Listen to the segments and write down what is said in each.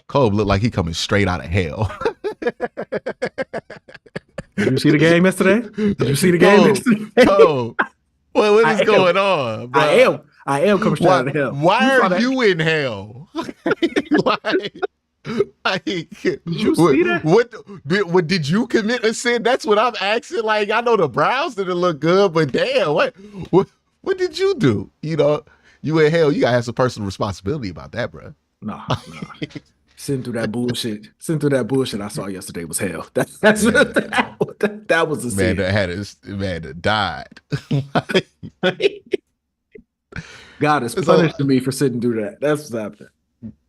Cole looked like he coming straight out of hell. Did you see the game yesterday? Cole, what is going on, bro? I am coming straight out of hell. Why are you in hell? Did you see that? What did you commit a sin? That's what I'm asking. Like, I know the Browns didn't look good, but damn, what did you do? You know, you in hell. You gotta have some personal responsibility about that, bro. Nah. Sitting through that bullshit. I saw yesterday was hell. That was the man that died. God is punishing me for sitting through that. That's what's happening.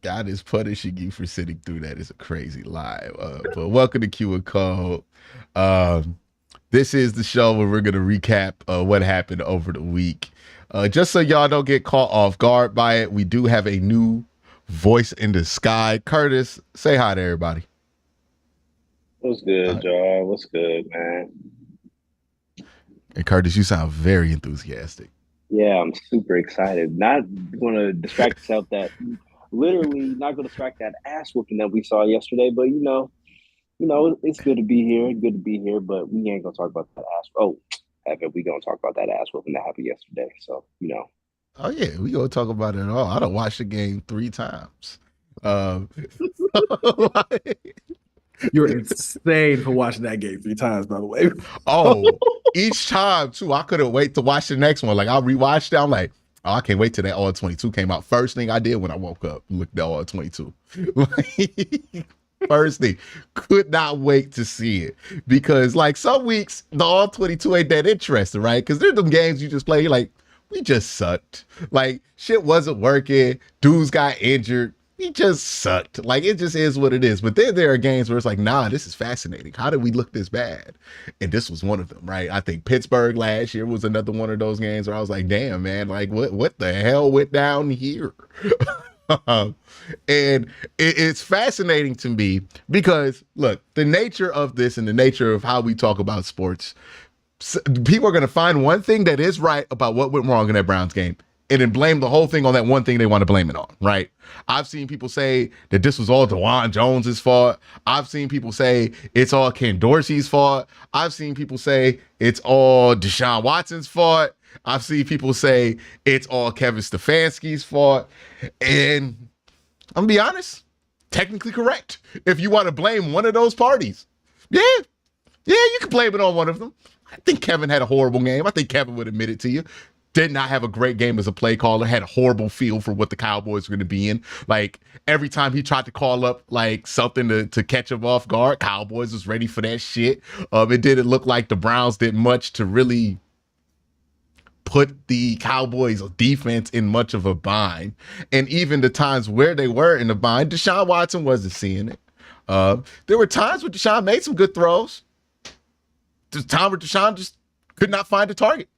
God is punishing you for sitting through that. It's a crazy lie. But welcome to Q and Code. This is the show where we're going to recap what happened over the week. Just so y'all don't get caught off guard by it, we do have a new voice in the sky. Curtis, say hi to everybody. What's good, y'all? What's good, man? And Curtis, you sound very enthusiastic. Yeah, I'm super excited. Not going to distract yourself literally not going to distract that ass whooping that we saw yesterday, but you know, it's good to be here. Good to be here, but we ain't going to talk about that ass. Oh, we going to talk about that ass whooping that happened yesterday. So, you know. Oh yeah, we gonna talk about it all. I done watched the game 3 times. You're insane for watching that game 3 times, by the way. Each time too. I couldn't wait to watch the next one. Like I rewatched it. I'm like, oh, I can't wait till that All 22 came out. First thing I did when I woke up, looked at All 22. First thing, could not wait to see it because like some weeks the All 22 ain't that interesting, right? Because there's them games you just play, you're like, we just sucked. Like shit wasn't working. Dudes got injured. We just sucked. Like it just is what it is. But then there are games where it's like, nah, this is fascinating. How did we look this bad? And this was one of them, right? I think Pittsburgh last year was another one of those games where I was like, damn, man, like what the hell went down here? And it's fascinating to me because look, the nature of this and the nature of how we talk about sports, people are going to find one thing that is right about what went wrong in that Browns game and then blame the whole thing on that one thing they want to blame it on, right? I've seen people say that this was all DeJuan Jones's fault. I've seen people say it's all Ken Dorsey's fault. I've seen people say it's all Deshaun Watson's fault. I've seen people say it's all Kevin Stefanski's fault. And I'm going to be honest, technically correct. If you want to blame one of those parties, yeah, you can blame it on one of them. I think Kevin had a horrible game. I think Kevin would admit it to you. Did not have a great game as a play caller. Had a horrible feel for what the Cowboys were going to be in. Like every time he tried to call up like something to catch him off guard, Cowboys was ready for that shit. It didn't look like the Browns did much to really put the Cowboys defense in much of a bind. And even the times where they were in the bind, Deshaun Watson wasn't seeing it. There were times where Deshaun made some good throws. There's time where Deshaun just could not find a target.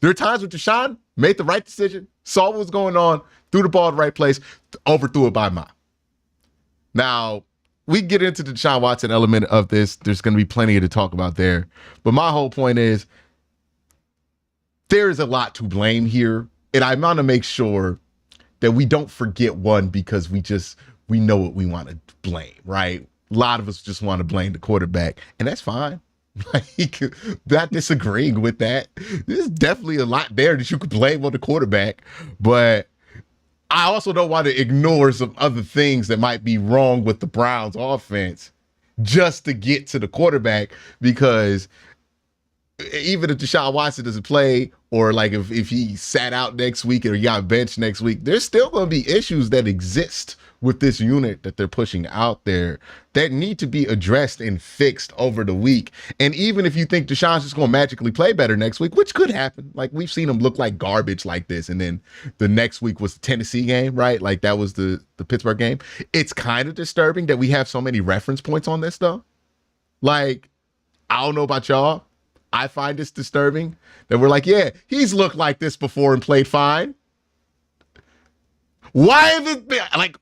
There are times when Deshaun made the right decision, saw what was going on, threw the ball in the right place, overthrew it by a mile. Now, we get into the Deshaun Watson element of this. There's going to be plenty to talk about there. But my whole point is there is a lot to blame here. And I want to make sure that we don't forget one because we know what we want to blame, right? A lot of us just want to blame the quarterback, and that's fine. Like, not disagreeing with that. There's definitely a lot there that you could blame on the quarterback, but I also don't want to ignore some other things that might be wrong with the Browns offense just to get to the quarterback, because even if Deshaun Watson doesn't play, or like if he sat out next week or he got benched next week, there's still going to be issues that exist with this unit that they're pushing out there that need to be addressed and fixed over the week. And even if you think Deshaun's just going to magically play better next week, which could happen, like we've seen him look like garbage like this, and then the next week was the Tennessee game, right? Like that was the Pittsburgh game. It's kind of disturbing that we have so many reference points on this though. Like, I don't know about y'all. I find this disturbing that we're like, yeah, he's looked like this before and played fine. Why have it been like,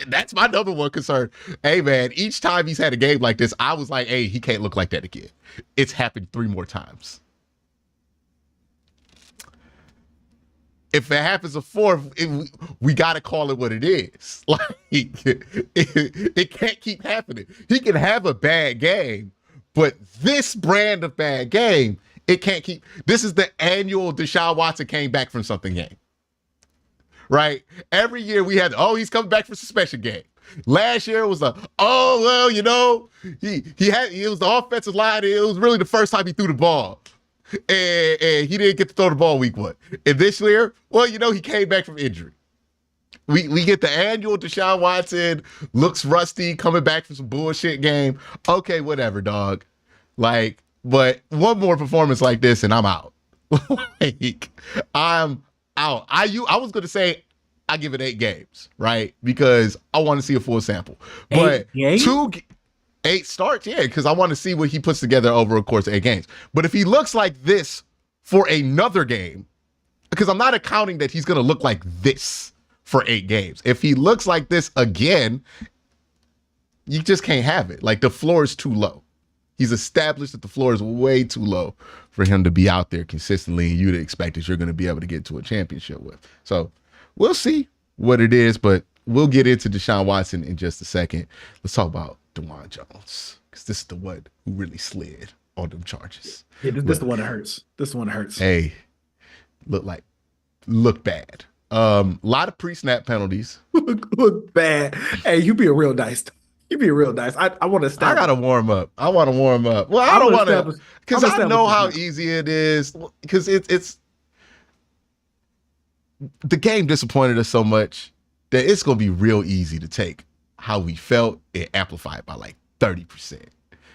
that's my number one concern. Hey man, each time he's had a game like this, I was like, hey, he can't look like that again. It's happened 3 more times. if it happens a fourth, we got to call it what it is. Like, it can't keep happening. He can have a bad game, but this brand of bad game, it can't keep. This is the annual Deshaun Watson came back from something game, right? Every year we had, he's coming back for suspension game. Last year it was he was the offensive line. It was really the first time he threw the ball. And he didn't get to throw the ball week 1. And this year, he came back from injury. We get the annual Deshaun Watson, looks rusty, coming back from some bullshit game. Okay, whatever, dog. Like, but one more performance like this and I'm out. Like, I'm out. I was going to say I give it 8 games, right? Because I want to see a full sample. But 8 starts, yeah, because I want to see what he puts together over a course of 8 games. But if he looks like this for another game, because I'm not accounting that he's going to look like this for 8 games. If he looks like this again, you just can't have it. Like, the floor is too low. He's established that the floor is way too low for him to be out there consistently, and you'd expect that you're going to be able to get to a championship with. So we'll see what it is, but we'll get into Deshaun Watson in just a second. Let's talk about DeJuan Jones, because this is the one who really slid on them charges. Yeah, this is the one that hurts. This is the one that hurts. Hey, look bad. Lot of pre-snap penalties. look bad. Hey, you be a real nice. You be real nice. I want to stop. I gotta warm up. Well, I don't want to, because I know how easy it is. Because it's the game disappointed us so much that it's gonna be real easy to take how we felt and amplify it by like 30%.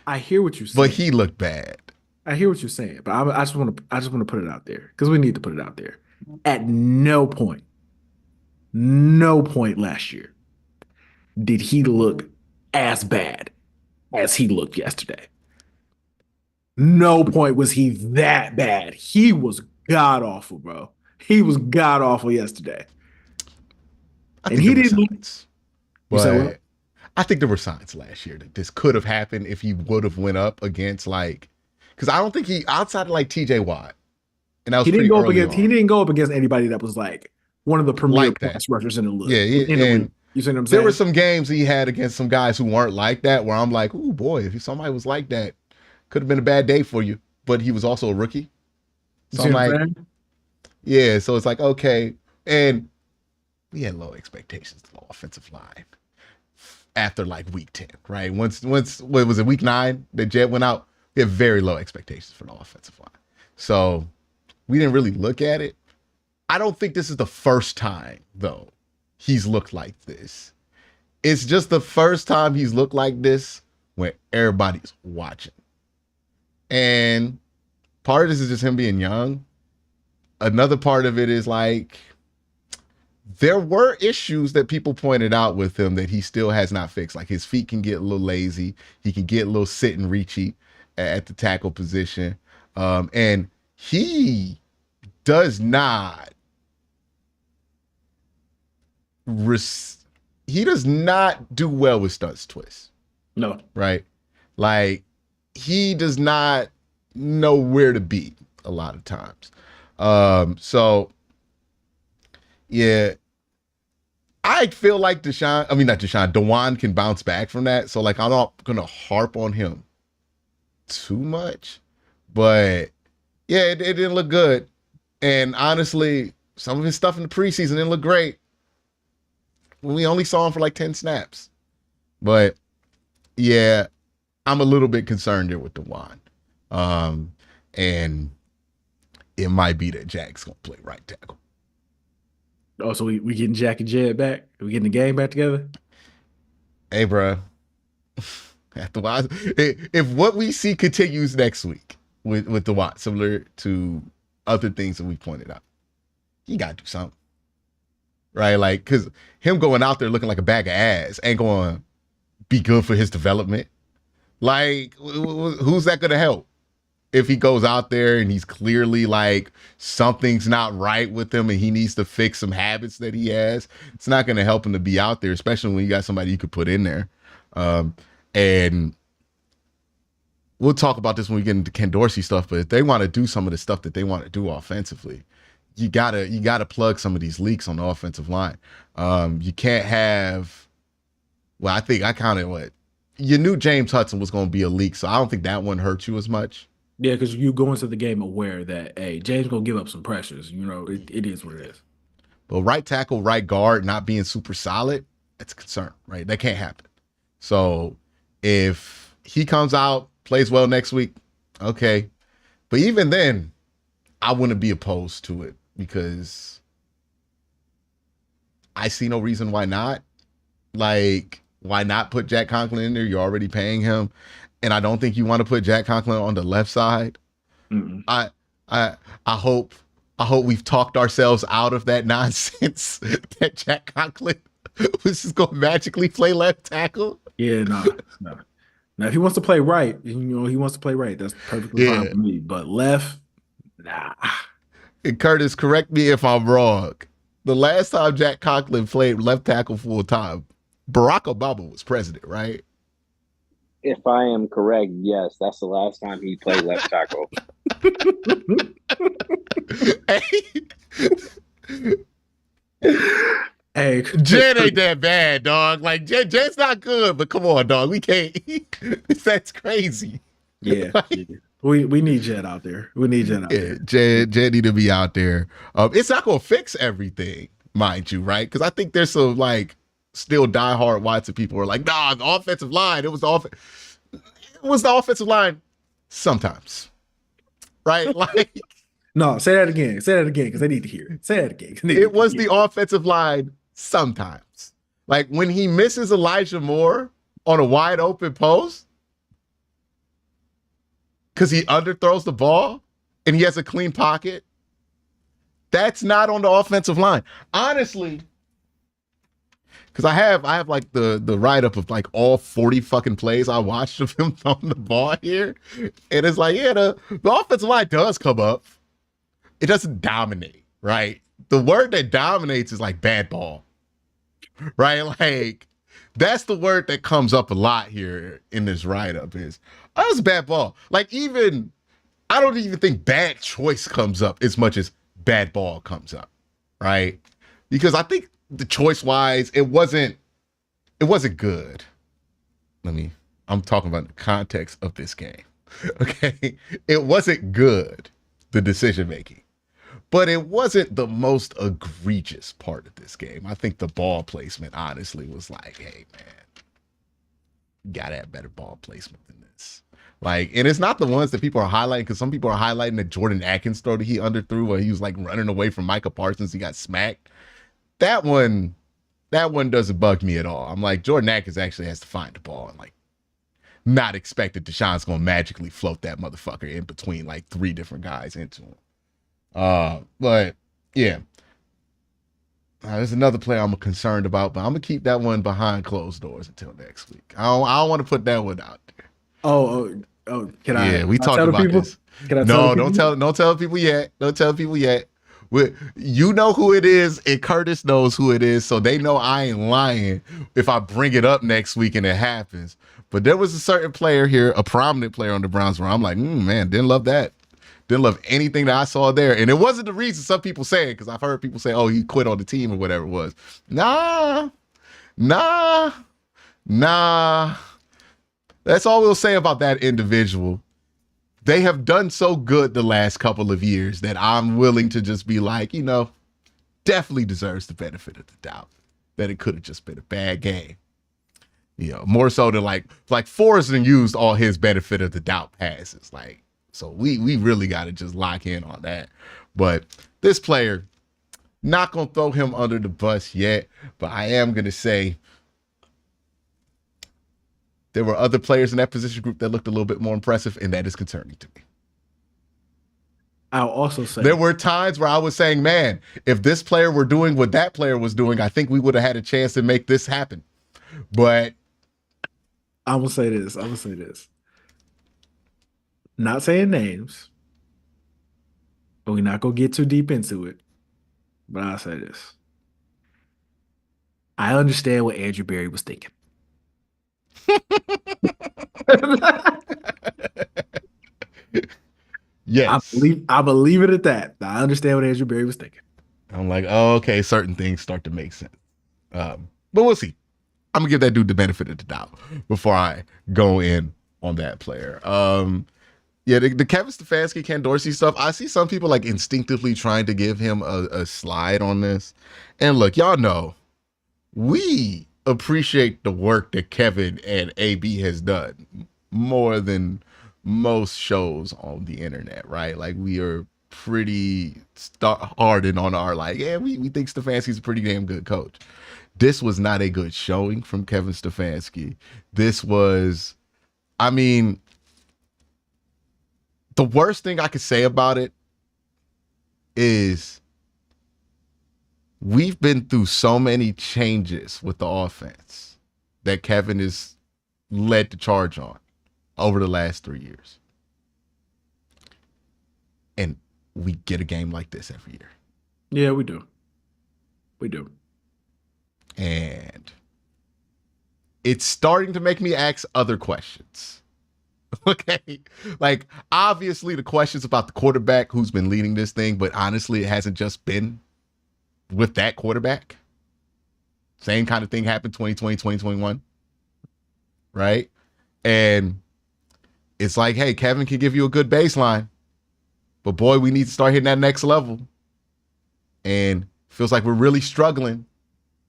I hear what you're saying, but he looked bad. I hear what you're saying, but I just want to put it out there because we need to put it out there. At no point last year did he look as bad as he looked yesterday. No point was he that bad. He was god awful, bro. He was god awful yesterday. And he didn't. But I think there were signs last year that this could have happened if he would have went up against, like, because I don't think he, outside of like TJ Watt, and that was he didn't go up against anybody that was like one of the premier pass rushers in the league. Yeah, and you see what I'm saying? There were some games he had against some guys who weren't like that, where I'm like, oh boy, if somebody was like that, could have been a bad day for you. But he was also a rookie, so I'm like, yeah. So it's like, okay, and we had low expectations for the offensive line after like week 10, right? Once what was it, week 9 that Jet went out, we had very low expectations for the offensive line. So we didn't really look at it. I don't think this is the first time, though, he's looked like this. It's just the first time he's looked like this when everybody's watching. And part of this is just him being young. Another part of it is like, there were issues that people pointed out with him that he still has not fixed. Like, his feet can get a little lazy. He can get a little sit and reachy at the tackle position. And he does not do well with stunts twists. No. Right? Like, he does not know where to be a lot of times. So yeah, I feel like DeJuan can bounce back from that. So like, I'm not gonna harp on him too much, but yeah, it didn't look good. And honestly, some of his stuff in the preseason didn't look great. We only saw him for like 10 snaps. But yeah, I'm a little bit concerned there with DeJuan. And it might be that Jack's gonna play right tackle. Oh, so we getting Jack and Jed back? Are we getting the game back together? Hey, bro. If what we see continues next week with the Watt, similar to other things that we pointed out, he got to do something. Right? Like, because him going out there looking like a bag of ass ain't going to be good for his development. Like, who's that going to help? If he goes out there and he's clearly like something's not right with him and he needs to fix some habits that he has, it's not going to help him to be out there, especially when you got somebody you could put in there. And we'll talk about this when we get into Ken Dorsey stuff, but if they want to do some of the stuff that they want to do offensively, you gotta plug some of these leaks on the offensive line. You can't have. Well, I think I counted what you knew James Hudson was going to be a leak, so I don't think that one hurt you as much. Yeah, because you go into the game aware that, hey, James going to give up some pressures. You know, it is what it is. But right tackle, right guard not being super solid, that's a concern, right? That can't happen. So if he comes out, plays well next week, okay. But even then, I wouldn't be opposed to it because I see no reason why not. Like, why not put Jack Conklin in there? You're already paying him. And I don't think you want to put Jack Conklin on the left side. Mm-mm. I hope we've talked ourselves out of that nonsense that Jack Conklin was just going to magically play left tackle. Yeah, no. Now, if he wants to play right, he wants to play right. That's perfectly fine with me. But left, nah. And Curtis, correct me if I'm wrong. The last time Jack Conklin played left tackle full time, Barack Obama was president, right? If I am correct, yes, that's the last time he played left tackle. Hey, Jed ain't that bad, dog. Like Jed's not good, but come on, dog. We can't. That's crazy. Yeah, we need Jed out there. We need Jed out there. Jed need to be out there. It's not gonna fix everything, mind you, right? Because I think there's some like still diehard Watson people who are like, nah, the offensive line. It was the offensive line sometimes, right? Like, no, say that again. Say that again because they need to hear it. Say that again. It was the offensive line sometimes. Like when he misses Elijah Moore on a wide open post because he underthrows the ball and he has a clean pocket. That's not on the offensive line. Honestly, because I have like the write-up of like all 40 fucking plays I watched of him throwing the ball here. And it's like, yeah, the offensive line does come up. It doesn't dominate, right? The word that dominates is like bad ball, right? Like that's the word that comes up a lot here in this write-up is, oh, that was a bad ball. Like even, I don't even think bad choice comes up as much as bad ball comes up, right? Because I think the choice-wise, it wasn't good. I'm talking about the context of this game, okay? It wasn't good, the decision-making. But it wasn't the most egregious part of this game. I think the ball placement, honestly, was like, hey, man, you got to have better ball placement than this. Like, and it's not the ones that people are highlighting, because some people are highlighting the Jordan Atkins throw that he underthrew where he was like running away from Micah Parsons. He got smacked. That one doesn't bug me at all. I'm like, Jordan Atkins actually has to find the ball and like not expect that Deshaun's going to magically float that motherfucker in between like 3 different guys into him. But yeah, there's another player I'm concerned about, but I'm gonna keep that one behind closed doors until next week. I don't want to put that one out there. Oh, can I? Yeah, we talked about people? this. Can I No, tell don't tell people yet. Don't tell people yet. You know who it is, and Curtis knows who it is, so they know I ain't lying if I bring it up next week and it happens. But there was a certain player here, a prominent player on the Browns, where I'm like, man, didn't love that. Didn't love anything that I saw there. And it wasn't the reason some people say it, because I've heard people say, oh, he quit on the team or whatever it was. Nah. That's all we'll say about that individual. They have done so good the last couple of years that I'm willing to just be like, definitely deserves the benefit of the doubt that it could have just been a bad game. More so than like Forrest used all his benefit of the doubt passes. Like, so we really got to just lock in on that. But this player, not going to throw him under the bus yet, but I am going to say there were other players in that position group that looked a little bit more impressive, and that is concerning to me. I'll also say there were times where I was saying, man, if this player were doing what that player was doing, I think we would have had a chance to make this happen. But I'm going to say this. Not saying names, but we're not going to get too deep into it. But I'll say this. I understand what Andrew Berry was thinking. Yes. I believe it at that. I understand what Andrew Berry was thinking. I'm like, oh, okay, certain things start to make sense. But we'll see. I'm gonna give that dude the benefit of the doubt before I go in on that player. Yeah, the Kevin Stefanski, Ken Dorsey stuff. I see some people like instinctively trying to give him a slide on this. And look, y'all know we appreciate the work that Kevin and AB has done more than most shows on the internet, right? Like we are pretty hardened on our like, yeah, we think Stefanski's a pretty damn good coach. This was not a good showing from Kevin Stefanski. This was, I mean, the worst thing I could say about it is we've been through so many changes with the offense that Kevin has led the charge on over the last 3 years. And we get a game like this every year. Yeah, we do. We do. And it's starting to make me ask other questions. Okay. Like, obviously, the questions about the quarterback who's been leading this thing, but honestly, it hasn't just been with that quarterback. Same kind of thing happened 2020, 2021. Right. And it's like, hey, Kevin can give you a good baseline, but boy, we need to start hitting that next level. And feels like we're really struggling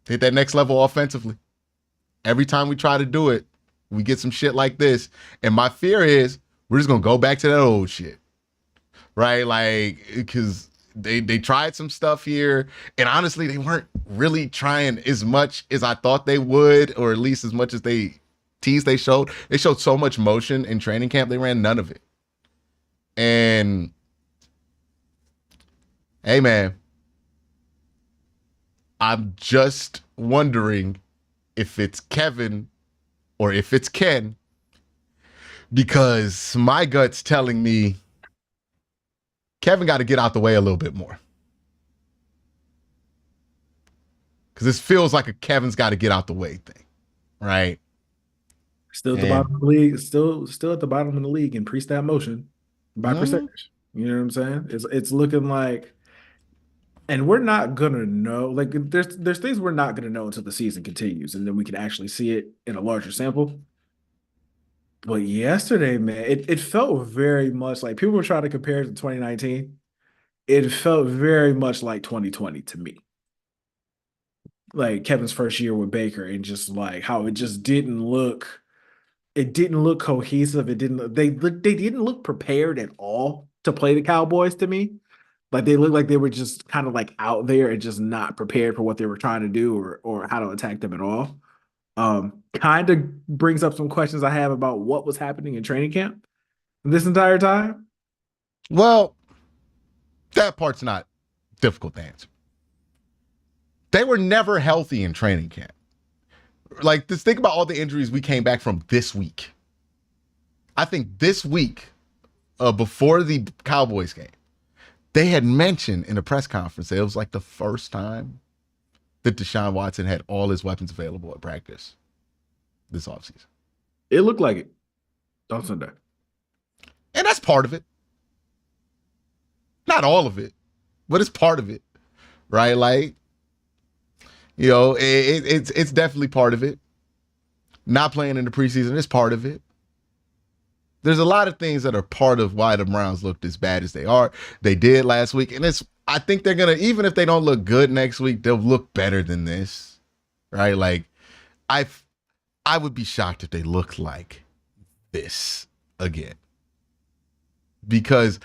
to hit that next level offensively. Every time we try to do it, we get some shit like this. And my fear is we're just going to go back to that old shit. Right? Like, because they tried some stuff here. And honestly, they weren't really trying as much as I thought they would, or at least as much as they teased they showed. They showed so much motion in training camp. They ran none of it. And hey, man, I'm just wondering if it's Kevin or if it's Ken, because my gut's telling me Kevin got to get out the way a little bit more. Because this feels like a Kevin's got to get out the way thing, right? Still at the bottom of the league. Still at the bottom of the league in pre-snap motion by percentage. You know what I'm saying? It's looking like, and we're not gonna know. Like there's things we're not gonna know until the season continues, and then we can actually see it in a larger sample. But yesterday, man, it felt very much like people were trying to compare it to 2019. It felt very much like 2020 to me. Like Kevin's first year with Baker, and just like how it just didn't look. It didn't look cohesive. They didn't look prepared at all to play the Cowboys to me. Like they looked like they were just kind of like out there and just not prepared for what they were trying to do or how to attack them at all. Kind of brings up some questions I have about what was happening in training camp this entire time. Well, that part's not difficult to answer. They were never healthy in training camp. Like, just think about all the injuries we came back from this week. I think this week, before the Cowboys game, they had mentioned in a press conference that it was like the first time that Deshaun Watson had all his weapons available at practice this offseason. It looked like it on Sunday. And that's part of it. Not all of it, but it's part of it, right? Like, you know, it's definitely part of it. Not playing in the preseason is part of it. There's a lot of things that are part of why the Browns looked as bad as they did last week. And I think they're going to, even if they don't look good next week, they'll look better than this, right? Like, I would be shocked if they looked like this again. Because,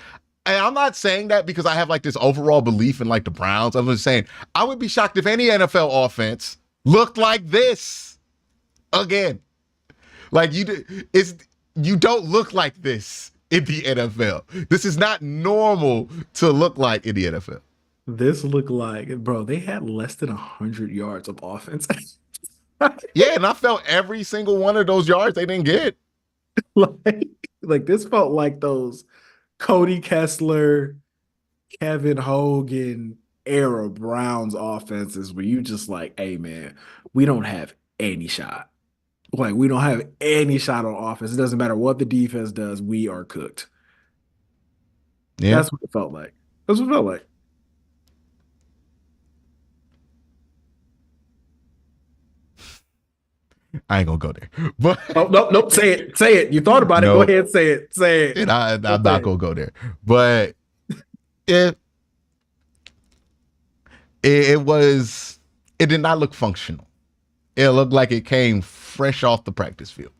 and I'm not saying that because I have like this overall belief in like the Browns. I'm just saying I would be shocked if any NFL offense looked like this again. Like you don't look like this in the NFL. This is not normal to look like in the NFL. This looked like, bro, they had less than 100 yards of offense. Yeah, and I felt every single one of those yards they didn't get. Like this felt like those Cody Kessler, Kevin Hogan era Browns offenses where you just like, hey man, we don't have any shot. Like we don't have any shot on offense. It doesn't matter what the defense does, we are cooked. Yeah. That's what it felt like. That's what it felt like. I ain't gonna go there. But Oh, nope, nope. Say it. Say it. You thought about it. Go no, ahead. Say it. Say it. and I'm Don't say not it. gonna go there. But it it did not look functional. It looked like it came fresh off the practice field.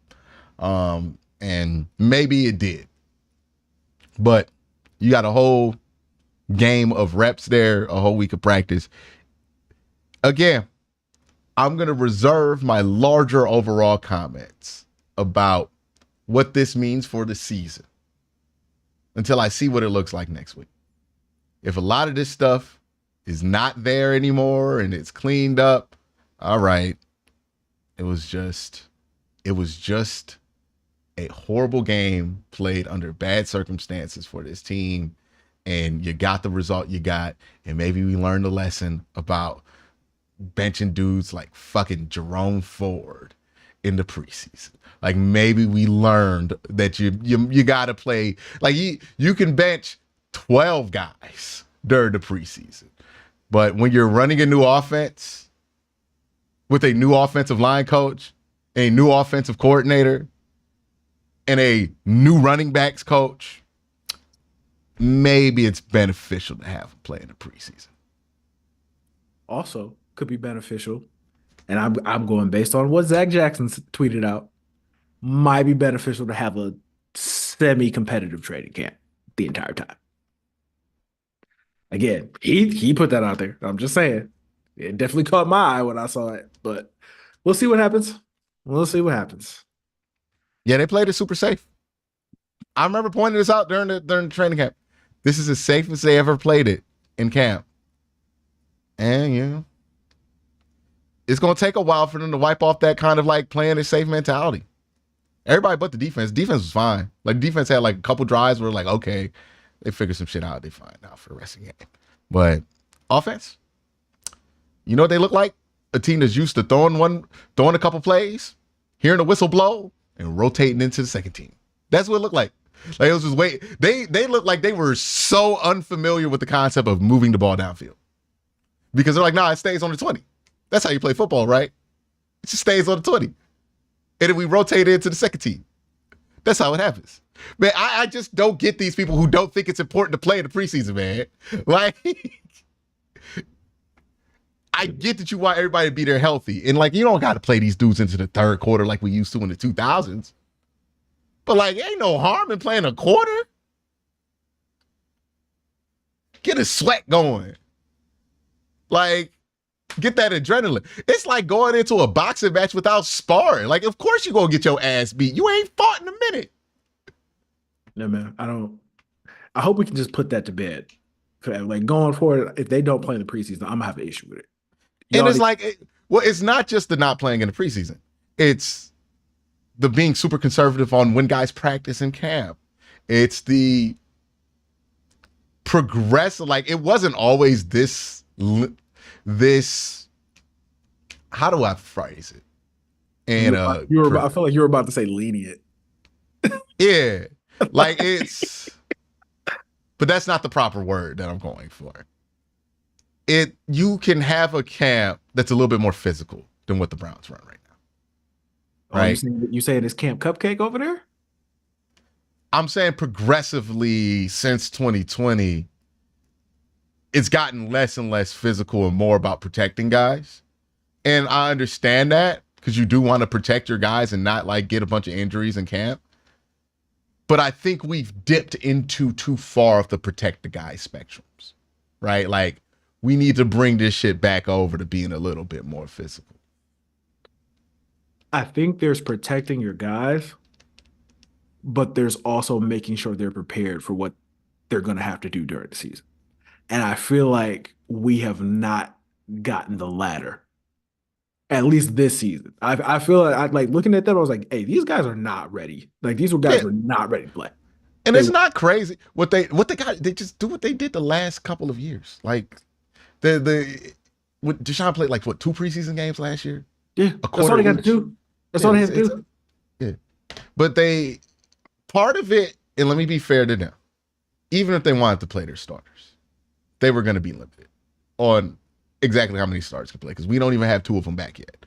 And maybe it did. But you got a whole game of reps there, a whole week of practice. Again, I'm going to reserve my larger overall comments about what this means for the season until I see what it looks like next week. If a lot of this stuff is not there anymore and it's cleaned up, all right. It was just a horrible game played under bad circumstances for this team. And you got the result you got. And maybe we learned a lesson about benching dudes like fucking Jerome Ford in the preseason. Like maybe we learned that you got to play, like you can bench 12 guys during the preseason. But when you're running a new offense with a new offensive line coach, a new offensive coordinator, and a new running backs coach, maybe it's beneficial to have him play in the preseason. Also, could be beneficial, and I'm going based on what Zach Jackson tweeted out. Might be beneficial to have a semi-competitive training camp the entire time. Again, he put that out there. I'm just saying, it definitely caught my eye when I saw it. But we'll see what happens. We'll see what happens. Yeah, they played it super safe. I remember pointing this out during the training camp. This is as safe as they ever played it in camp. And, you know, it's going to take a while for them to wipe off that kind of like playing it safe mentality. Everybody but the defense. Defense was fine. Like defense had like a couple drives where like, okay, they figured some shit out. They fine now for the rest of the game. But offense, you know what they look like? A team that's used to throwing a couple plays, hearing the whistle blow, and rotating into the second team. That's what it looked like. Like it was just they looked like they were so unfamiliar with the concept of moving the ball downfield. Because they're like, nah, it stays on the 20. That's how you play football, right? It just stays on the 20. And then we rotate into the second team. That's how it happens. Man, I just don't get these people who don't think it's important to play in the preseason, man. Like, I get that you want everybody to be there healthy. And, like, you don't got to play these dudes into the third quarter like we used to in the 2000s. But, like, ain't no harm in playing a quarter. Get a sweat going. Like, get that adrenaline. It's like going into a boxing match without sparring. Like, of course you're going to get your ass beat. You ain't fought in a minute. No, man, I hope we can just put that to bed. Like, going forward, if they don't play in the preseason, I'm going to have an issue with it. And it's like, it's not just the not playing in the preseason. It's the being super conservative on when guys practice in camp. It's the progressive, like, it wasn't always this, how do I phrase it? And I feel like you were about to say lenient. Yeah. Like but that's not the proper word that I'm going for. You can have a camp that's a little bit more physical than what the Browns run right now. Right? You saying it's Camp Cupcake over there? I'm saying progressively since 2020, it's gotten less and less physical and more about protecting guys. And I understand that because you do want to protect your guys and not like get a bunch of injuries in camp. But I think we've dipped into too far of the protect the guys spectrums, right? Like we need to bring this shit back over to being a little bit more physical. I think there's protecting your guys, but there's also making sure they're prepared for what they're going to have to do during the season. And I feel like we have not gotten the latter, at least this season. I feel like looking at them, I was like, hey, these guys are not ready. Like these guys were not ready to play. And it's not crazy what they got. They just do what they did the last couple of years. Like Deshaun played like 2 preseason games last year. Yeah, that's all they got to do. That's all they had to do. Yeah, but part of it, and let me be fair to them, even if they wanted to play their starters, they were going to be limited on exactly how many starters can play because we don't even have 2 of them back yet.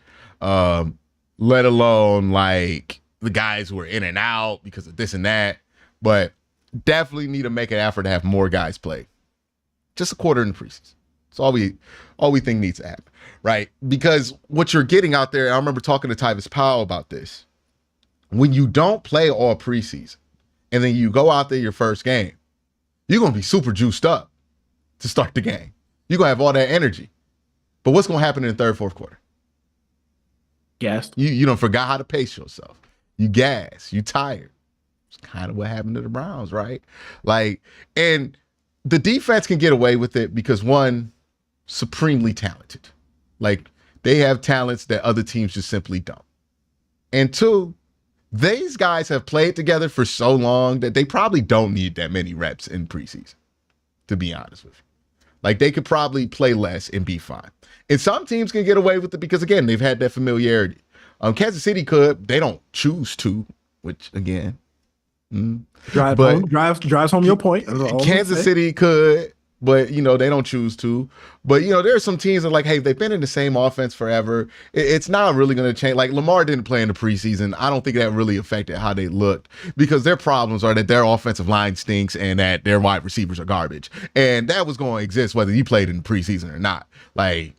Let alone like the guys who are in and out because of this and that. But definitely need to make an effort to have more guys play. Just a quarter in the preseason. That's all we think needs to happen, right? Because what you're getting out there, I remember talking to Tyvis Powell about this. When you don't play all preseason and then you go out there your first game, you're going to be super juiced up to start the game. You're going to have all that energy. But what's going to happen in the third, fourth quarter? Gassed. You don't forgot how to pace yourself. You gas. You tired. It's kind of what happened to the Browns, right? Like, and the defense can get away with it because one, supremely talented. Like, they have talents that other teams just simply don't. And two, these guys have played together for so long that they probably don't need that many reps in preseason, to be honest with you. Like, they could probably play less and be fine. And some teams can get away with it because, again, they've had that familiarity. Kansas City could. They don't choose to, which, again. Drives home your point. Kansas City could, but, they don't choose to. But, there are some teams that are like, hey, they've been in the same offense forever. It's not really going to change. Like, Lamar didn't play in the preseason. I don't think that really affected how they looked because their problems are that their offensive line stinks and that their wide receivers are garbage. And that was going to exist whether you played in the preseason or not. Like,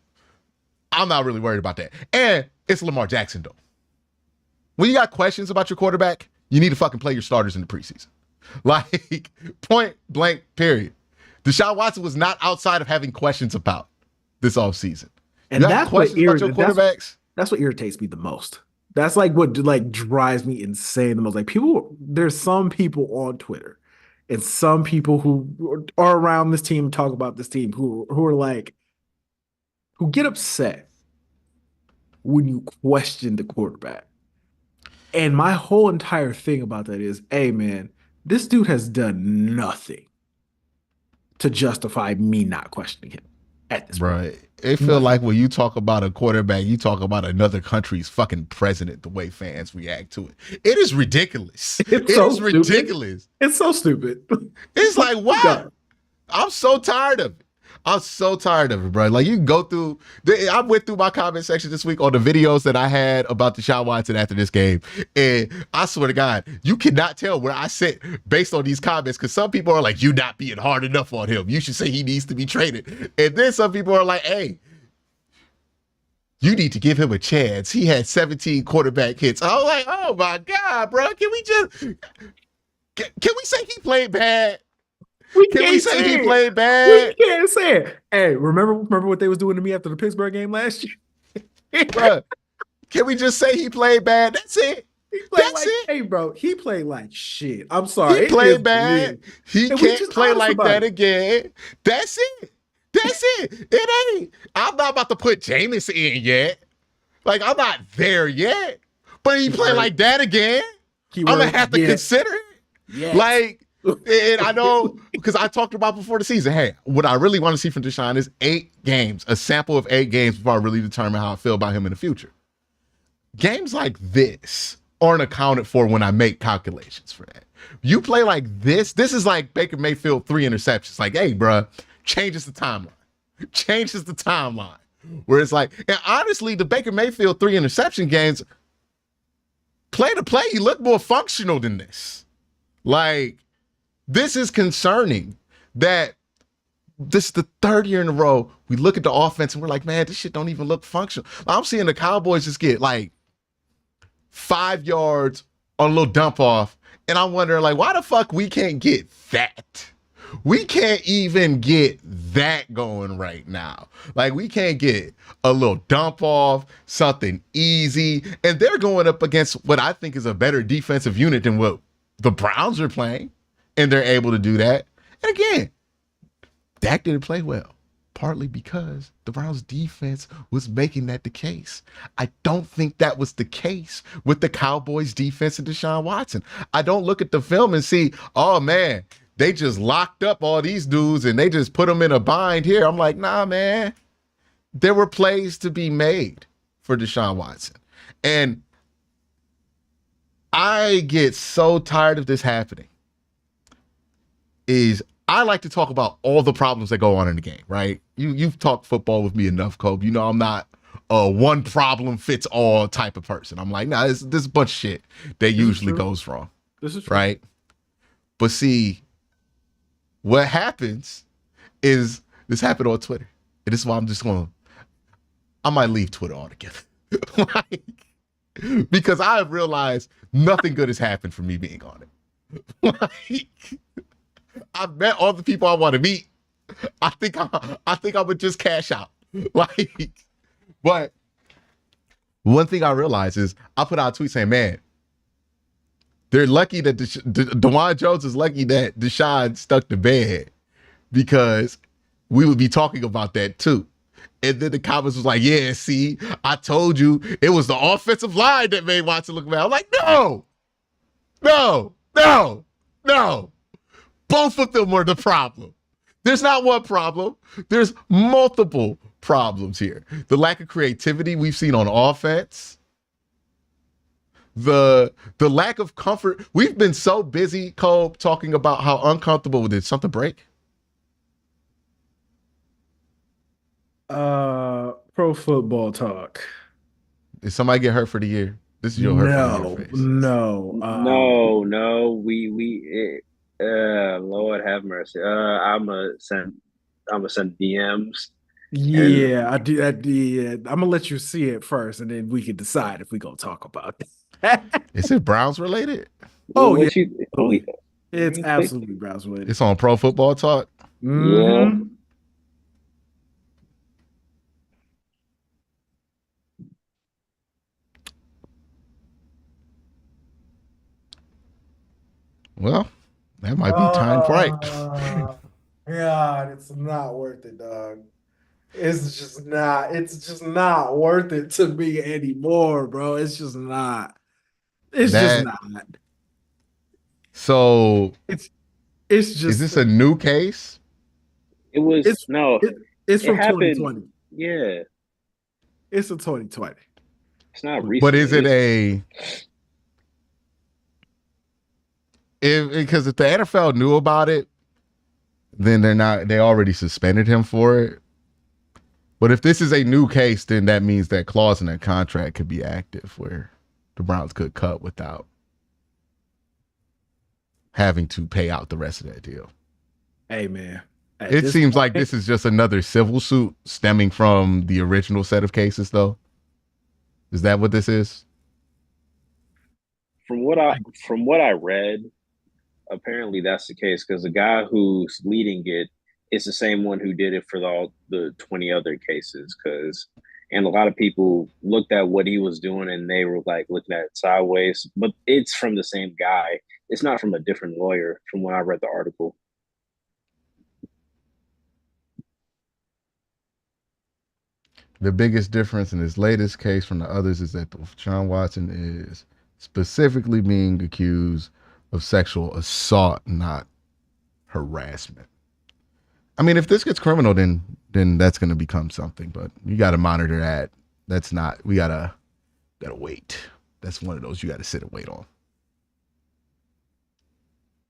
I'm not really worried about that. And it's Lamar Jackson, though. When you got questions about your quarterback, you need to fucking play your starters in the preseason. Like, point blank, period. Deshaun Watson was not outside of having questions about this offseason. And that's questions about your quarterbacks? That's what irritates me the most. That's like what drives me insane the most. Like, there's some people on Twitter and some people who are around this team, talk about this team, who are like, who get upset when you question the quarterback. And my whole entire thing about that is, hey, man, this dude has done nothing to justify me not questioning him at this point. Right. It feels like when you talk about a quarterback, you talk about another country's fucking president, the way fans react to it. It is ridiculous. It's ridiculous. It's so stupid. It's like, wow. I'm so tired of it. I'm so tired of it, bro. Like, you can go through. I went through my comment section this week on the videos that I had about Deshaun Watson after this game, and I swear to God, you cannot tell where I sit based on these comments because some people are like, "You not being hard enough on him. You should say he needs to be traded," and then some people are like, "Hey, you need to give him a chance. He had 17 quarterback hits." I'm like, "Oh my God, bro! Can we say he played bad?" Can we say he played bad? We can't say it. Hey, remember what they was doing to me after the Pittsburgh game last year? Bro, can we just say he played bad? That's it. Hey, bro, he played like shit. I'm sorry. He played bad. He can't play like that again. That's it. That's it. It ain't. I'm not about to put Jameis in yet. Like, I'm not there yet. But he played like that again. I'm going to have to consider it. Yes. Like, and I know, because I talked about before the season, hey, what I really want to see from Deshaun is 8 games, a sample of 8 games before I really determine how I feel about him in the future. Games like this aren't accounted for when I make calculations for that. You play like this is like Baker Mayfield 3 interceptions. Like, hey, bro, changes the timeline. Changes the timeline. Where it's like, and honestly, the Baker Mayfield 3 interception games, play to play, he looked more functional than this. Like, this is concerning that this is the 3rd year in a row we look at the offense and we're like, man, this shit don't even look functional. I'm seeing the Cowboys just get like 5 yards on a little dump off, and I'm wondering, like, why the fuck we can't get that? We can't even get that going right now. Like, we can't get a little dump off, something easy, and they're going up against what I think is a better defensive unit than what the Browns are playing. And they're able to do that. And again, Dak didn't play well, partly because the Browns defense was making that the case. I don't think that was the case with the Cowboys defense and Deshaun Watson. I don't look at the film and see, oh man, they just locked up all these dudes and they just put them in a bind here. I'm like, nah, man. There were plays to be made for Deshaun Watson. And I get so tired of this happening. Is I like to talk about all the problems that go on in the game, right? You've talked football with me enough, Kobe. You know I'm not a one problem fits all type of person. I'm like, nah, there's a bunch of shit that usually goes wrong. This is true. Right? But see, what happens is this happened on Twitter. And this is why I might leave Twitter altogether. Like, because I have realized nothing good has happened from me being on it. Like, I've met all the people I want to meet. I think I would just cash out. Like, but one thing I realized is I put out a tweet saying, man, they're lucky that DeJuan Jones is lucky that Deshaun stuck to bed, because we would be talking about that too. And then the comments was like, yeah, see, I told you it was the offensive line that made Watson look bad. I'm like, no. Both of them were the problem. There's not one problem. There's multiple problems here. The lack of creativity we've seen on offense. The lack of comfort. We've been so busy, Cole, talking about how uncomfortable. Did something break? Pro football talk. Did somebody get hurt for the year? This is your hurt for the year face. No. Lord have mercy. I'ma send DMs. Yeah, I do. I'm gonna let you see it first, and then we can decide if we gonna talk about it. Is it Browns related? Yeah. It's absolutely Browns related. It's on Pro Football Talk. Yeah. Well, that might be time right. God, it's not worth it, dog. It's just not worth it to me anymore, bro. It's just not. Just not. So it's just. Is this a new case? It was It's from 2020. Yeah. It's a 2020. It's not recent. But is it because if the NFL knew about it, then they already suspended him for it. But if this is a new case, then that means that clause in that contract could be active where the Browns could cut without having to pay out the rest of that deal. Hey, man. It seems like this is just another civil suit stemming from the original set of cases, though. Is that what this is? From what I read, apparently that's the case, because the guy who's leading it is the same one who did it for all the 20 other cases. And a lot of people looked at what he was doing and they were like looking at it sideways. But it's from the same guy. It's not from a different lawyer, from when I read the article. The biggest difference in this latest case from the others is that Deshaun Watson is specifically being accused of sexual assault, not harassment. I mean, if this gets criminal, then that's going to become something. But you got to monitor that. That's not. We gotta wait. That's one of those you got to sit and wait on.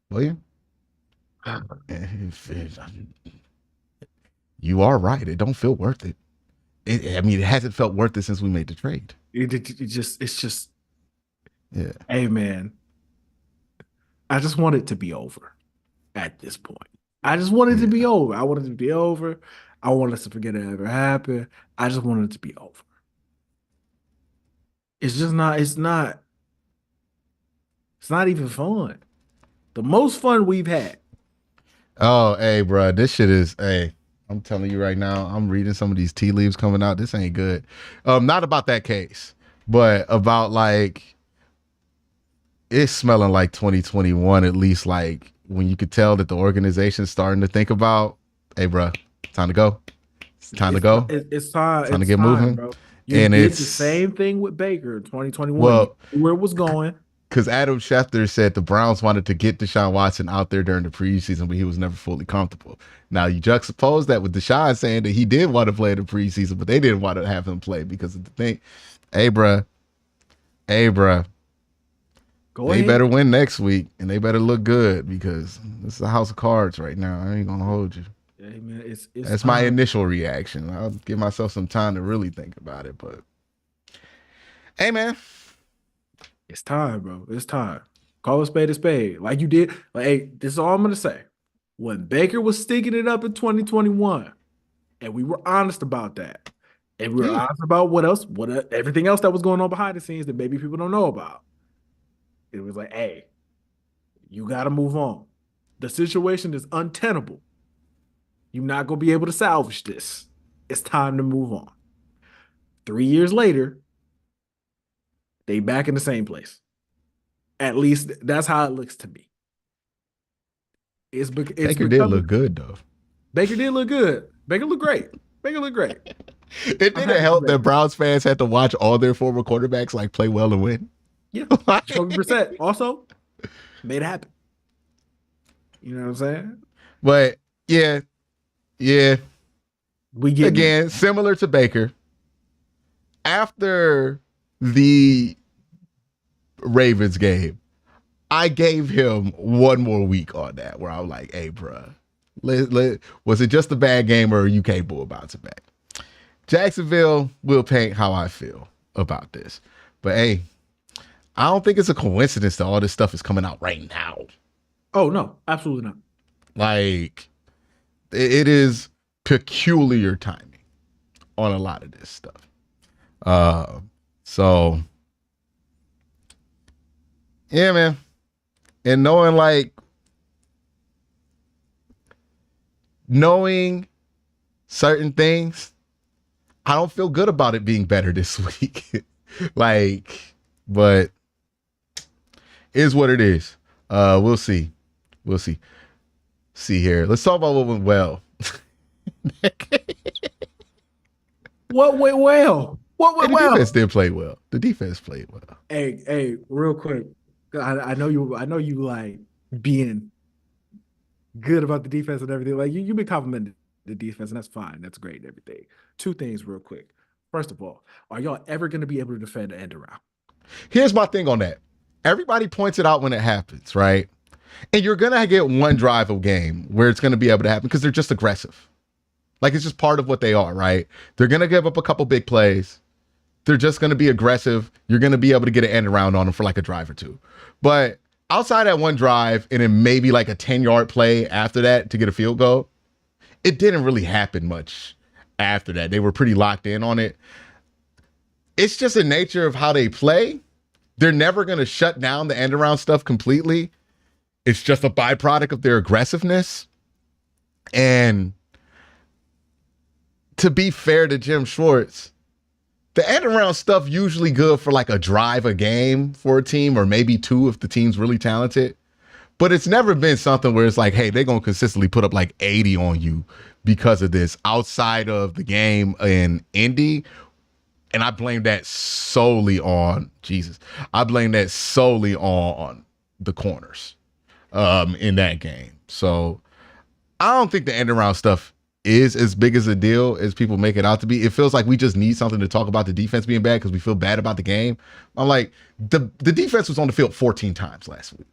William, you are right. It don't feel worth it. It hasn't felt worth it since we made the trade. It's just. Yeah. Hey, man. I just want it to be over at this point. I just want it to be over. I want it to be over. I want us to forget it ever happened. I just want it to be over. It's not even fun. The most fun we've had. Oh, hey, bro. This shit is, I'm telling you right now, I'm reading some of these tea leaves coming out. This ain't good. Not about that case, but about like, it's smelling like 2021, at least, like when you could tell that the organization's starting to think about, hey, bro, time to go. It's time to go. It's time to get moving. Bro. You did the same thing with Baker in 2021. Well, where it was going. Because Adam Schefter said the Browns wanted to get Deshaun Watson out there during the preseason, but he was never fully comfortable. Now, you juxtapose that with Deshaun saying that he did want to play in the preseason, but they didn't want to have him play because of the thing. Hey, bruh. Go They ahead. better win next week, and they better look good because it's a house of cards right now. I ain't gonna hold you. Hey, man, it's That's my time. initial reaction. I'll give myself some time to really think about it. But hey, man, It's time, bro. It's time. Call a spade a spade. Like you did. Like, hey, this is all I'm gonna say. When Baker was stinking it up in 2021, and we were honest about that, and we were yeah, honest about everything else that was going on behind the scenes that maybe people don't know about. It was like, hey, you got to move on. The situation is untenable. You're not gonna be able to salvage this. It's time to move on. 3 years later, they back in the same place. At least that's how it looks to me. It's Baker did look good though. Baker did look good. Baker looked great. Baker looked great. It didn't help that Browns fans had to watch all their former quarterbacks like play well and win. Yeah, Jacoby Brissett also made it happen. You know what I'm saying? But yeah, We get again, similar to Baker. After the Ravens game, I gave him one more week on that where I was like, hey, bruh, was it just a bad game or are you capable of bouncing back? Jacksonville will paint how I feel about this. But hey, I don't think it's a coincidence that all this stuff is coming out right now. Oh, no, absolutely not. Like, it is peculiar timing on a lot of this stuff. So yeah, man. And knowing certain things, I don't feel good about it being better this week. But is what it is. We'll see. See here. Let's talk about what went well. What went well? What went The well? defense did play well. The defense played well. Hey, real quick. I know you like being good about the defense and everything. Like you've been complimenting the defense, and that's fine. That's great and everything. Two things real quick. First of all, are y'all ever going to be able to defend an end around? Here's my thing on that. Everybody points it out when it happens, right? And you're going to get one drive of game where it's going to be able to happen because they're just aggressive. Like, it's just part of what they are, right? They're going to give up a couple big plays. They're just going to be aggressive. You're going to be able to get an end around on them for like a drive or two. But outside that one drive and then maybe like a 10-yard play after that to get a field goal, it didn't really happen much after that. They were pretty locked in on it. It's just the nature of how they play. They're never going to shut down the end around stuff completely. It's just a byproduct of their aggressiveness. And to be fair to Jim Schwartz, the end around stuff usually good for like a drive a game for a team or maybe two if the team's really talented. But it's never been something where it's like, hey, they're going to consistently put up like 80 on you because of this outside of the game in Indy. And I blame that solely on I blame that solely on the corners in that game. So I don't think the end around stuff is as big as a deal as people make it out to be. It feels like we just need something to talk about the defense being bad because we feel bad about the game. I'm like, the defense was on the field 14 times last week.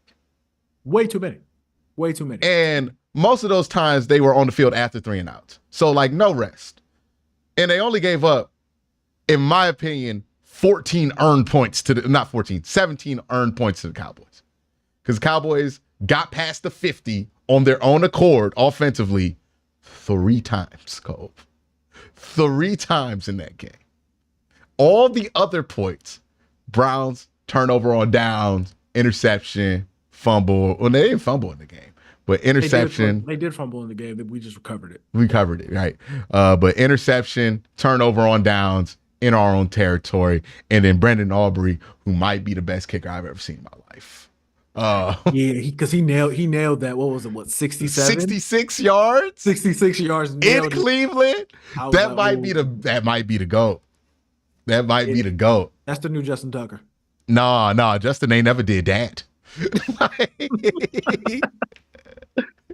Way too many. And most of those times they were on the field after 3 and outs. So like no rest. And they only gave up, in my opinion, 17 earned points to the Cowboys. Because the Cowboys got past the 50 on their own accord offensively 3 times, Cole. 3 times in that game. All the other points, Browns, turnover on downs, interception, fumble. Well, they didn't fumble in the game, but interception. They did fumble in the game. We just recovered it. We covered it, right? But interception, turnover on downs in our own territory, and then Brendan Aubrey, who might be the best kicker I've ever seen in my life. Because he nailed that. What was it? 67? 66 yards? 66 yards in Cleveland? That might be the GOAT. That might be the GOAT. That's the new Justin Tucker. No, Justin ain't never did that.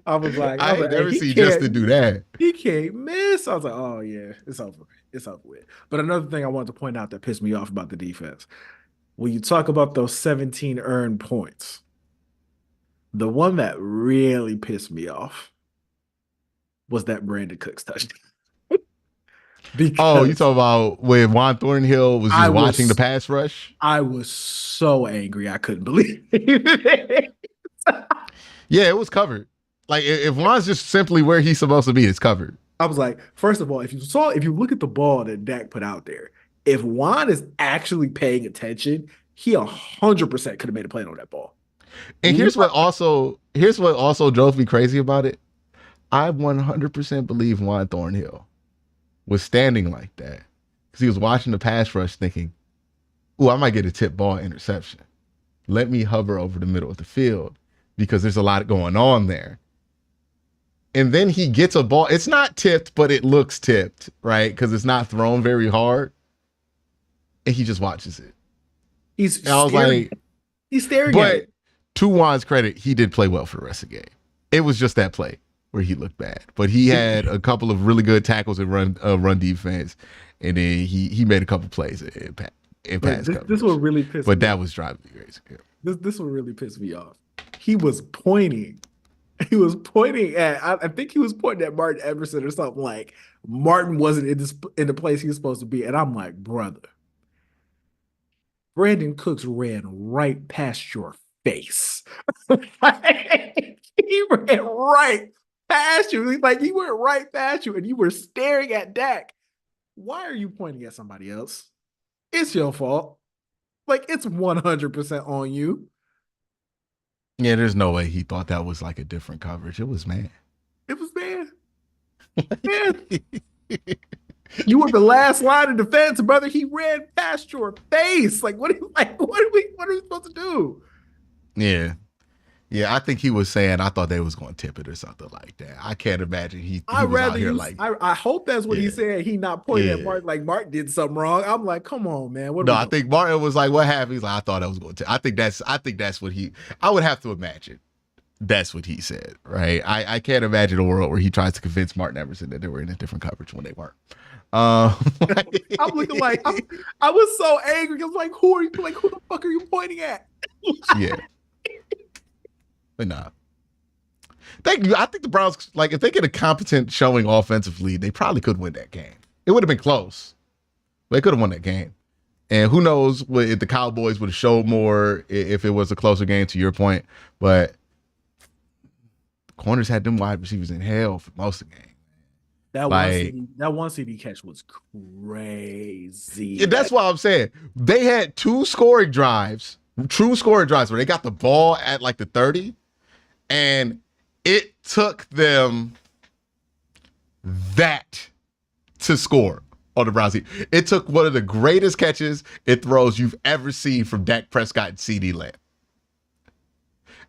I was like, I ain't never seen Justin do that. He can't miss. I was like, oh yeah, it's over with. But another thing I wanted to point out that pissed me off about the defense. when you talk about those 17 earned points, the one that really pissed me off was that Brandon Cooks touchdown. Oh, you Because talk about when Juan Thornhill was just watching the pass rush? I was so angry I couldn't believe it. Yeah, it was covered. Like if Juan's just simply where he's supposed to be, it's covered. I was like, first of all, if you look at the ball that Dak put out there, if Juan is actually paying attention, he 100% could have made a play on that ball. And here's what also drove me crazy about it. I 100% believe Juan Thornhill was standing like that because he was watching the pass rush thinking, "Ooh, I might get a tip ball interception. Let me hover over the middle of the field because there's a lot going on there." And then he gets a ball. It's not tipped, but it looks tipped, right? Because it's not thrown very hard. And he just watches it. He's staring at it. To Juan's credit, he did play well for the rest of the game. It was just that play where he looked bad. But he had a couple of really good tackles in run defense. And then he made a couple plays in pass coverage. This will really piss me off. But that was driving me crazy. This will really piss me off. He was pointing. He was pointing at, I think he was pointing at Martin Emerson or something like Martin wasn't in the place he was supposed to be. And I'm like, brother, Brandon Cooks ran right past your face. He ran right past you. Like he went right past you and you were staring at Dak. Why are you pointing at somebody else? It's your fault. Like it's 100% on you. Yeah, there's no way he thought that was like a different coverage. It was man. It was man. Man. You were the last line of defense, brother. He ran past your face. Like, what are we supposed to do? Yeah. Yeah, I think he was saying I thought they was going to tip it or something like that. I can't imagine he was out here like. I hope that's what he said. He not pointing at Martin like Martin did something wrong. I'm like, come on, man. I think Martin was like, what happened? He's like, I thought I was going to. I think that's what he. I would have to imagine that's what he said, right? I can't imagine a world where he tries to convince Martin Emerson that they were in a different coverage when they weren't. I'm looking like I was so angry. I was like, who the fuck are you pointing at? Yeah. But nah. I think the Browns, like, if they get a competent showing offensively, they probably could win that game. It would have been close. But they could have won that game. And who knows if the Cowboys would have showed more if it was a closer game, to your point. But the corners had them wide receivers in hell for most of the game. That one CD catch was crazy. Yeah, that's what I'm saying. They had true scoring drives where they got the ball at like the 30. And it took them that to score on the Browns. It took one of the greatest catches and throws you've ever seen from Dak Prescott and CeeDee Lamb.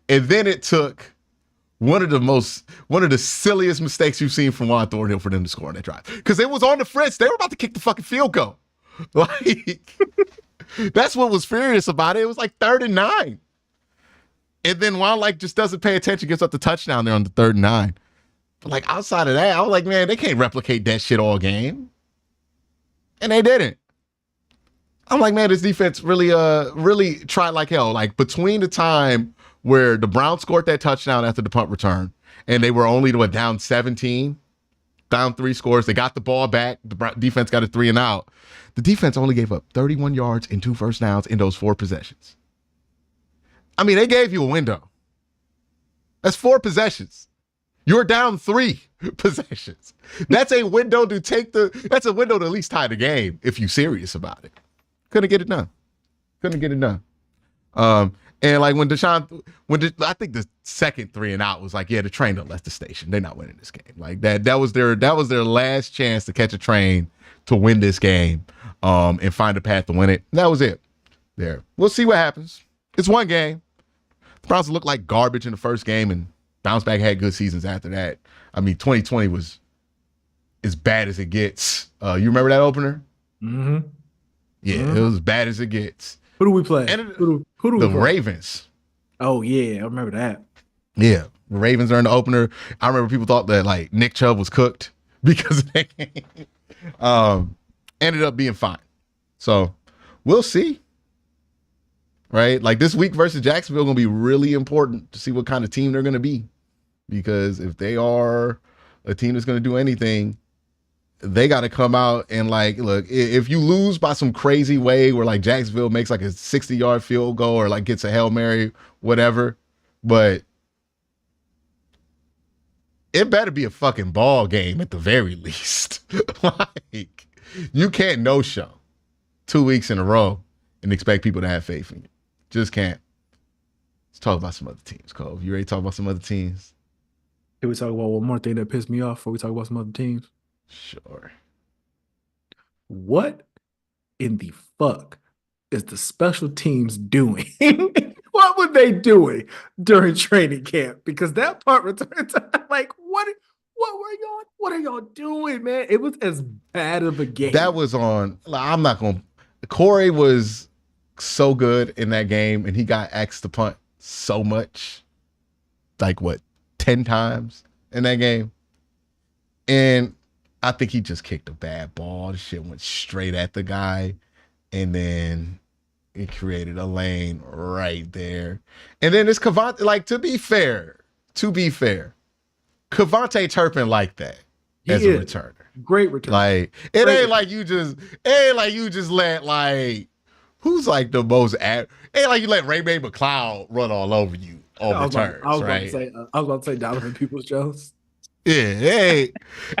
And then it took one of the silliest mistakes you've seen from Juan Thornhill for them to score on that drive. Because it was on the fritz. They were about to kick the fucking field goal. Like, that's what was furious about it. It was like 3rd and 9. And then Juan just doesn't pay attention, gets up the touchdown there on the 3rd and 9. But like outside of that, I was like, man, they can't replicate that shit all game. And they didn't. I'm like, man, this defense really tried like hell. Like between the time where the Browns scored that touchdown after the punt return, and they were only down 17, down 3 scores. They got the ball back. The defense got a 3 and out. The defense only gave up 31 yards and 2 first downs in those 4 possessions. I mean, they gave you a window. That's 4 possessions. You're down 3 possessions. That's a window to that's a window to at least tie the game if you're serious about it. Couldn't get it done. And like I think the second 3 and out was like, yeah, the train done left the station. They're not winning this game. Like that was their last chance to catch a train to win this game, and find a path to win it. And that was it. There. We'll see what happens. It's one game. The Browns looked like garbage in the first game and bounced back, had good seasons after that. I mean, 2020 was as bad as it gets. You remember that opener? Mm-hmm. Yeah, It was as bad as it gets. Who do we play? Who do we play? Ravens. Oh, yeah, I remember that. Yeah, the Ravens are in the opener. I remember people thought that like Nick Chubb was cooked because of that game. Ended up being fine. So we'll see. right? Like this week versus Jacksonville going to be really important to see what kind of team they're going to be. Because if they are a team that's going to do anything, they got to come out and like, look, if you lose by some crazy way where like Jacksonville makes like a 60-yard field goal or like gets a Hail Mary, whatever, but it better be a fucking ball game at the very least. Like, you can't no-show 2 weeks in a row and expect people to have faith in you. Just can't. Let's talk about some other teams, Cole. You ready to talk about some other teams? Can we talk about one more thing that pissed me off before we talk about some other teams? Sure. What in the fuck is the special teams doing? What were they doing during training camp? Because that part returns like what are y'all doing, man? It was as bad of a game. That was on. I'm not going to. Corey was so good in that game, and he got asked to punt so much. Like, what, 10 times in that game? And I think he just kicked a bad ball. The shit went straight at the guy, and then it created a lane right there. And then it's Cavante. Like, to be fair, Cavante Turpin like that as a returner. Great return. Like, it ain't like you just let like who's like the most ain't like you let Ray May McLeod run all over you on returns, right? I was about to say Donovan Peoples-Jones. Yeah,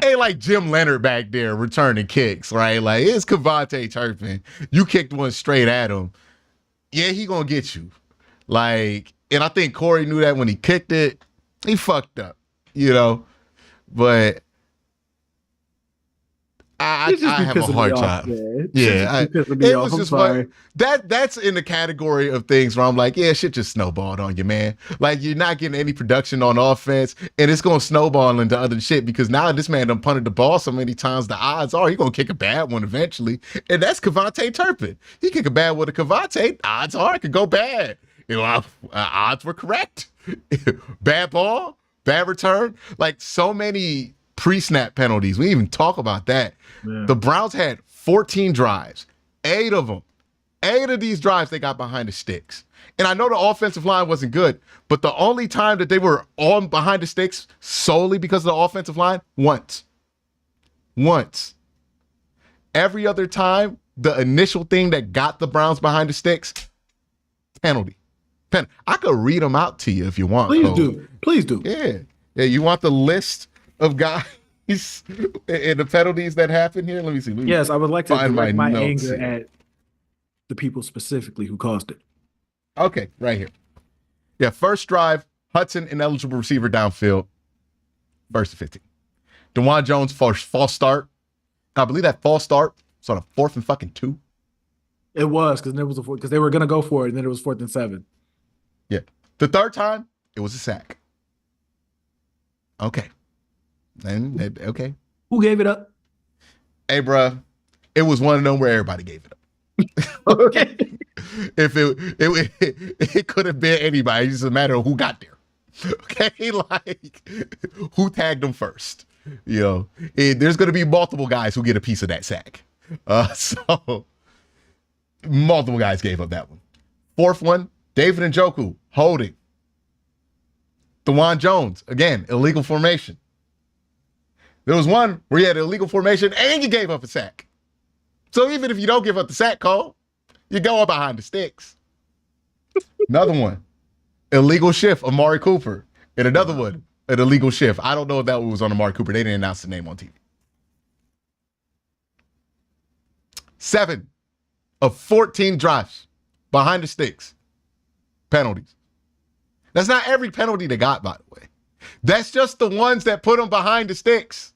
ain't like Jim Leonard back there returning kicks, right? Like, it's Cavante Turpin. You kicked one straight at him. Yeah, he gonna get you. Like, and I think Corey knew that when he kicked it. He fucked up, you know? But I have a hard time. Yeah, it was just like that's in the category of things where I'm like, yeah, shit just snowballed on you, man. Like, you're not getting any production on offense, and it's gonna snowball into other shit because now this man done punted the ball so many times. The odds are he gonna kick a bad one eventually, and that's Cavante Turpin. He kick a bad one to Cavante. Odds are it could go bad. You know, odds were correct. Bad ball, bad return. Like, so many pre-snap penalties. We didn't even talk about that. Yeah. The Browns had 14 drives. 8 of these drives they got behind the sticks. And I know the offensive line wasn't good, but the only time that they were on behind the sticks solely because of the offensive line, once. Every other time, the initial thing that got the Browns behind the sticks, penalty. I could read them out to you if you want. Please do. Yeah. You want the list of guys and the penalties that happened here? Let me see. Yes, I would like to direct my anger at the people specifically who caused it. Okay, right here. Yeah, first drive, Hudson, ineligible receiver downfield, first and 15. DeJuan Jones, false start. I believe that false start was on a 4th and fucking 2. It was because they were gonna go for it, and then it was 4th and 7. Yeah, the third time it was a sack. Okay. And okay. Who gave it up? Hey, bruh, it was one of them where everybody gave it up. Okay. If it could have been anybody, it's just a matter of who got there. Okay, like who tagged them first. You know, there's going to be multiple guys who get a piece of that sack. So multiple guys gave up that one. Fourth one, David Njoku holding. DeJuan Jones, again, illegal formation. There was one where you had illegal formation and you gave up a sack. So even if you don't give up the sack, Cole, you go up behind the sticks. Another one, illegal shift, Amari Cooper. And another one, an illegal shift. I don't know if that one was on Amari Cooper. They didn't announce the name on TV. 7 of 14 drives behind the sticks. Penalties. That's not every penalty they got, by the way. That's just the ones that put them behind the sticks.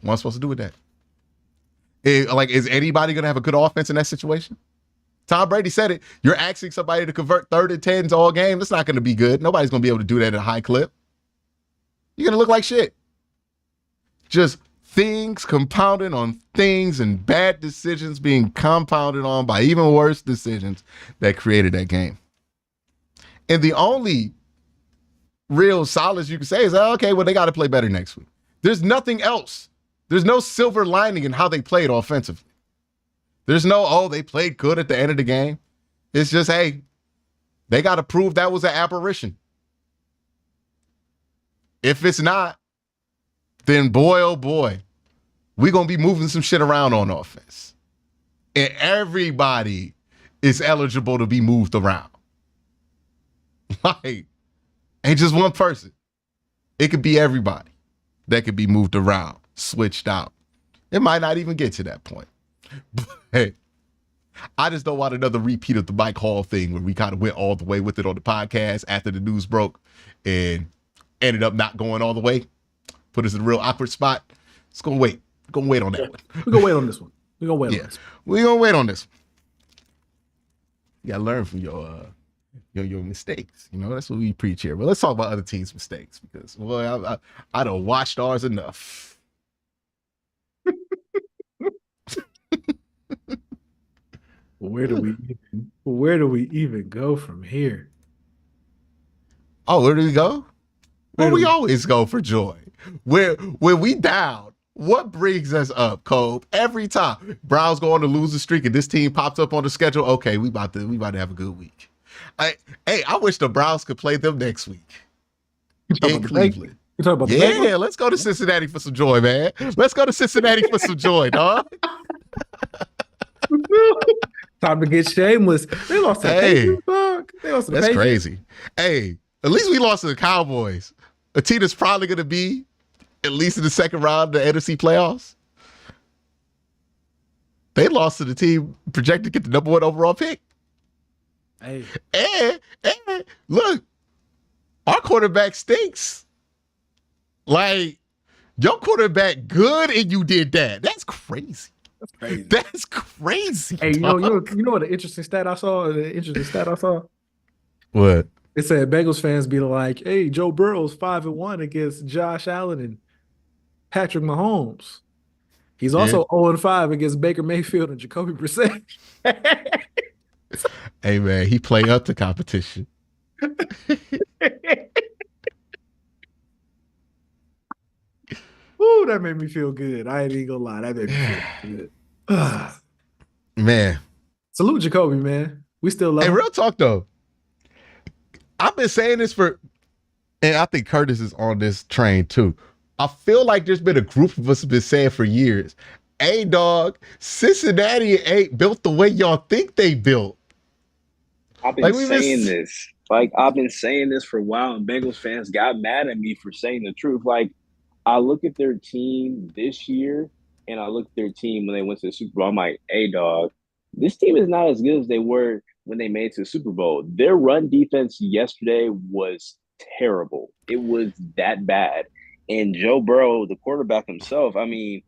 What am I supposed to do with that? Is anybody going to have a good offense in that situation? Tom Brady said it. You're asking somebody to convert 3rd and 10s all game. That's not going to be good. Nobody's going to be able to do that at a high clip. You're going to look like shit. Just things compounding on things and bad decisions being compounded on by even worse decisions that created that game. And the only real solace you can say is, okay, well, they got to play better next week. There's nothing else. There's no silver lining in how they played offensively. There's no, oh, they played good at the end of the game. It's just, hey, they got to prove that was an aberration. If it's not, then boy, oh boy, we're going to be moving some shit around on offense. And everybody is eligible to be moved around. Like, ain't just one person. It could be everybody that could be moved around, switched out. It might not even get to that point. But hey, I just don't want another repeat of the Mike Hall thing where we kind of went all the way with it on the podcast after the news broke and ended up not going all the way. Put us in a real awkward spot. It's going to wait. We're going to wait on that one. We're going to wait on this one. We're going to wait on this one. We're going to wait on this one. You got to learn from your mistakes. You know, that's what we preach here. But let's talk about other teams' mistakes because, boy, I done watched ours enough. Where do we even go from here? Oh, where do we go? Where we always go for joy. When we down, what brings us up, Cole? Every time Browns go on to lose the streak and this team pops up on the schedule, okay, we about to have a good week. I wish the Browns could play them next week in Cleveland. You talking about the Bengals? Let's go to Cincinnati for some joy, man. Let's go to Cincinnati for some joy, dog. Time to get shameless. They lost to Patriots, dog. That's crazy. Hey, at least we lost to the Cowboys. A team that's probably going to be at least in the second round of the NFC playoffs. They lost to the team projected to get the number 1 overall pick. Hey. And look, our quarterback stinks. Like, your quarterback good and you did that. That's crazy. That's crazy. Hey, you know what an interesting stat I saw? What? It said Bengals fans be like, hey, Joe Burrow's 5-1 against Josh Allen and Patrick Mahomes. He's also 0-5 against Baker Mayfield and Jacoby Brissett. Hey, man, he played up to competition. Ooh, that made me feel good. I ain't even gonna lie. That made me feel good. Man. Salute Jacoby, man. We still love him. Real talk, though. I've been saying this and I think Curtis is on this train, too. I feel like there's been a group of us have been saying for years, hey, dog, Cincinnati ain't built the way y'all think they built. I've been saying this. Like, I've been saying this for a while, and Bengals fans got mad at me for saying the truth. Like, I look at their team this year, and I look at their team when they went to the Super Bowl. I'm like, hey, dog, this team is not as good as they were when they made it to the Super Bowl. Their run defense yesterday was terrible. It was that bad. And Joe Burrow, the quarterback himself, I mean,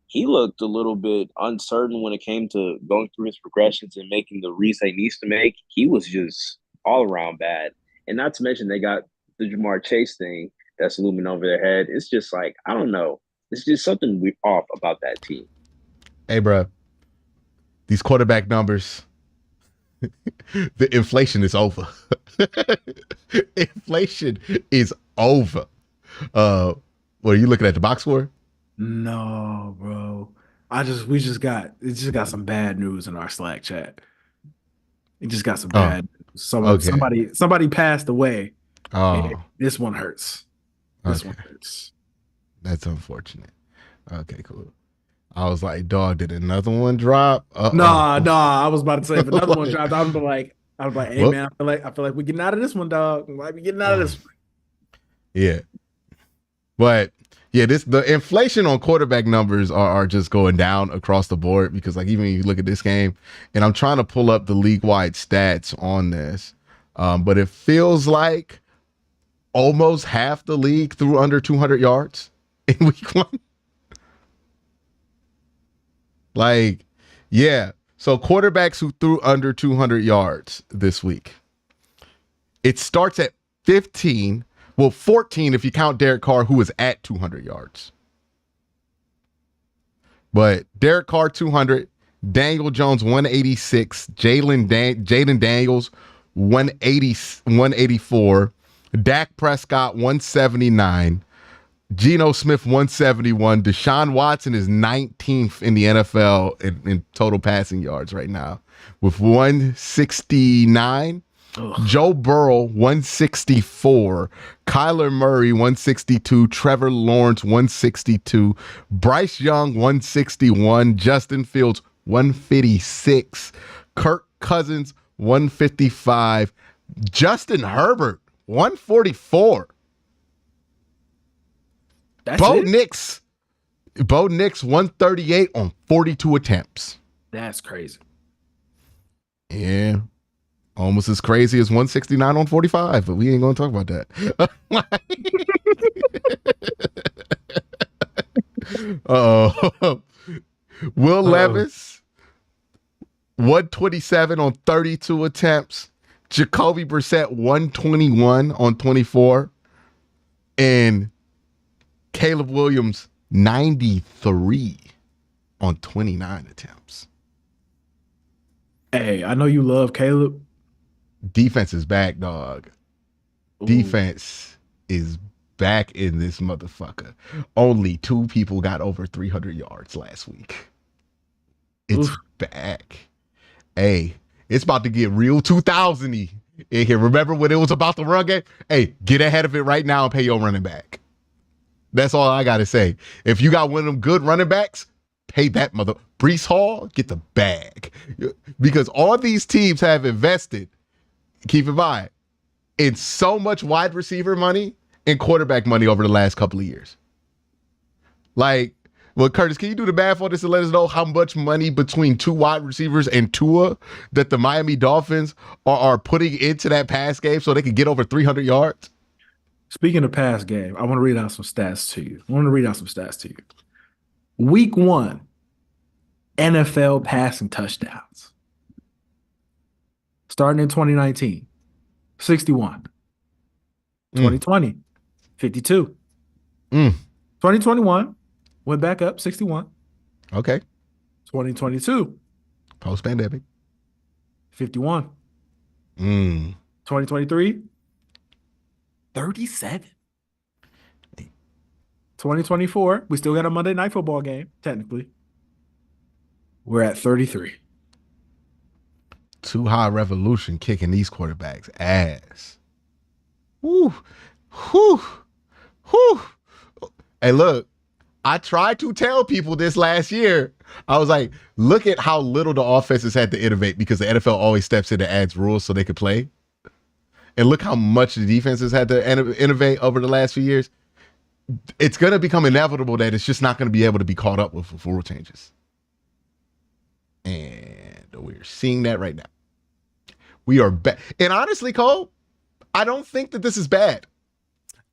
he looked a little bit uncertain when it came to going through his progressions and making the reads he needs to make. He was just all around bad. And not to mention they got the Jamar Chase thing that's looming over their head. It's just like, I don't know. It's just something off about that team. Hey, bro, these quarterback numbers, the inflation is over. Inflation is over. What are you looking at, the box score? No, bro. We just got some bad news in our Slack chat. It just got some bad news. Somebody passed away. Oh, this one hurts. This one hurts. That's unfortunate. Okay, cool. I was like, dog, did another one drop? Nah. I was about to say if another one dropped, I was like, hey, man, I feel like we're getting out of this one, dog. We might be getting out of this one. Yeah. But yeah, the inflation on quarterback numbers are just going down across the board because, like, even when you look at this game, and I'm trying to pull up the league-wide stats on this, but it feels like almost half the league threw under 200 yards in week 1. Like, yeah. So quarterbacks who threw under 200 yards this week, it starts at 15. Well, 14 if you count Derek Carr, who was at 200 yards. But Derek Carr, 200. Daniel Jones, 186. Jaden Daniels, 184. Dak Prescott, 179. Geno Smith 171. Deshaun Watson is 19th in the NFL in total passing yards right now with 169. Ugh. Joe Burrow 164. Kyler Murray 162. Trevor Lawrence 162. Bryce Young 161. Justin Fields 156. Kirk Cousins 155. Justin Herbert 144. That's Bo it? Nix 138 on 42 attempts. That's crazy. Yeah. Almost as crazy as 169 on 45, but we ain't going to talk about that. Will Levis 127 on 32 attempts. Jacoby Brissett 121 on 24. And Caleb Williams 93 on 29 attempts. Hey, I know you love Caleb. Defense is back, dog. Ooh. Defense is back in this motherfucker. Only 2 people got over 300 yards last week. It's back. Hey, it's about to get real 2000-y in here. Remember when it was about the run game? Hey, get ahead of it right now and pay your running back. That's all I got to say. If you got one of them good running backs, pay that mother. Breece Hall, get the bag. Because all these teams have invested, keep in mind, in so much wide receiver money and quarterback money over the last couple of years. Like, well, Curtis, can you do the math on this and let us know how much money between 2 wide receivers and Tua that the Miami Dolphins are putting into that pass game so they can get over 300 yards? Speaking of pass game, I want to read out some stats to you. Week 1, NFL passing touchdowns. Starting in 2019, 61. 2020, 52. 2021, went back up, 61. Okay. 2022, Post-pandemic. 51. 2023, 37. 2024, we still got a Monday Night Football game, technically. We're at 33. Too high revolution kicking these quarterbacks' ass. Whew. Whew. Whew. Hey, look, I tried to tell people this last year. I was like, look at how little the offenses had to innovate because the NFL always steps in and adds rules so they could play. And look how much the defenses had to innovate over the last few years. It's going to become inevitable that it's just not going to be able to be caught up with rule changes. And we're seeing that right now. We are back. And honestly, Cole, I don't think that this is bad.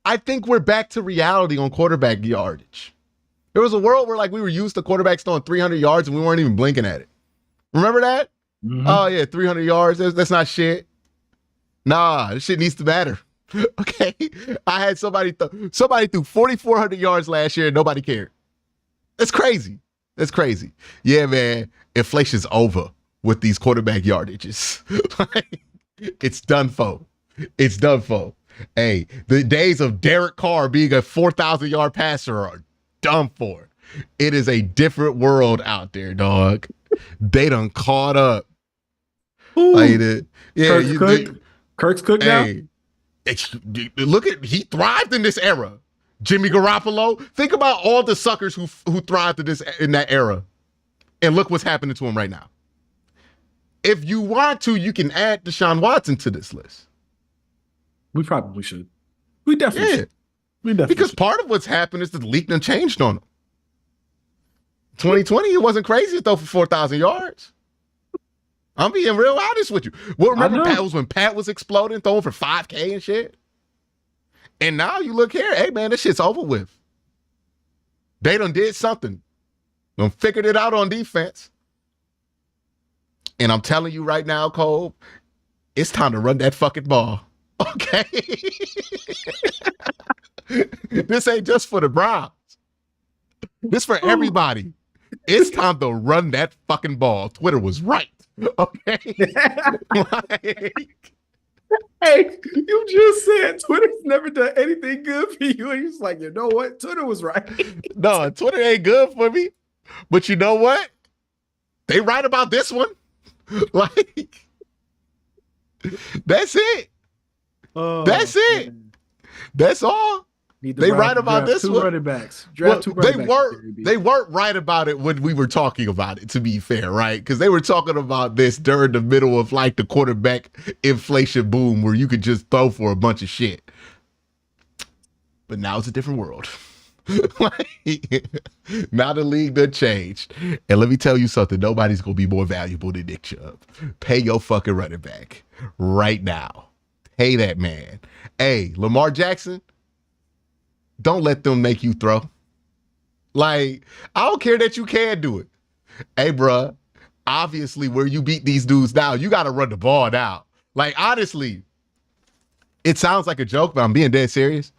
I think we're back to reality on quarterback yardage. There was a world where like we were used to quarterbacks throwing 300 yards and we weren't even blinking at it. Remember that? Mm-hmm. Oh, yeah, 300 yards. That's not shit. Nah, this shit needs to matter. Okay? I had somebody threw 4,400 yards last year and nobody cared. That's crazy. That's crazy. Yeah, man. Inflation's over with these quarterback yardages. It's done for. It's done for. Hey, the days of Derek Carr being a 4,000-yard passer are done for. It is a different world out there, dog. They done caught up. Like Kirk's cooked now. Look at he thrived in this era. Jimmy Garoppolo. Think about all the suckers who thrived in that era, and look what's happening to him right now. If you want to, you can add Deshaun Watson to this list. We probably should. We definitely should. Because part of what's happened is the league done changed on him. 2020, it wasn't crazy to throw for 4,000 yards. I'm being real honest with you. Well, remember when Pat was exploding, throwing for 5K and shit? And now you look here, hey man, this shit's over with. They done did something. Done figured it out on defense. And I'm telling you right now, Cole, it's time to run that fucking ball. Okay? This ain't just for the Browns. This for everybody. It's time to run that fucking ball. Twitter was right. Okay? Hey, you just said Twitter's never done anything good for you. And he's like, you know what? Twitter was right. No, Twitter ain't good for me. But you know what? They right about this one. Like, that's it. Oh, That's it. man. That's all. They right about this two one. running backs. Draft two running backs. They weren't right about it when we were talking about it, to be fair, right? Because they were talking about this during the middle of like the quarterback inflation boom where you could just throw for a bunch of shit. But now it's a different world. Like, now the league done changed. And let me tell you something, nobody's gonna be more valuable than Nick Chubb. Pay your fucking running back right now. Pay that man. Hey, Lamar Jackson, don't let them make you throw. Like, I don't care that you can do it. Hey, bruh, obviously where you beat these dudes now, you got to run the ball now. Like, honestly, it sounds like a joke, but I'm being dead serious.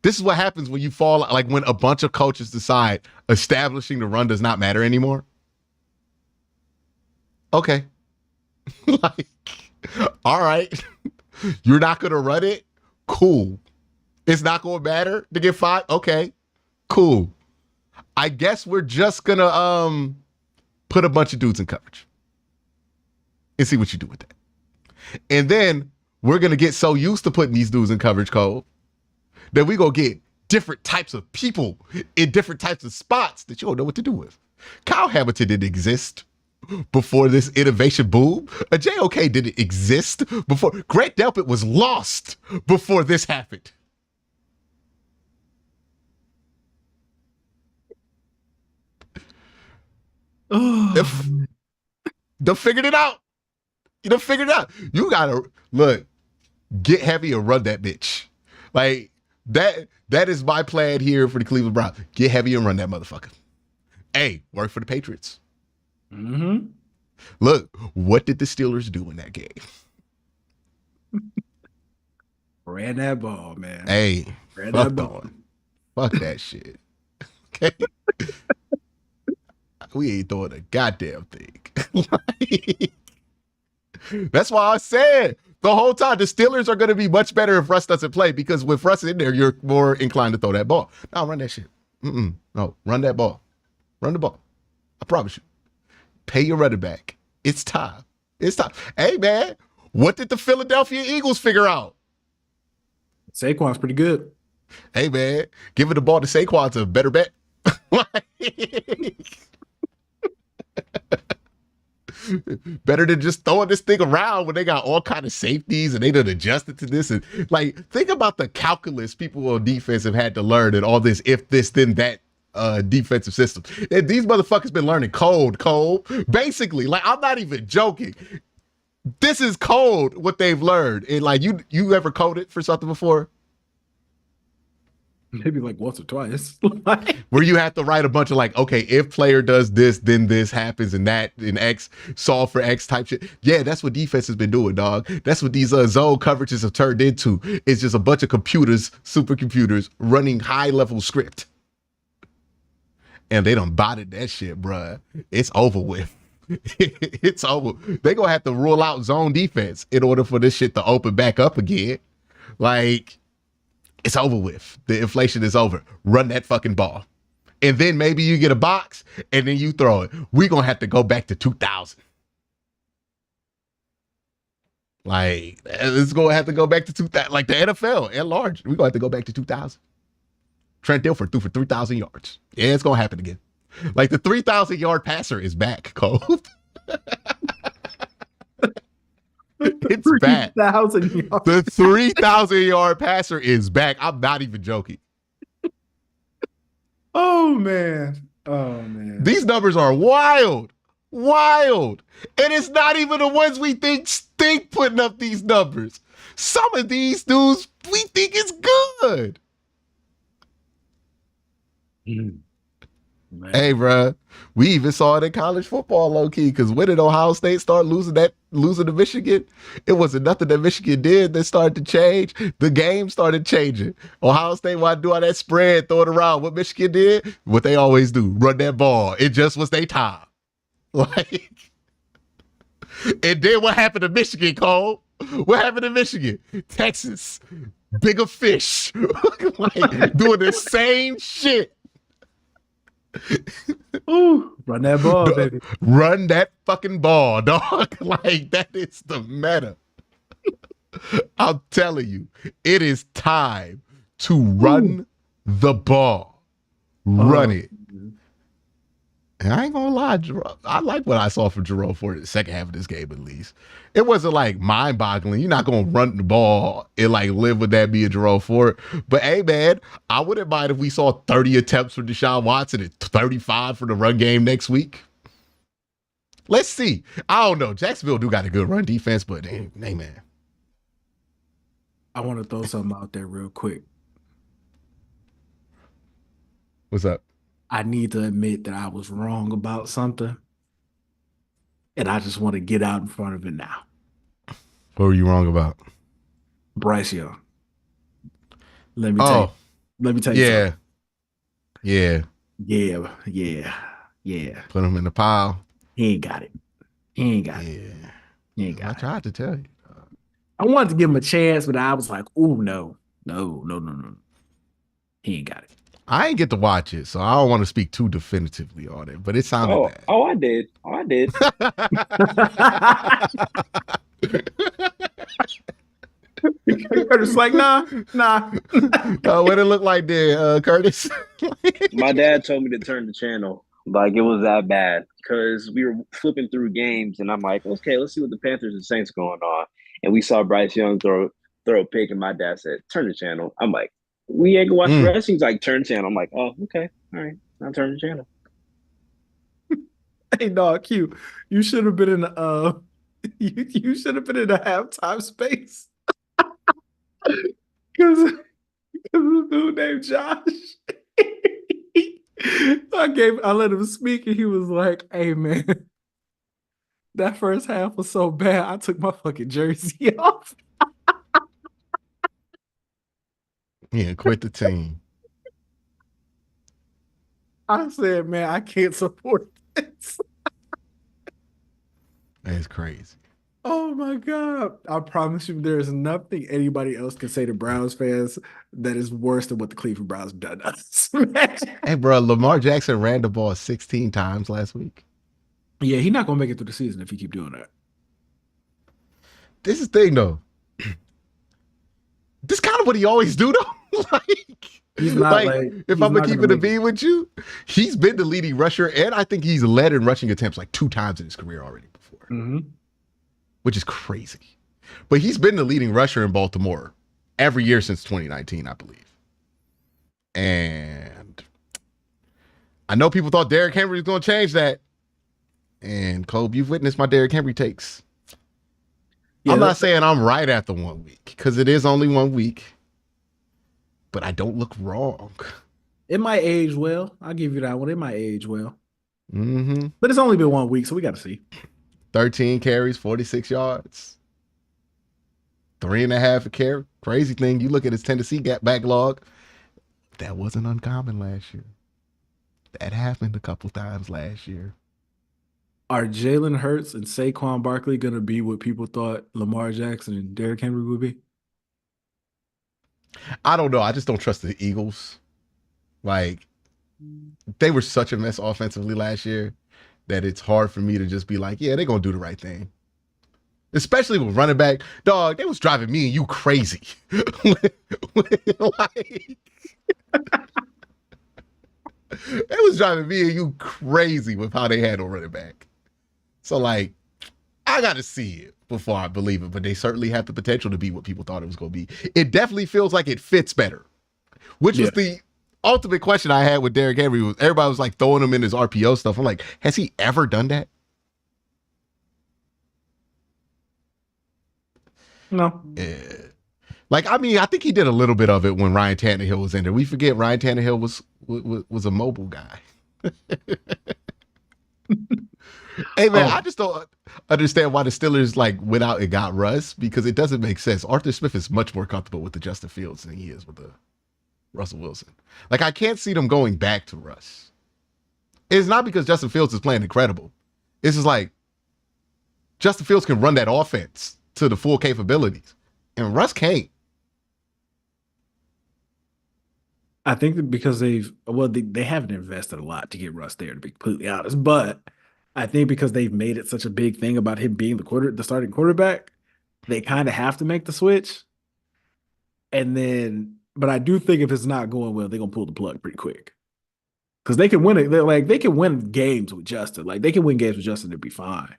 This is what happens when you fall, like when a bunch of coaches decide establishing the run does not matter anymore. Okay. Like, all right. You're not going to run it? Cool. It's not going to matter to get 5? Okay, cool. I guess we're just going to put a bunch of dudes in coverage and see what you do with that. And then we're going to get so used to putting these dudes in coverage, Cole, that we're going to get different types of people in different types of spots that you don't know what to do with. Kyle Hamilton didn't exist before this innovation boom. A JOK didn't exist before. Grant Delpit was lost before this happened. They figured it out. You done figured it out. You gotta look, get heavy and run that bitch. Like that is my plan here for the Cleveland Browns. Get heavy and run that motherfucker. Hey, work for the Patriots. Mm-hmm. Look, what did the Steelers do in that game? Ran that ball, man. Hey, Ran fuck that ball. Fuck that shit. Okay. We ain't throwing a goddamn thing. Like, that's why I said the whole time the Steelers are going to be much better if Russ doesn't play, because with Russ in there, you're more inclined to throw that ball. No, run that shit. No, run that ball. Run the ball. I promise you. Pay your running back. It's time. It's time. Hey, man, what did the Philadelphia Eagles figure out? Saquon's pretty good. Hey, man, giving the ball to Saquon's a better bet. Better than just throwing this thing around when they got all kind of safeties and they done adjusted to this. And like, think about the calculus people on defense have had to learn and all this if this then that defensive system. And these motherfuckers been learning code. Basically, like, I'm not even joking. This is code what they've learned. And like, you ever coded for something before? Maybe like once or twice. Where you have to write a bunch of like, okay, if player does this, then this happens and that, and X, solve for X type shit. Yeah, that's what defense has been doing, dog. That's what these zone coverages have turned into. It's just a bunch of computers, supercomputers, running high-level script. And they done botted that shit, bruh. It's over with. It's over. They gonna have to rule out zone defense in order for this shit to open back up again. Like, it's over with. The inflation is over. Run that fucking ball. And then maybe you get a box and then you throw it. We're going to have to go back to 2000. Like, it's going to have to go back to 2000. Like the NFL at large. We're going to have to go back to 2000. Trent Dilfer threw for 3,000 yards. Yeah, it's going to happen again. Like the 3,000-yard passer is back, Cole. It's back. 3,000 yards. The 3,000-yard passer is back. I'm not even joking. Oh, man. Oh, man. These numbers are wild. Wild. And it's not even the ones we think stink putting up these numbers. Some of these dudes we think is good. Man. Hey, bro, we even saw it in college football, low key. Because when did Ohio State start losing to Michigan? It wasn't nothing that Michigan did that started to change. The game started changing. Ohio State wanted to do all that spread, throw it around. What Michigan did, what they always do, run that ball. It just was their time. Like, and then what happened to Michigan, Cole? What happened in Michigan? Texas, bigger fish, like doing the same shit. Ooh, run that ball, baby. Run that fucking ball, dog. Like that is the meta. I'm telling you, it is time to run the ball. Run it. And I ain't gonna lie, Jerome, I like what I saw from Jerome for the second half of this game, at least. It wasn't like mind-boggling. You're not gonna run the ball and like live with that being Jerome Ford. But hey, man, I wouldn't mind if we saw 30 attempts for Deshaun Watson and 35 for the run game next week. Let's see. I don't know. Jacksonville do got a good run defense, but hey, man. I want to throw something out there real quick. What's up? I need to admit that I was wrong about something. And I just want to get out in front of it now. What were you wrong about? Bryce Young. Let me tell you something. Yeah. Put him in the pile. He ain't got it. He ain't got it. I tried to tell you. I wanted to give him a chance, but I was like, oh, no. He ain't got it. I ain't get to watch it, so I don't want to speak too definitively on it, but it sounded bad. Oh, I did. Curtis like, nah. What it look like there, Curtis? My dad told me to turn the channel. Like it was that bad because we were flipping through games, and I'm like, okay, let's see what the Panthers and Saints going on. And we saw Bryce Young throw a pick, and my dad said, turn the channel. I'm like, we ain't gonna watch the rest. He's like, turn channel. I'm like, oh, okay, all right, I'll turn the channel. Hey, dog, Q, you should have been in the you should have been in the halftime space. Because this dude named Josh. I let him speak, and he was like, hey man, that first half was so bad, I took my fucking jersey off. Yeah, quit the team. I said, man, I can't support this. That's crazy. Oh my God. I promise you there's nothing anybody else can say to Browns fans that is worse than what the Cleveland Browns have done us. Hey, bro, Lamar Jackson ran the ball 16 times last week. Yeah, he's not going to make it through the season if he keep doing that. This is the thing, though. This is kind of what he always do, though. He's not if I'm going to keep it a beat with you, he's been the leading rusher, and I think he's led in rushing attempts like 2 times in his career already before, which is crazy. But he's been the leading rusher in Baltimore every year since 2019, I believe. And I know people thought Derrick Henry was going to change that. And, Kobe, you've witnessed my Derrick Henry takes. Yeah, I'm not saying I'm right after 1 week, because it is only 1 week. But I don't look wrong. It might age well. I'll give you that one. It might age well. Mm-hmm. But it's only been 1 week, so we got to see. 13 carries, 46 yards. 3.5 a carry. Crazy thing. You look at his Tennessee backlog. That wasn't uncommon last year. That happened a couple times last year. Are Jalen Hurts and Saquon Barkley going to be what people thought Lamar Jackson and Derrick Henry would be? I don't know. I just don't trust the Eagles. Like, they were such a mess offensively last year that it's hard for me to just be like, yeah, they're going to do the right thing. Especially with running back. Dog, they was driving me and you crazy. It was driving me and you crazy with how they handle running back. So, like, I got to see it before I believe it, but they certainly have the potential to be what people thought it was going to be. It definitely feels like it fits better, which was the ultimate question I had with Derrick Henry. Was everybody was like throwing him in his RPO stuff. I'm like, has he ever done that? No. Yeah. Like, I mean, I think he did a little bit of it when Ryan Tannehill was in there. We forget Ryan Tannehill was a mobile guy. Hey, man, I just don't understand why the Steelers, like, went out and got Russ, because it doesn't make sense. Arthur Smith is much more comfortable with the Justin Fields than he is with the Russell Wilson. Like, I can't see them going back to Russ. It's not because Justin Fields is playing incredible. It's just like Justin Fields can run that offense to the full capabilities. And Russ can't. I think that because they haven't invested a lot to get Russ there, to be completely honest. But I think because they've made it such a big thing about him being the starting quarterback, they kind of have to make the switch. And then, but I do think if it's not going well, they're gonna pull the plug pretty quick. Because they can win it. They can win games with Justin. Like they can win games with Justin and be fine.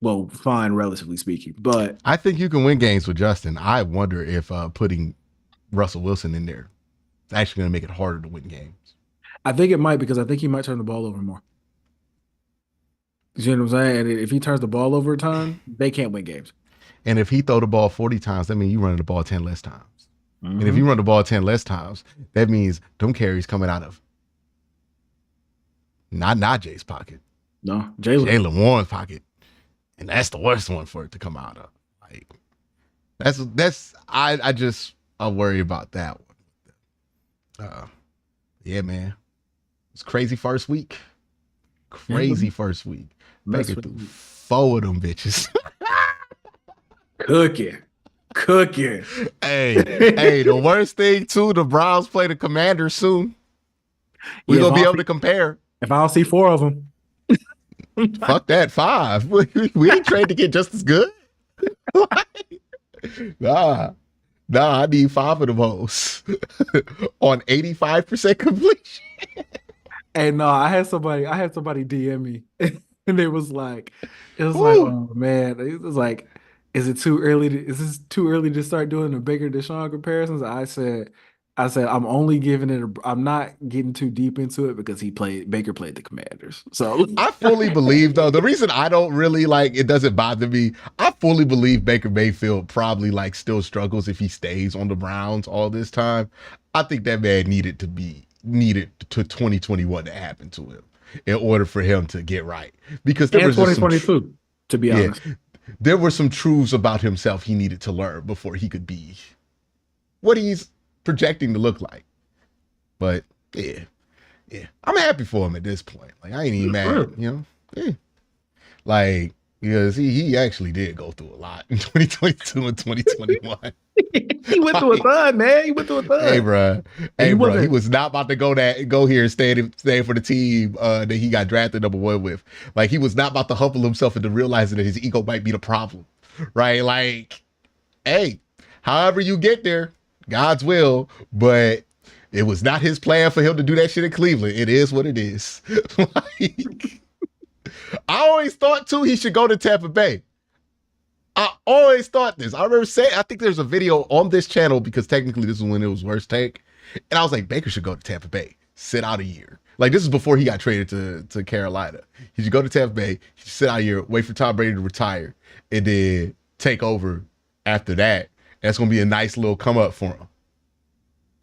Well, fine, relatively speaking. But I think you can win games with Justin. I wonder if putting Russell Wilson in there is actually going to make it harder to win games. I think it might, because I think he might turn the ball over more. You know what I'm saying? And if he turns the ball over a ton, they can't win games. And if he throw the ball 40 times, that means you running the ball 10 less times. And if you run the ball 10 less times, that means them carries coming out of not Najee pocket. No, Jalen Warren's pocket. And that's the worst one for it to come out of. Like I worry about that one. Yeah, man. It's crazy first week. First week. Make it through 4 of them bitches. Cooking. Hey, the worst thing too, the Browns play the Commanders soon. We're gonna be able to compare. If I don't see 4 of them. Fuck that, 5. We ain't trained to get just as good. Nah, I need 5 of them hoes on 85% completion. And no, I had somebody DM me, and it was like, oh man, it was like, is this too early to start doing the Baker Deshaun comparisons? I said, I'm only giving it. I'm not getting too deep into it because Baker played the Commanders. So I fully believe, though, the reason I don't really it doesn't bother me. I fully believe Baker Mayfield probably still struggles if he stays on the Browns all this time. I think that man needed to 2021 to happen to him in order for him to get right. Because there was 2022, to be honest. There were some truths about himself he needed to learn before he could be what he's projecting to look like. But yeah, I'm happy for him at this point. I ain't even mad, because he actually did go through a lot in 2022 and 2021. He went through a ton, man. He went through a ton. Hey, bro. He was not about to go here and stay for the team that he got drafted #1 with. He was not about to humble himself into realizing that his ego might be the problem, right? Hey, however you get there, God's will, but it was not his plan for him to do that shit in Cleveland. It is what it is. I always thought too he should go to Tampa Bay. I always thought this. I remember saying, I think there's a video on this channel because technically this is when it was worst take. And I was like, Baker should go to Tampa Bay, sit out a year. This is before he got traded to Carolina. He should go to Tampa Bay, he should sit out a year, wait for Tom Brady to retire, and then take over after that. And that's going to be a nice little come up for him.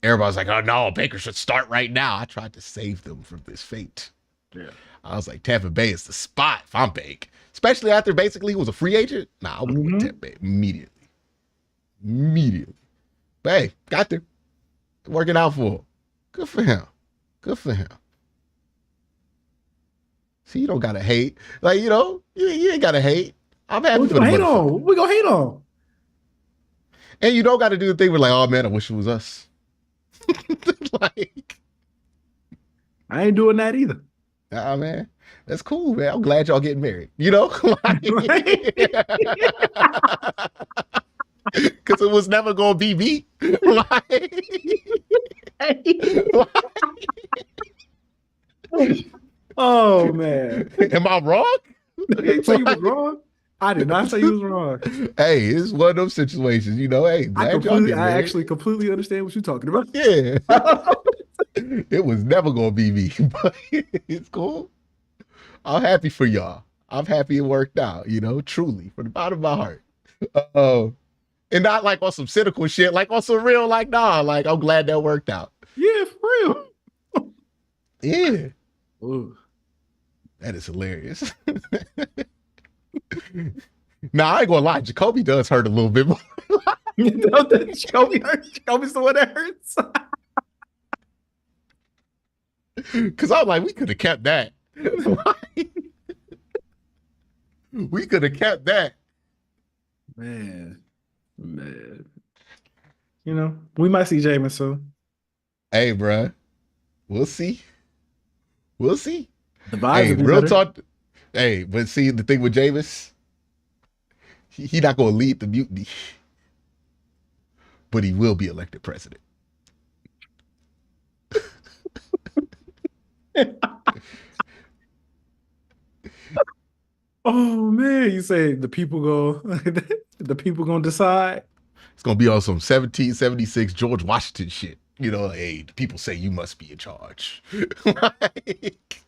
Everybody's like, oh no, Baker should start right now. I tried to save them from this fate. Yeah. I was like, Tampa Bay is the spot if I'm Baker. Especially after basically he was a free agent. Nah, I would have went Tampa Bay immediately. But hey, got there. Working out for him. Good for him. See, you don't gotta hate. You ain't gotta hate. I'm happy for the motherfucker. We gonna hate on. And you don't gotta do the thing where oh man, I wish it was us. I ain't doing that either. Nah, man. That's cool, man. I'm glad y'all getting married. Because it was never going to be me. Oh, man. Am I wrong? I didn't say you was wrong. I did not say you was wrong. Hey, it's one of those situations, Hey, I actually completely understand what you're talking about. Yeah. It was never going to be me, but it's cool. I'm happy for y'all. I'm happy it worked out, truly, from the bottom of my heart. And not on some cynical shit, on some real, nah, I'm glad that worked out. Yeah, for real. Yeah. Ooh. That is hilarious. Now, I ain't gonna lie, Jacoby does hurt a little bit more. That Jacoby hurts. Jacoby's the one that hurts. Because I'm we could have kept that. We could have kept that. Man. You know, we might see Jameis soon. Hey, bruh. We'll see. We'll see. The vibes Hey, will be real better. talk. Hey, but see, the thing with Jameis, he not going to lead the mutiny, but he will be elected president. Oh man, you say the people go the people gonna decide? It's going to be on some 1776 George Washington shit. You know, hey, the people say you must be in charge. Like,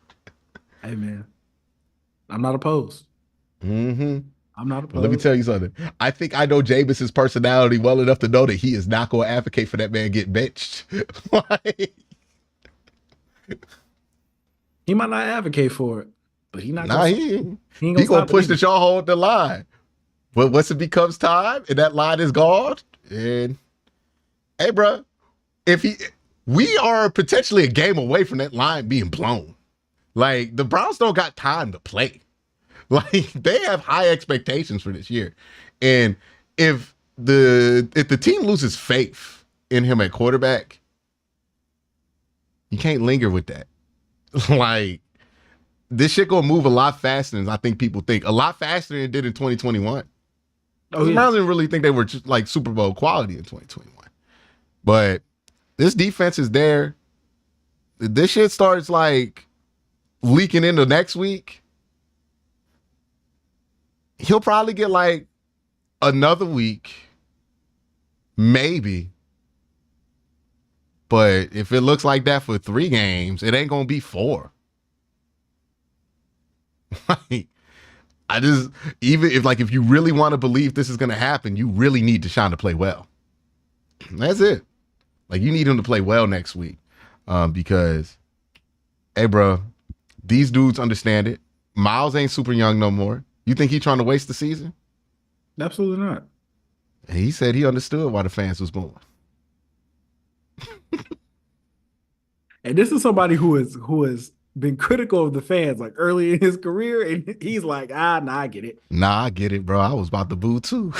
Hey man, I'm not opposed. mm-hmm. I'm not But opposed. let me tell you something. I think I know Jameis's personality well enough to know that he is not going to advocate for that man getting benched. Like, He might not advocate for it, but he not nah, gonna he ain't he gonna gonna stop push it that either. y'all hold the line. But once it becomes time and that line is gone, and hey, bro, we are potentially a game away from that line being blown. Like the Browns don't got time to play. Like they have high expectations for this year, and if the team loses faith in him at quarterback, you can't linger with that. Like this shit gonna move a lot faster than I think people think. A lot faster than it did in 2021. Oh The yeah. Browns didn't really think they were just like Super Bowl quality in 2021. But this defense is there. This shit starts like leaking into next week. He'll probably get like another week, maybe. But if it looks like that for 3 games, it ain't gonna be 4. Like, I just even if you really want to believe this is gonna happen, you really need Deshaun to play well. That's it. Like you need him to play well next week, because, hey, bro, these dudes understand it. Miles ain't super young no more. You think he trying to waste the season? Absolutely not. And he said he understood why the fans was booing. And this is somebody who has been critical of the fans like early in his career, and he's like, nah, I get it. Nah, I get it, bro. I was about to boo too.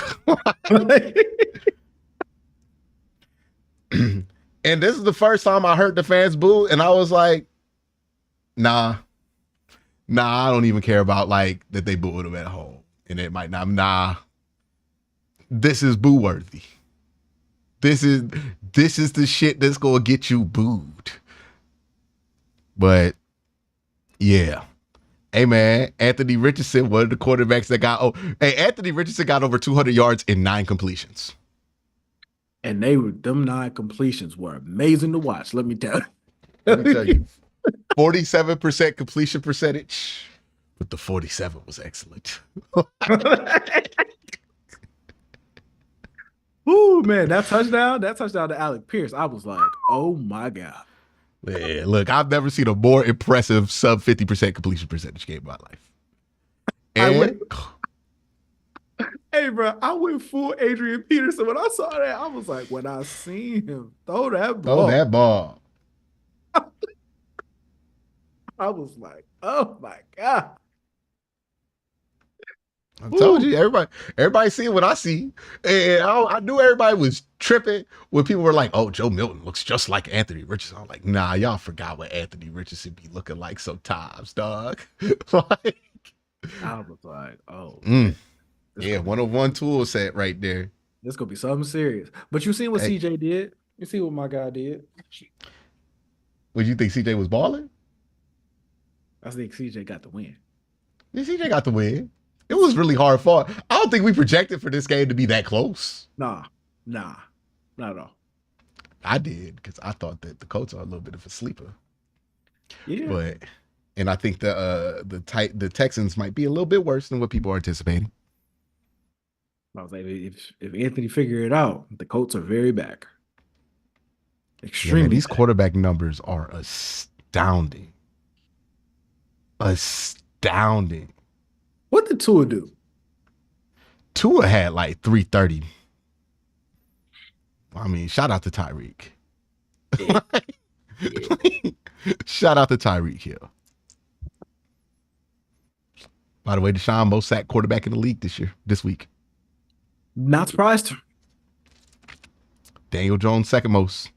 And this is the first time I heard the fans boo, and I was like, nah, I don't even care about like that they booed him at home. And it might not, nah. This is boo worthy. This is the shit that's gonna get you booed. But yeah. Hey man, Anthony Richardson, one of the quarterbacks that got Anthony Richardson got over 200 yards in 9 completions. And them 9 completions were amazing to watch. Let me tell you. Let me tell you, 47% completion percentage, but the 47 was excellent. Ooh, man, that touchdown to Alec Pierce. I was like, oh my God. Yeah, look, I've never seen a more impressive sub 50% completion percentage game in my life. And Hey, bro, I went full Adrian Peterson. When I saw that, I was like, when I seen him throw that ball, I was like, oh my God. I told you, everybody seeing what I see. And I knew everybody was tripping when people were like, oh, Joe Milton looks just like Anthony Richardson. I'm like, nah, y'all forgot what Anthony Richardson be looking like sometimes, dog. Like, I was like, oh. Yeah, 101 tool set right there. This gonna be something serious. But you seen what CJ did? You see what my guy did? Would you think CJ was balling? I think CJ got the win. Yeah, CJ got the win. It was really hard fought. I don't think we projected for this game to be that close. Nah, not at all. I did, because I thought that the Colts are a little bit of a sleeper. Yeah. And I think the Texans might be a little bit worse than what people are anticipating. I was like, if Anthony figure it out, the Colts are very back. Extremely. Yeah, these quarterback numbers are astounding. Astounding. What did Tua do? Tua had like 330. I mean, shout out to Tyreek. Yeah. Shout out to Tyreek Hill. By the way, Deshaun most sacked quarterback in the league this week. Not surprised. Daniel Jones second most.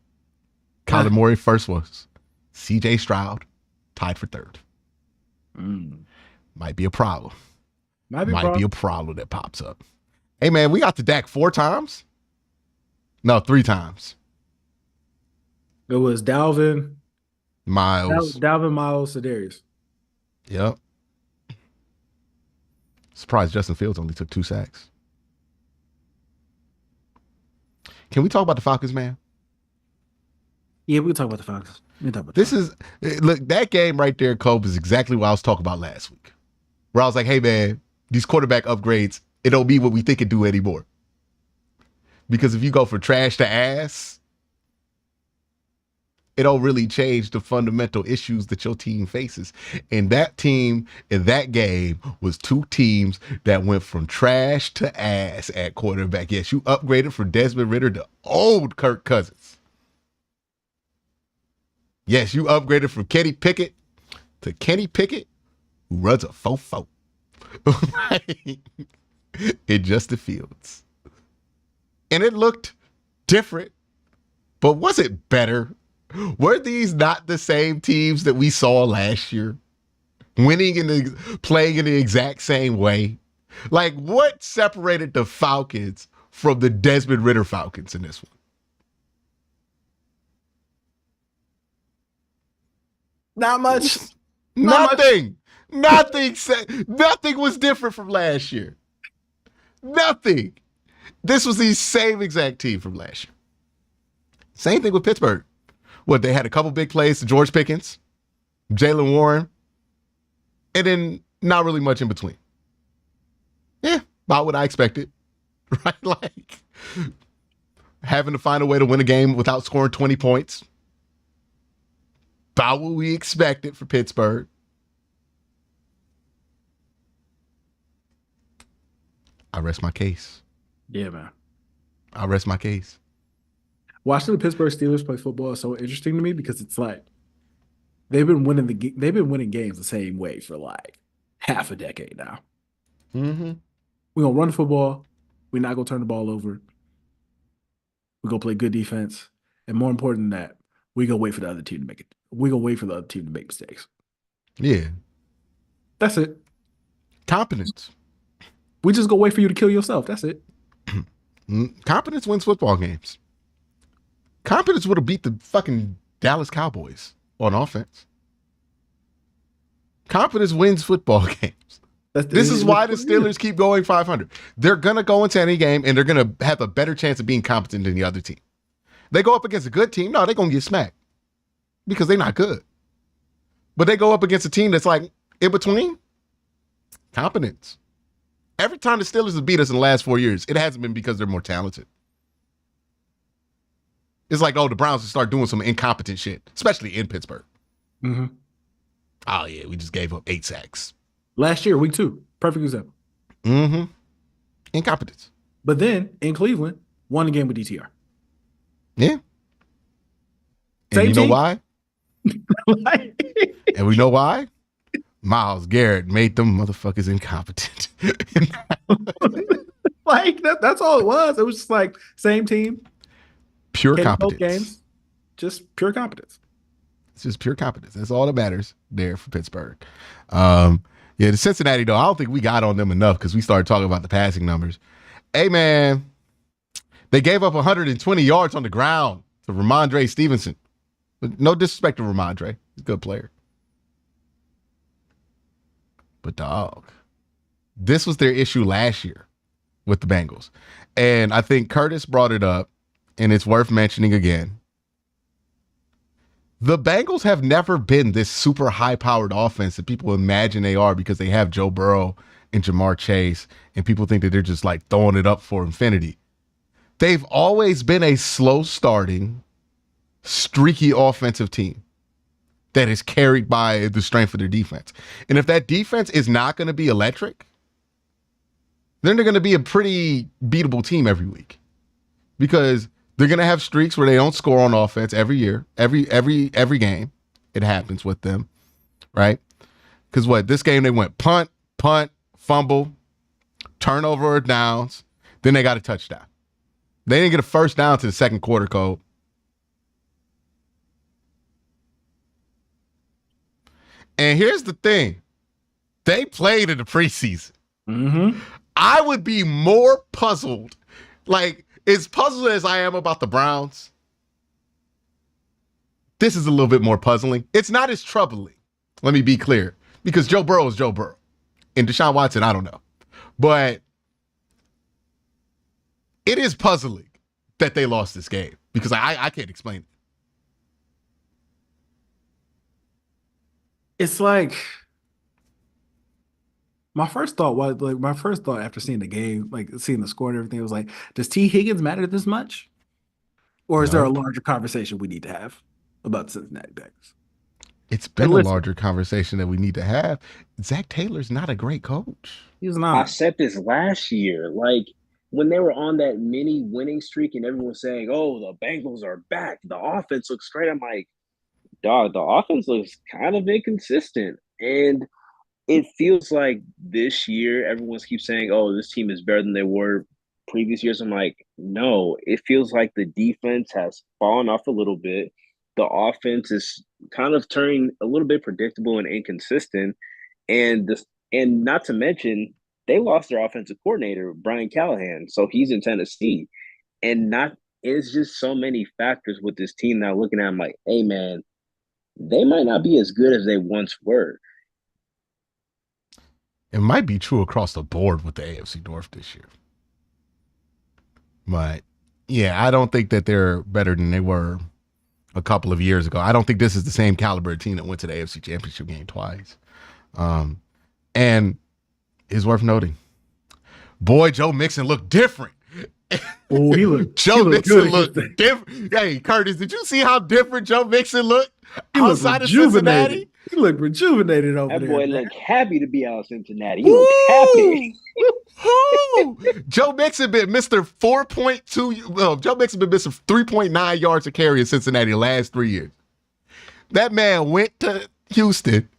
Kyler Murray first was. CJ Stroud tied for third. Might be a problem. Might be a problem that pops up. Hey, man, we got to Dak 4 times? No, 3 times. It was Dalvin, Miles. Miles, Sedarius. Yep. Surprised Justin Fields only took 2 sacks. Can we talk about the Falcons, man? Yeah, we can talk about the Falcons. Look, that game right there, Cope, is exactly what I was talking about last week. Where I was like, hey, man, these quarterback upgrades, it don't mean what we think it do anymore. Because if you go from trash to ass, it don't really change the fundamental issues that your team faces. And that team in that game was 2 teams that went from trash to ass at quarterback. Yes, you upgraded from Desmond Ridder to old Kirk Cousins. Yes, you upgraded from Kenny Pickett to Kenny Pickett, who runs a 4-4. In Justin Fields. And it looked different, but was it better? Were these not the same teams that we saw last year? Playing in the exact same way? Like, what separated the Falcons from the Desmond Ridder Falcons in this one? Not much. Nothing. Nothing was different from last year. Nothing. This was the same exact team from last year. Same thing with Pittsburgh. What, they had a couple big plays to George Pickens, Jaylen Warren, and then not really much in between. Yeah, about what I expected. Right? Like, having to find a way to win a game without scoring 20 points. About what we expected for Pittsburgh. I rest my case. Yeah, man. I rest my case. Watching the Pittsburgh Steelers play football is so interesting to me because it's like they've been winning games the same way for like half a decade now. Mm-hmm. We're gonna run the football. We're not gonna turn the ball over. We're gonna play good defense, and more important than that, we're gonna wait for the other team to make it. We're gonna wait for the other team to make mistakes. Yeah, that's it. Competence. We just gonna wait for you to kill yourself. That's it. Competence wins football games. Competence would have beat the fucking Dallas Cowboys on offense. Competence wins football games. This is why the Steelers keep going 500. They're going to go into any game and they're going to have a better chance of being competent than the other team. They go up against a good team. No, they're going to get smacked because they're not good. But they go up against a team that's like in between. Competence. Every time the Steelers have beat us in the last 4 years, it hasn't been because they're more talented. It's like, oh, the Browns will start doing some incompetent shit, especially in Pittsburgh. Mm-hmm. Oh, yeah, we just gave up 8 sacks. Last year, week 2. Perfect example. Mm-hmm. Incompetence. But then, in Cleveland, won the game with DTR. Yeah. And Same you know team. why? And we know why? Myles Garrett made them motherfuckers incompetent. Like, that's all it was. It was just like, same team. Pure Both competence. games, just pure competence. It's just pure competence. That's all that matters there for Pittsburgh. Yeah, the Cincinnati, though, I don't think we got on them enough because we started talking about the passing numbers. Hey, man, they gave up 120 yards on the ground to Ramondre Stevenson. No disrespect to Ramondre. He's a good player. But, dog, this was their issue last year with the Bengals. And I think Curtis brought it up, and it's worth mentioning again. The Bengals have never been this super high-powered offense that people imagine they are because they have Joe Burrow and Jamar Chase, and people think that they're just like throwing it up for infinity. They've always been a slow-starting, streaky offensive team that is carried by the strength of their defense. And if that defense is not going to be electric, then they're going to be a pretty beatable team every week because they're going to have streaks where they don't score on offense every year, every game. It happens with them, right? Because this game they went punt, fumble, turnover or downs. Then they got a touchdown. They didn't get a first down to the second quarter, Cole. And here's the thing. They played in the preseason. Mm-hmm. I would be more puzzled. Like, as puzzled as I am about the Browns, this is a little bit more puzzling. It's not as troubling. Let me be clear. Because Joe Burrow is Joe Burrow. And Deshaun Watson, I don't know. But it is puzzling that they lost this game. Because I can't explain it. It's like my first thought after seeing the game, like seeing the score and everything, was like, does T. Higgins matter this much? Or is there a larger conversation we need to have about the Cincinnati Bengals? It's been a larger conversation that we need to have. Zach Taylor's not a great coach. He's not. I said this last year, like when they were on that mini winning streak and everyone was saying, oh, the Bengals are back. The offense looks great. I'm like, dog, the offense looks kind of inconsistent. And it feels like this year, everyone keeps saying, oh, this team is better than they were previous years. I'm like, no, it feels like the defense has fallen off a little bit. The offense is kind of turning a little bit predictable and inconsistent. And not to mention, they lost their offensive coordinator, Brian Callahan. So he's in Tennessee. And it's just so many factors with this team now looking at them like, hey, man, they might not be as good as they once were. It might be true across the board with the AFC North this year. But, yeah, I don't think that they're better than they were a couple of years ago. I don't think this is the same caliber team that went to the AFC Championship game twice. And it's worth noting, boy, Joe Mixon looked different. Oh, he looked Joe Mixon looked different. Hey, Curtis, did you see how different Joe Mixon looked outside of Cincinnati? He looked rejuvenated over there. That boy looked happy to be out of Cincinnati. He looked happy. Joe Mixon been Mr. 4.2. Well, Joe Mixon been Mr. 3.9 yards a carry in Cincinnati the last 3 years. That man went to Houston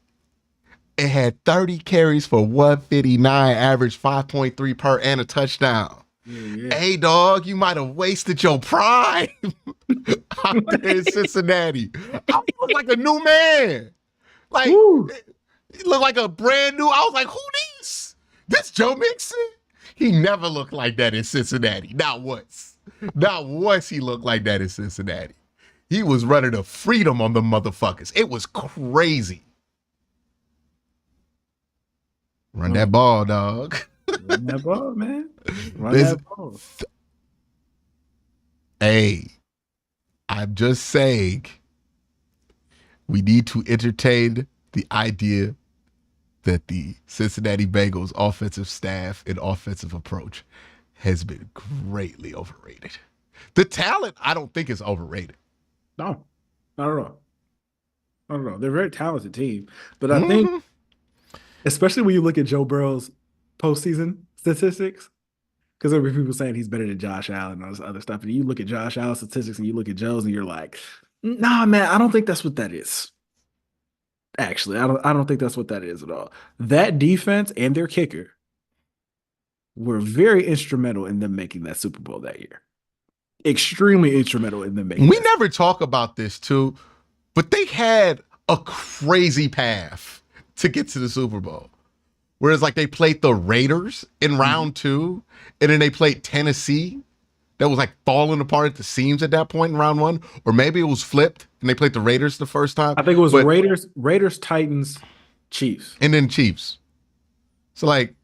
and had 30 carries for 159, average 5.3 per and a touchdown. Yeah. Hey, dog, you might have wasted your prime out there in Cincinnati. I look like a new man. Like, he looked like a brand new. I was like, who this? This Joe Mixon? He never looked like that in Cincinnati. Not once. Not once he looked like that in Cincinnati. He was running a freedom on the motherfuckers. It was crazy. Run that ball, dog. Run that ball, man. Run that ball. Hey, I'm just saying we need to entertain the idea that the Cincinnati Bengals offensive staff and offensive approach has been greatly overrated. The talent, I don't think, is overrated. No, not at all. Not at all. They're a very talented team. But I think, especially when you look at Joe Burrow's postseason statistics, because there were people saying he's better than Josh Allen and all this other stuff. And you look at Josh Allen's statistics and you look at Joe's and you're like, nah, man, I don't think that's what that is. Actually, I don't think that's what that is at all. That defense and their kicker were very instrumental in them making that Super Bowl that year. Extremely instrumental in them making We never talk about this too, but they had a crazy path to get to the Super Bowl. Whereas like they played the Raiders in round 2, and then they played Tennessee. That was like falling apart at the seams at that point in round 1. Or maybe it was flipped and they played the Raiders the first time. I think it was Raiders, Titans, Chiefs. And then Chiefs. So like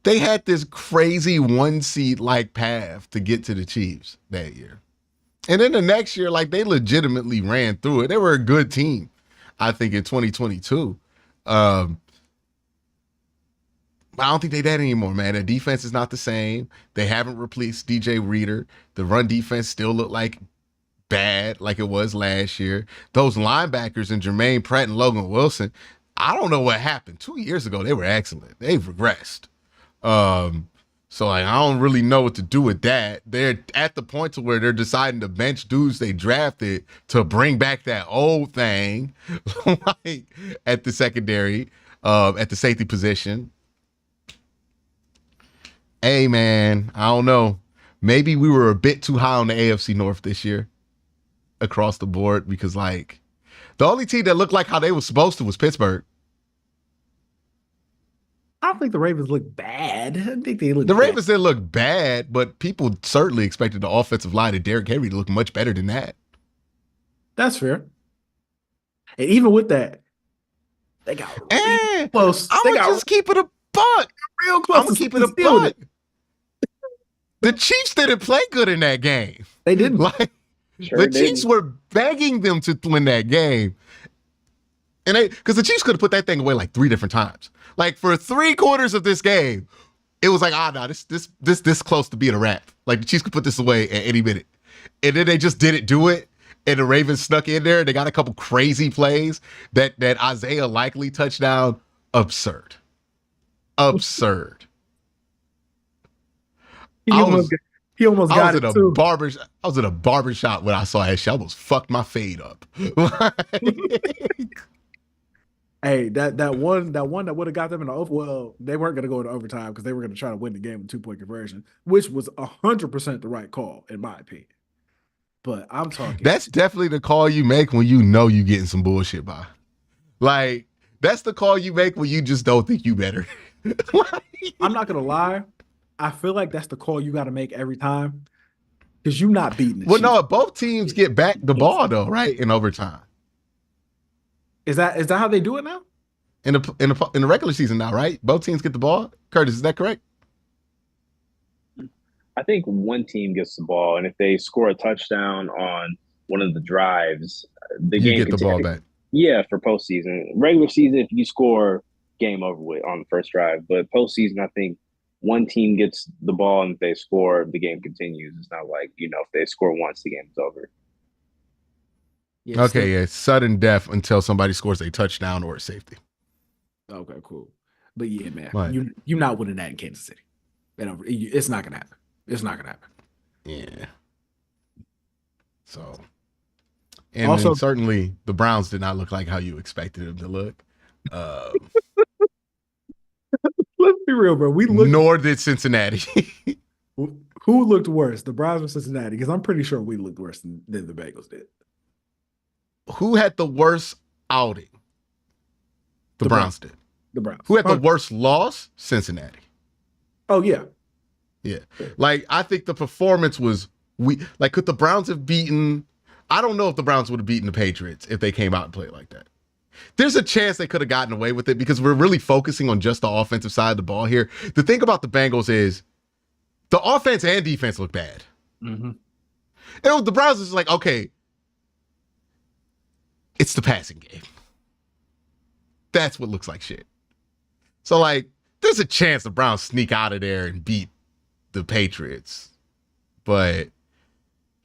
they had this crazy 1-seed like path to get to the Chiefs that year. And then the next year, like they legitimately ran through it. They were a good team, I think, in 2022. I don't think they're that anymore, man. Their defense is not the same. They haven't replaced DJ Reader. The run defense still look like bad, like it was last year. Those linebackers in Jermaine Pratt and Logan Wilson, I don't know what happened. 2 years ago, they were excellent. They've regressed. So like, I don't really know what to do with that. They're at the point to where they're deciding to bench dudes they drafted to bring back that old thing, like at the secondary, at the safety position. Hey, man, I don't know. maybe we were a bit too high on the AFC North this year across the board because, like, the only team that looked like how they were supposed to was Pittsburgh. I don't think the Ravens look bad. I think they look The bad. Ravens didn't look bad, but people certainly expected the offensive line and Derrick Henry to look much better than that. That's fair. And even with that, they got real close. I'm They gonna got just keep it a buck. real close. I'm gonna keep it a buck. The Chiefs didn't play good in that game. They didn't. Like Sure the didn't. Chiefs were begging them to win that game, and because the Chiefs could have put that thing away like 3 different times. Like for 3/4 of this game, it was like, no, this close to being a wrap. Like the Chiefs could put this away at any minute, and then they just didn't do it. And the Ravens snuck in there. They got a couple crazy plays. That Isaiah Likely touchdown, absurd. He almost got it too. I was in a barbershop when I saw that shit. I almost fucked my fade up. Hey, that one that would have got them in the over. Well, they weren't going to go into overtime because they were going to try to win the game with 2-point conversion, which was 100% the right call in my opinion. But I'm talking. That's definitely the call you make when you know you getting some bullshit by. Like that's the call you make when you just don't think you better. I'm not gonna lie. I feel like that's the call you got to make every time because you're not beating. Well, no, both teams get back the ball though, right? In overtime. Is that how they do it now? In the regular season now, right? Both teams get the ball. Curtis, is that correct? I think one team gets the ball, and if they score a touchdown on one of the drives, the You game get the ball back. Yeah, for postseason. Regular season, if you score, game over with on the first drive. But postseason, I think one team gets the ball, and if they score, the game continues. It's not like, if they score once, the game's over. Yeah, Okay, yeah, sudden death until somebody scores a touchdown or a safety. Okay, cool. But yeah, man, Right. you're not winning that in Kansas City. It's not gonna happen. It's not gonna happen. Yeah. So, and Also- then certainly the Browns did not look like how you expected them to look. Let's be real, bro. Nor did Cincinnati. Who looked worse, the Browns or Cincinnati? Because I'm pretty sure we looked worse than the Bengals did. Who had the worst outing? The Browns did. The Browns. Who had the worst loss? Cincinnati. Oh yeah. Yeah. Like, I think the performance was could the Browns have beaten? I don't know if the Browns would have beaten the Patriots if they came out and played like that. There's a chance they could have gotten away with it because we're really focusing on just the offensive side of the ball here. The thing about the Bengals is the offense and defense look bad. Mm-hmm. And the Browns is like, okay, it's the passing game. That's what looks like shit. So, like, there's a chance the Browns sneak out of there and beat the Patriots. But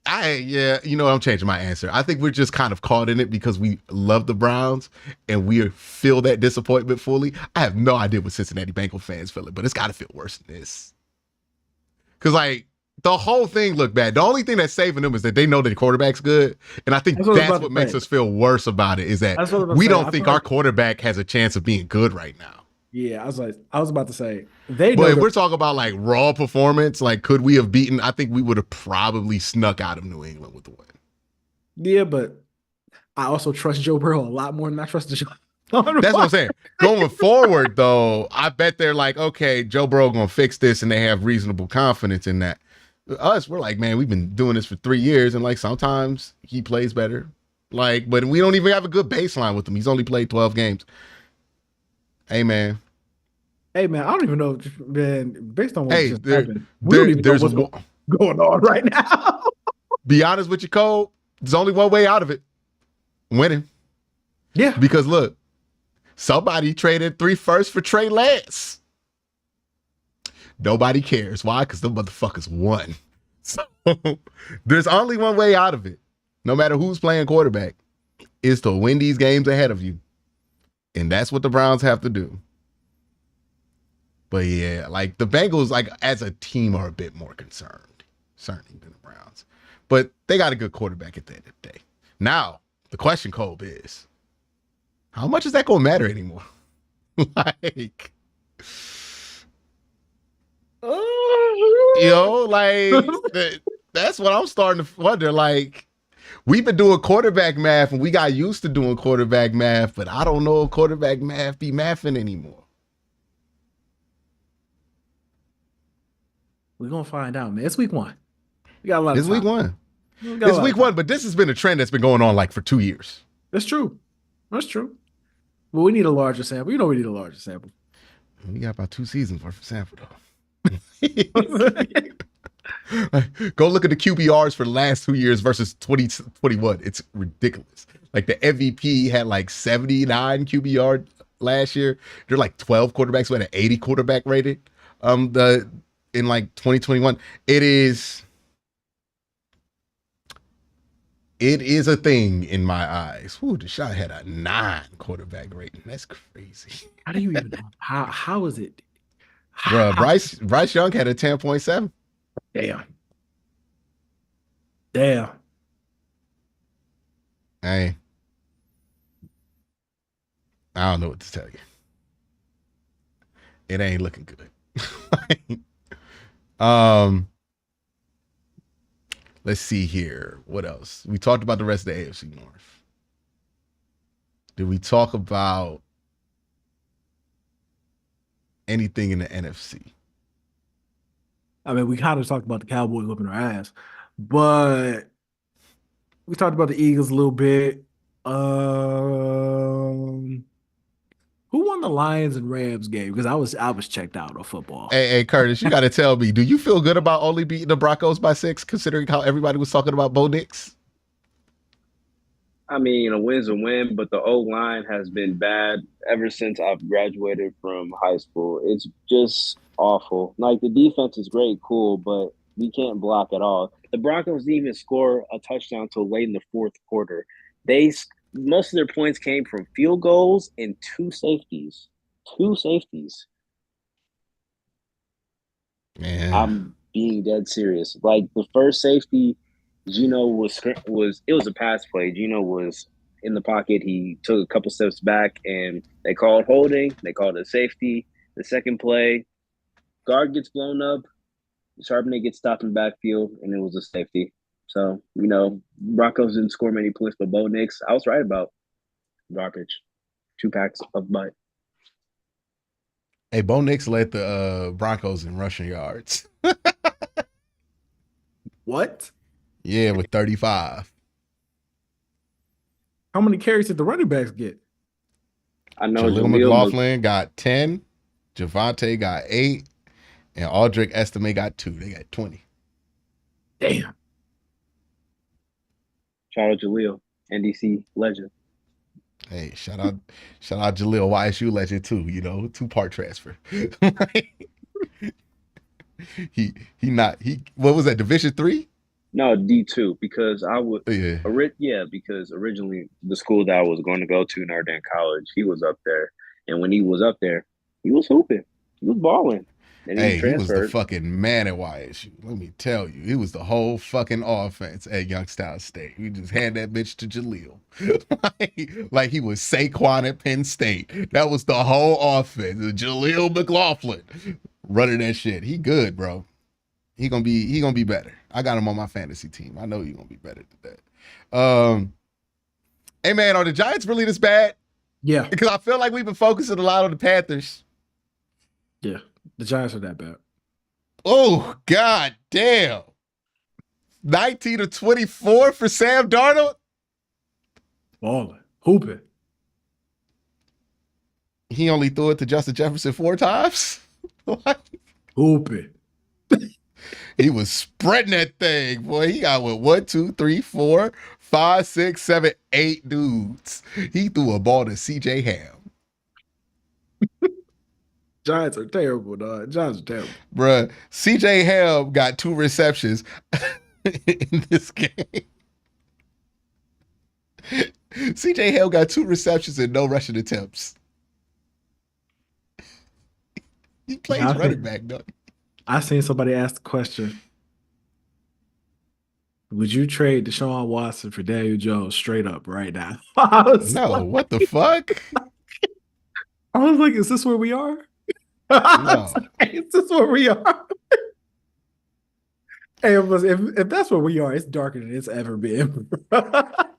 I'm changing my answer. I think we're just kind of caught in it because we love the Browns and we feel that disappointment fully. I have no idea what Cincinnati Bengals fans feel it, but it's got to feel worse than this. Because, like, the whole thing looked bad. The only thing that's saving them is that they know that the quarterback's good. And I think that's what makes us feel worse about it is that we don't think our quarterback has a chance of being good right now. Yeah, I was about to say they. But if we're talking about like raw performance, like could we have beaten? I think we would have probably snuck out of New England with the win. Yeah, but I also trust Joe Burrow a lot more than I trust the Joe. That's what I'm saying. Going forward, though, I bet they're like, okay, Joe Burrow gonna fix this, and they have reasonable confidence in that. Us, we're like, man, we've been doing this for 3 years, and like sometimes he plays better. Like, but we don't even have a good baseline with him. He's only played 12 games. Hey, man, I don't even know, man. Based on what just happened, we there, don't even know what's going on right now. Be honest with you, Cole. There's only one way out of it: winning. Yeah, because look, somebody traded 3 firsts for Trey Lance. Nobody cares. Why? Because the motherfuckers won. So there's only one way out of it. No matter who's playing quarterback, is to win these games ahead of you. And that's what the Browns have to do. But yeah, like the Bengals, like as a team, are a bit more concerning than the Browns. But they got a good quarterback at the end of the day. Now, the question, Cole, is how much is that going to matter anymore? Like, You know, like that's what I'm starting to wonder. Like, we've been doing quarterback math and we got used to doing quarterback math, but I don't know if quarterback math be mathing anymore. We're gonna find out, man. It's week 1. We got a lot of It's time. week 1. It's week 1, but this has been a trend that's been going on like for 2 years. That's true. That's true. Well, we need a larger sample. You know we need a larger sample. We got about 2 seasons worth of sample though. Go look at the QBRs for the last 2 years versus 2021. It's ridiculous. Like the MVP had like 79 QBR last year. There are like 12 quarterbacks who had an 80 quarterback rated. In like 2021. It is a thing in my eyes. Ooh, Deshaun had a 9 quarterback rating. That's crazy. How do you even know? How is it? Bruh, Bryce Young had a 10.7. Damn. Hey, I don't know what to tell you. It ain't looking good. Let's see here. What else? We talked about the rest of the AFC North. Did we talk about anything in the NFC? I mean, we kind of talked about the Cowboys whipping our ass, but we talked about the Eagles a little bit. Who won the Lions and Rams game? Because I was checked out of football. Hey, Curtis, you got to tell me, do you feel good about only beating the Broncos by 6, considering how everybody was talking about Bo Nix? I mean, a win's a win, but the O-line has been bad ever since I've graduated from high school. It's just awful. Like, the defense is great, cool, but we can't block at all. The Broncos didn't even score a touchdown until late in the fourth quarter. Most of their points came from field goals and 2 safeties. 2 safeties. Man. I'm being dead serious. Like, the first safety, Gino was a pass play. Gino was in the pocket. He took a couple steps back, and they called holding. They called it safety. The second play, guard gets blown up. Charbonnet gets stopped in backfield, and it was a safety. So, Broncos didn't score many points, but Bo Nix, I was right about garbage. 2 packs of butt. Hey, Bo Nix led the Broncos in rushing yards. What? Yeah, with 35. How many carries did the running backs get? I know Jaleel McLaughlin got 10, Javonte got 8, and Aldrick Estime got 2. They got 20. Damn. Shout out Jaleel, NDC legend. Hey, shout out Jaleel, YSU legend too. 2-part transfer. What was that, Division 3? No, D2, because because originally the school that I was going to go to, Notre Dame College, he was up there, and when he was up there, he was hooping, he was balling. And he was the fucking man at YSU. Let me tell you, he was the whole fucking offense at Youngstown State. You just hand that bitch to Jaleel, like he was Saquon at Penn State. That was the whole offense. Jaleel McLaughlin running that shit. He good, bro. He gonna be better. I got him on my fantasy team. I know he's gonna be better than that. Hey man, are the Giants really this bad? Yeah. Because I feel like we've been focusing a lot on the Panthers. Yeah. The Giants are that bad. Oh, god damn. 19-24 for Sam Darnold. Balling. Hooping. He only threw it to Justin Jefferson 4 times. Hooping. He was spreading that thing, boy. He got 1, 2, 3, 4, 5, 6, 7, 8 dudes. He threw a ball to CJ Ham. Giants are terrible, dog. Giants are terrible. Bruh, CJ Ham got 2 receptions in this game. CJ Ham got 2 receptions and no rushing attempts. He plays running back, though. I seen somebody ask the question, would you trade Deshaun Watson for Daniel Jones straight up right now? No, what the fuck? I was like, is this where we are? No. Is this where we are? Hey, if that's where we are, it's darker than it's ever been. We got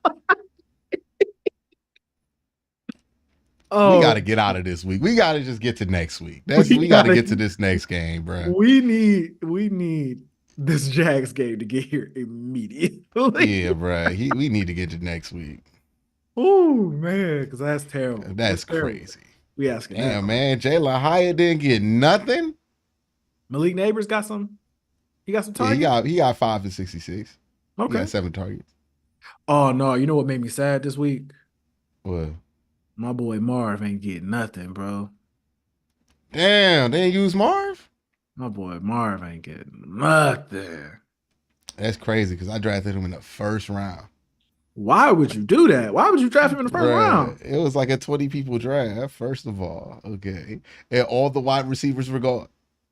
Oh, to get out of this week. We got to just get to next week. We got to get to this next game, bro. we need this Jags game to get here immediately. Yeah, bro. We need to get to next week. Oh man, because that's terrible. That's terrible. crazy. We asking. Damn, man. Jalen Hyatt didn't get nothing. Malik Neighbors got some. He got some Yeah, targets. he got 5 for 66. Okay. He got 7 targets. Oh no, you know what made me sad this week? What? My boy Marv ain't getting nothing, bro. Damn, they didn't use Marv? My boy Marv ain't getting nothing. That's crazy because I drafted him in the first round. Why would you do that? Why would you draft him in the first round? It was like a 20 people draft, first of all. Okay. And all the wide receivers were gone.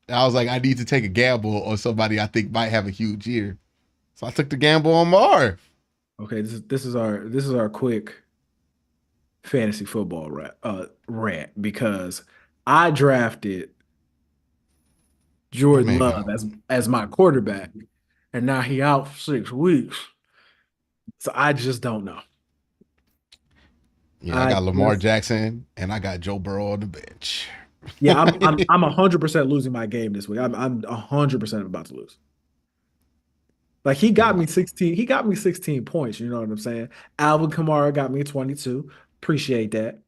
I was like, I need to take a gamble on somebody I think might have a huge year. So I took the gamble on Marv. Okay, this is our quick fantasy football rant because I drafted Jordan Love as my quarterback, and now he out for 6 weeks. So I just don't know. Yeah, I got Lamar Jackson and I got Joe Burrow on the bench. Yeah, I'm 100% losing my game this week. I'm 100% about to lose. Like he got me 16. He got me 16 points. You know what I'm saying? Alvin Kamara got me 22. Appreciate that.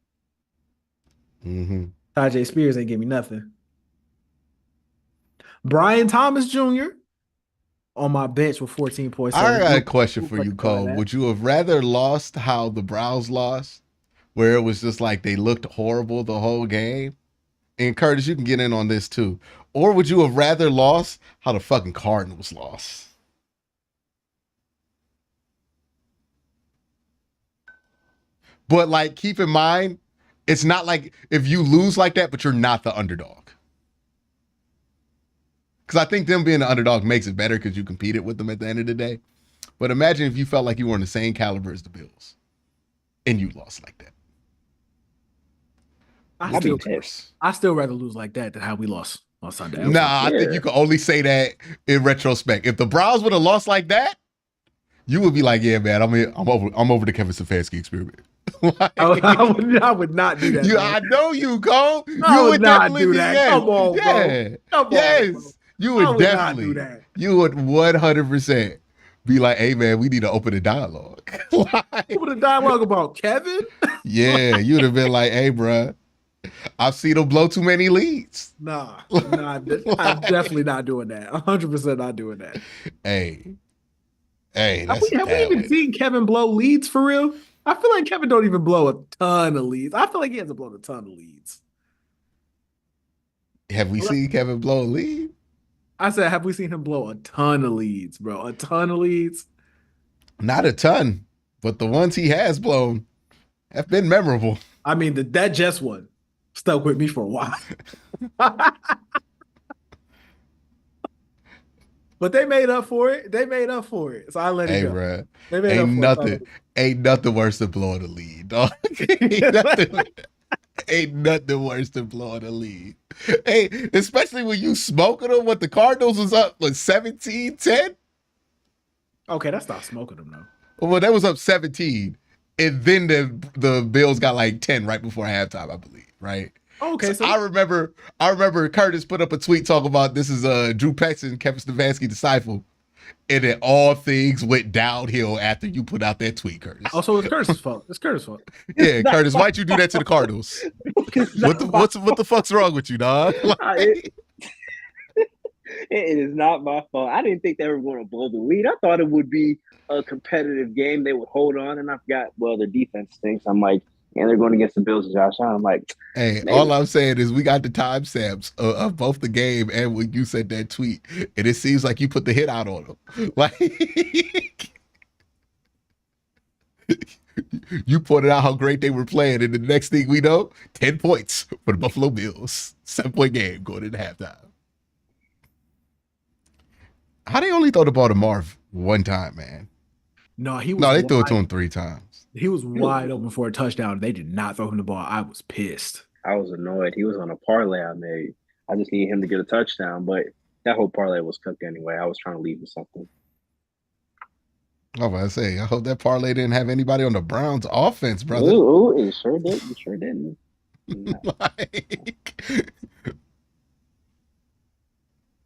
Mm-hmm. Tajay Spears ain't give me nothing. Brian Thomas Jr. on my bench with 14 points. I got a question for you, Cole. Would you have rather lost how the Browns lost, where it was just like they looked horrible the whole game? And Curtis, you can get in on this too. Or would you have rather lost how the fucking Cardinals lost? But like, keep in mind, it's not like if you lose like that, but you're not the underdog. Because I think them being the underdog makes it better because you competed with them at the end of the day. But imagine if you felt like you were in the same caliber as the Bills and you lost like that. I still rather lose like that than how we lost on Sunday. I think you can only say that in retrospect. If the Browns would have lost like that, you would be like, "Yeah, man, I'm over the Kevin Stefanski experiment." Like, I would not do that. I know you, Cole. You would not do that. Yes. Come on, bro. Come yes. On, bro. You would definitely do that. You would 100% be like, "Hey, man, we need to open a dialogue." Open a dialogue about Kevin? Yeah, you would have been like, "Hey, bro, I've seen him blow too many leads." Nah, I'm definitely not doing that. 100% not doing that. Hey, have we even seen Kevin blow leads for real? I feel like Kevin don't even blow a ton of leads. I feel like he hasn't blown a ton of leads. Have we seen Kevin blow a lead? I said, have we seen him blow a ton of leads, bro? A ton of leads? Not a ton, but the ones he has blown have been memorable. I mean, that Jets one stuck with me for a while. But they made up for it. So I let it go. Bruh, ain't nothing worse than blowing a lead, dog. Ain't nothing worse than blowing a lead. Hey, especially when you smoking them when the Cardinals was up like 17-10. Okay, that's not smoking them though. Well, that was up 17. And then the Bills got like 10 right before halftime, I believe, right? Okay, so I remember Curtis put up a tweet talking about this is Drew Peckson, Kevin Stefanski disciple. And then all things went downhill after you put out that tweet, Curtis. Oh, so it's Curtis' fault. It's Curtis' fault. Yeah, Curtis, why'd you do that to the Cardinals? What the fuck's wrong with you, dog? It is not my fault. I didn't think they were going to blow the lead. I thought it would be a competitive game. They would hold on, and I forgot, well, their defense stinks. I'm like, and they're going against the Bills and Josh Allen. I'm like, hey, all I'm saying is we got the timestamps of both the game and when you said that tweet, and it seems like you put the hit out on them. Like, you pointed out how great they were playing, and the next thing we know, 10 points for the Buffalo Bills. 7-point game going into halftime. How they only throw the ball to Marv one time, man? No, they threw it to him 3 times. He was wide open for a touchdown. They did not throw him the ball. I was pissed. I was annoyed. He was on a parlay I made. I just needed him to get a touchdown, but That whole parlay was cooked anyway. I was trying to leave with something. I was about to say, I hope that parlay didn't have anybody on the Browns offense, brother. Ooh, it sure did. It sure didn't. No. Like,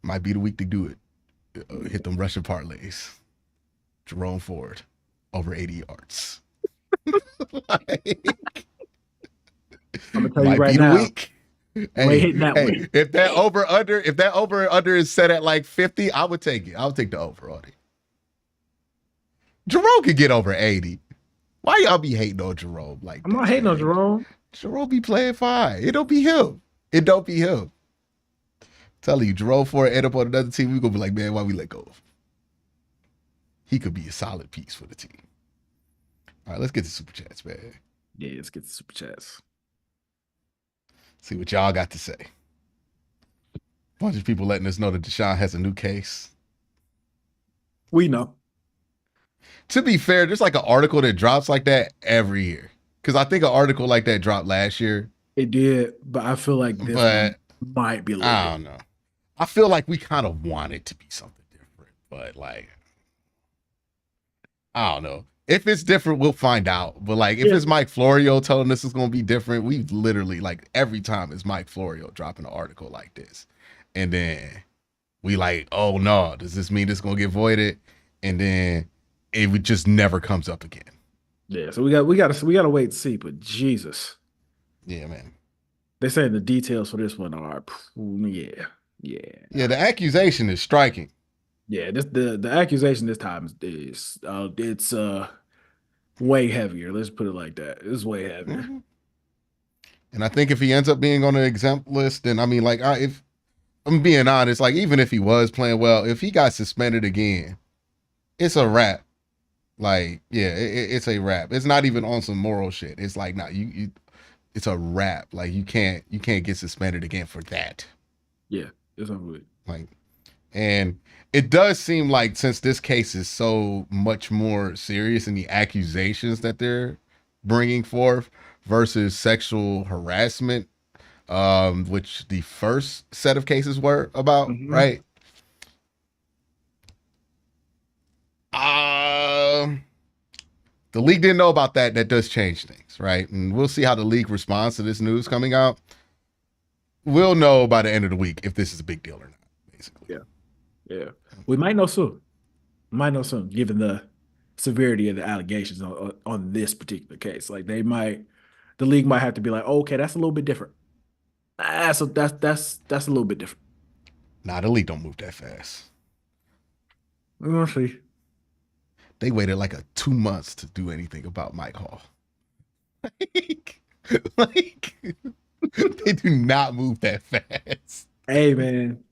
might be the week to do it. Hit them rushing parlays. Jerome Ford over 80 yards. Like, I'm gonna tell you right now. Week. Hey, if that over under is set at like 50, I would take it. I would take the over on it. Jerome could get over 80. Why y'all be hating on Jerome? Like, I'm not hating on Jerome. Jerome be playing fine. It don't be him. It don't be him. Telling you, Jerome Ford end up on another team, we gonna be like, man, why we let go of him? He could be a solid piece for the team. All right, let's get to super chats, man. Yeah, let's get to super chats. See what y'all got to say. Bunch of people letting us know that Deshaun has a new case. We know. To be fair, there's like an article that drops like that every year. Because I think an article like that dropped last year. It did, but I feel like this one might be a little I don't know. I feel like we kind of want it to be something different. But like, I don't know. If it's different, we'll find out. But like, if it's Mike Florio telling us it's going to be different, we literally, like, every time it's Mike Florio dropping an article like this. And then we like, oh no, does this mean it's going to get voided? And then it just never comes up again. Yeah, so we got to wait and see. But Jesus, yeah, man. They say the details for this one are, yeah. The accusation is striking. Yeah, the accusation this time is it's way heavier. Let's put it like that. It's way heavier. Mm-hmm. And I think if he ends up being on the exempt list, then I mean, like, if I'm being honest, like, even if he was playing well, if he got suspended again, it's a wrap. Like, yeah, it's a wrap. It's not even on some moral shit. It's like, nah, it's a wrap. Like, you can't get suspended again for that. Yeah, it's over with. Like, and it does seem like, since this case is so much more serious in the accusations that they're bringing forth versus sexual harassment, which the first set of cases were about, right? The league didn't know about that. That does change things, right? And we'll see how the league responds to this news coming out. We'll know by the end of the week if this is a big deal or not, basically. Yeah. We might know soon. Given the severity of the allegations on this particular case. Like, the league might have to be like, oh, okay, that's a little bit different. So that's a little bit different. Nah, the league don't move that fast. We'll see. They waited like 2 months to do anything about Mike Hall. like they do not move that fast. Hey, man.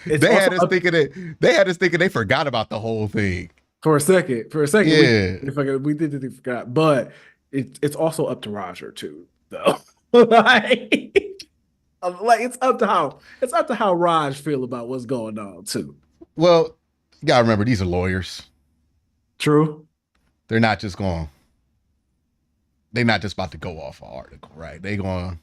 They had us thinking they forgot about the whole thing. For a second. Yeah. We did forgot. But it's also up to Roger too, though. like it's up to how Raj feel about what's going on too. Well, you gotta remember, these are lawyers. True. They're not just about to go off an article, right? They're going to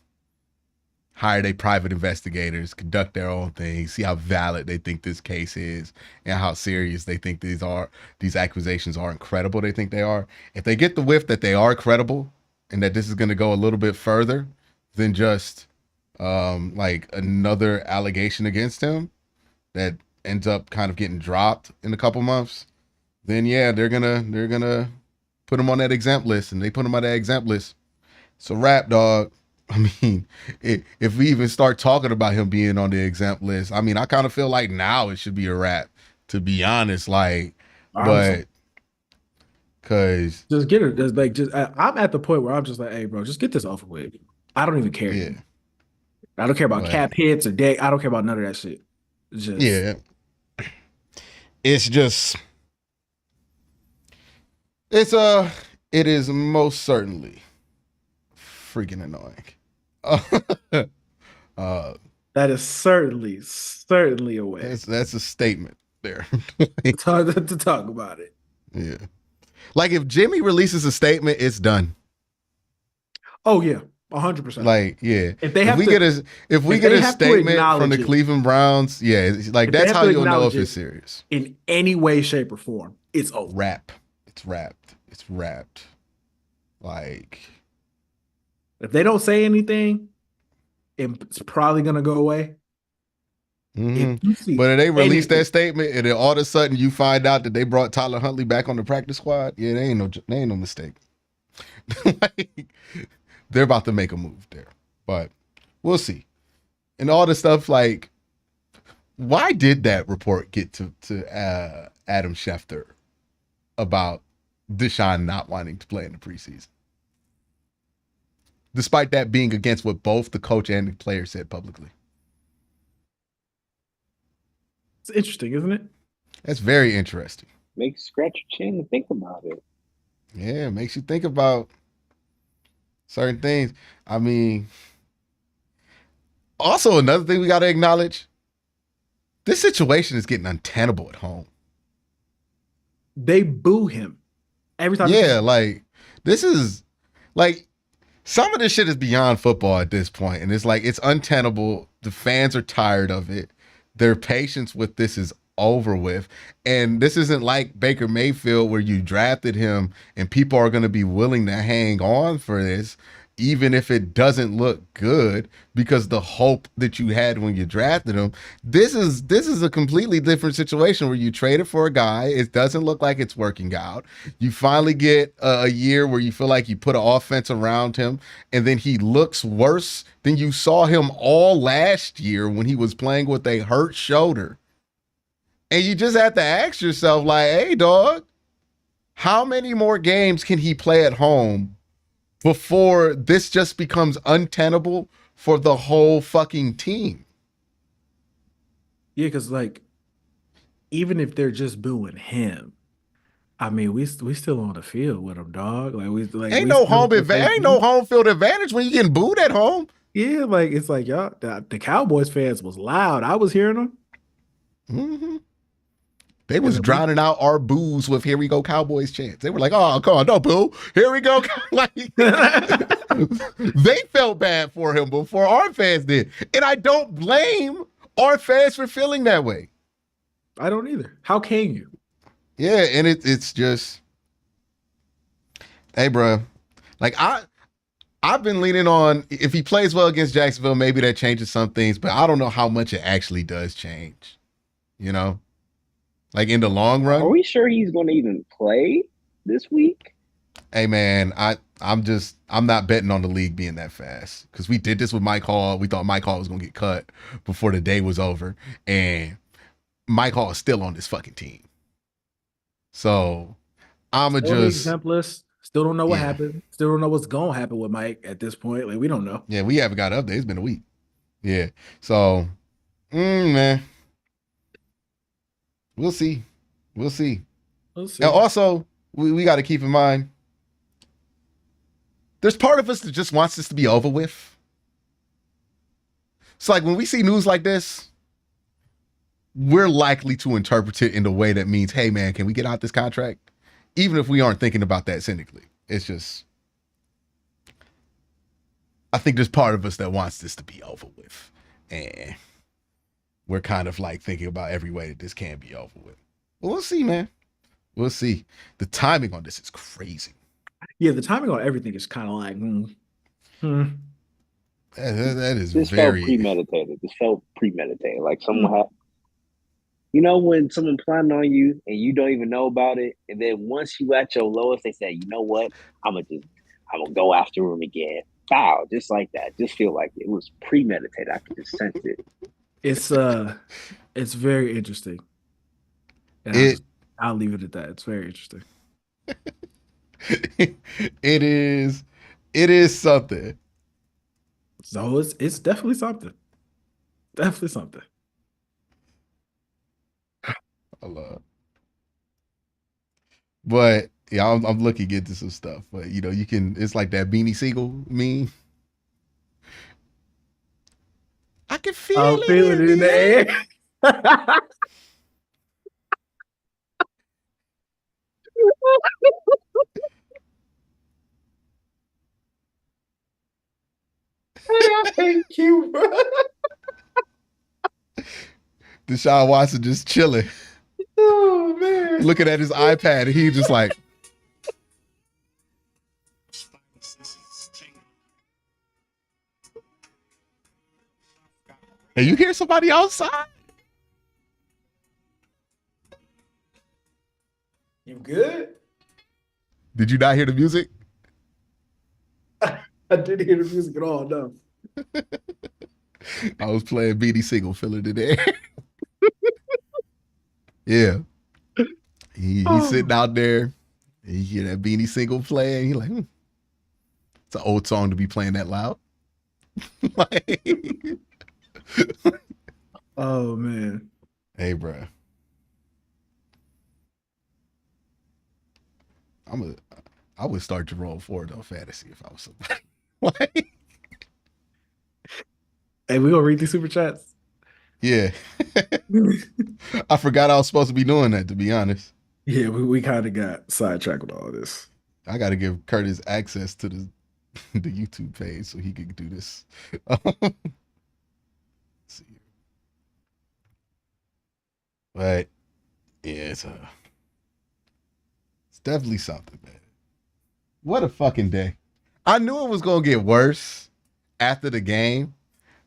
hire their private investigators, conduct their own thing, see how valid they think this case is and how serious they think these accusations are, incredible they think they are. If they get the whiff that they are credible and that this is going to go a little bit further than just like another allegation against him that ends up kind of getting dropped in a couple months, then yeah, they're gonna put him on that exempt list, and they put him on that exempt list. It's a wrap, dog. I mean, if we even start talking about him being on the exempt list, I mean, I kind of feel like now it should be a wrap, to be honest. Like, but because just get it, I'm at the point where I'm just like, hey, bro, just get this over with. I don't even care. Yeah. I don't care about cap hits or deck. I don't care about none of that shit. It's just. It is most certainly freaking annoying. That is certainly a way. That's a statement there. to talk about it. Yeah. Like, if Jimmy releases a statement, it's done. Oh yeah. 100%. Like, yeah. If they If have we to, get a if we if get they a have to statement from the acknowledge it, Cleveland Browns, yeah, it's like if they that's have how to you'll know acknowledge if it's it serious. in any way, shape, or form, it's over. Rap. It's wrapped. It's wrapped. Like, If they don't say anything, it's probably gonna go away. If you see but if they release anything, that statement and then all of a sudden you find out that they brought Tyler Huntley back on the practice squad, yeah, they ain't no mistake. Like, they're about to make a move there, but we'll see. And all the stuff like, why did that report get to Adam Schefter about Deshaun not wanting to play in the preseason, despite that being against what both the coach and the player said publicly? it's interesting, isn't it? That's very interesting. Makes you scratch your chin and think about it. Yeah, it makes you think about certain things. I mean, also another thing we got to acknowledge, this situation is getting untenable at home. They boo him every time. Yeah, like, this is like, some of this shit is beyond football at this point, and it's like, it's untenable. The fans are tired of it. Their patience with this is over with. And this isn't like Baker Mayfield where you drafted him and people are going to be willing to hang on for this, even if it doesn't look good, because the hope that you had when you drafted him. This is a completely different situation where you traded for a guy. It doesn't look like it's working out. You finally get a year where you feel like you put an offense around him, and then he looks worse than you saw him all last year when he was playing with a hurt shoulder. And you just have to ask yourself, like, hey, dog, how many more games can he play at home before this just becomes untenable for the whole fucking team? Yeah, because like, even if they're just booing him, I mean, we still on the field with him, dog. Like Ain't we no still ain't no home field advantage when you getting booed at home. Yeah, like it's like y'all. The Cowboys fans was loud. I was hearing them. Mm-hmm. They was drowning out our boos with "Here we go, Cowboys" chants. They were like, "Oh, come on, no boo. Here we go." Like, they felt bad for him before our fans did, and I don't blame our fans for feeling that way. I don't either. How can you? Yeah, and it's just, hey, bro, like I've been leaning on, if he plays well against Jacksonville, maybe that changes some things, but I don't know how much it actually does change. You know, like in the long run. Are we sure he's going to even play this week? Hey man, I'm not betting on the league being that fast, because we did this with Mike Hall. We thought Mike Hall was gonna get cut before the day was over, and Mike Hall is still on this fucking team. So I'ma just exempless. Still don't know what happened. Still don't know what's gonna happen with Mike at this point. Like, we don't know. Yeah, we haven't got an update. It's been a week. Yeah. So man. We'll see. We'll see. We'll see. And also, we got to keep in mind, there's part of us that just wants this to be over with. It's like when we see news like this, we're likely to interpret it in the way that means, hey man, can we get out this contract? Even if we aren't thinking about that cynically. It's just, I think there's part of us that wants this to be over with. And we're kind of like thinking about every way that this can be over with. But we'll see, man. We'll see. The timing on this is crazy. Yeah, the timing on everything is kind of like, That is this very felt premeditated. This felt premeditated. Like someone had, you know, when someone planned on you and you don't even know about it, and then once you at your lowest, they say, you know what, I'm gonna go after him again. Wow, just like that. Just feel like it was premeditated. I can just sense it. It's very interesting. And I'll leave it at that. It's very interesting. It is something. So it's definitely something. Definitely something. I love. But yeah, I'm looking into some stuff. But you know, you can. It's like that Beanie Siegel meme. I can feel it in the air. Thank you, bro. Deshaun Watson just chilling, Oh man. looking at his iPad, and he just like, hey, you hear somebody outside? You good? Did you not hear the music? I didn't hear the music at all, no. I was playing Beanie Siegel, filling it in. Yeah. He's sitting out there, and you hear that Beanie Siegel playing. He's like, it's an old song to be playing that loud. Like, Oh man. hey, bro. I would start Jerome Ford on fantasy if I was somebody. Like, Hey, we gonna read these super chats. yeah. I forgot I was supposed to be doing that, to be honest. Yeah, we kind of got sidetracked with all this. I got to give Curtis access to the YouTube page so he can do this. Let's see. But yeah, it's definitely something, man. What a fucking day. I knew it was gonna get worse after the game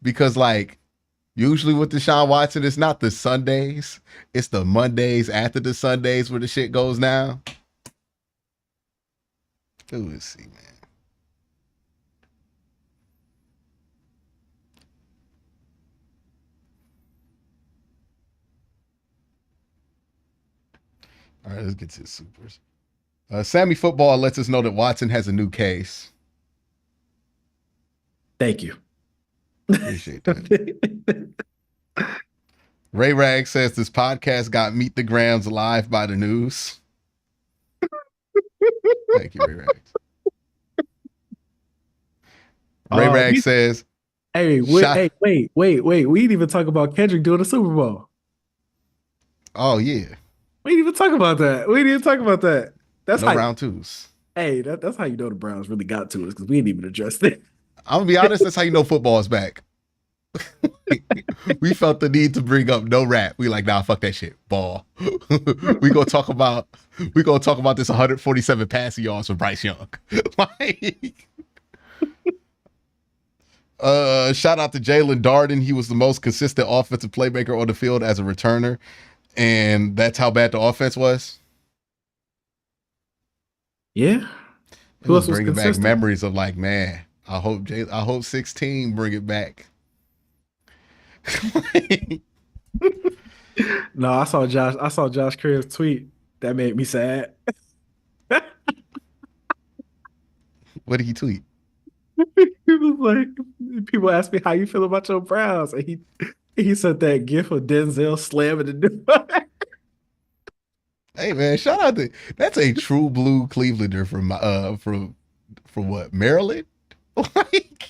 because, like, usually with Deshaun Watson, it's not the Sundays, it's the Mondays after the Sundays where the shit goes down. Let's see, man. All right, let's get to the supers. Sammy Football lets us know that Watson has a new case. Thank you. Appreciate that. Ray Rag says this podcast got Meet the Grams live by the news. Thank you, Ray Rag. Ray Rag says, Hey, wait. We didn't even talk about Kendrick doing the Super Bowl. oh, yeah. We didn't even talk about that. That's No how, round twos. hey, that's how you know the Browns really got to us because we didn't even address it. I'm going to be honest, that's how you know football is back. We felt the need to bring up no rap. We like, nah, fuck that shit. Ball. we gonna talk about this 147 passing yards for Bryce Young. Like, shout out to Jalen Darden. He was the most consistent offensive playmaker on the field as a returner, and that's how bad the offense was. Yeah. It was bringing back memories of like, man, I hope 16 bring it back. No, I saw Josh Cribbs tweet. That made me sad. What did he tweet? He was like, people ask me how you feel about your Browns, and he said that gif of Denzel slamming the door. Hey man, shout out to that's a true blue Clevelander from what, Maryland? Like,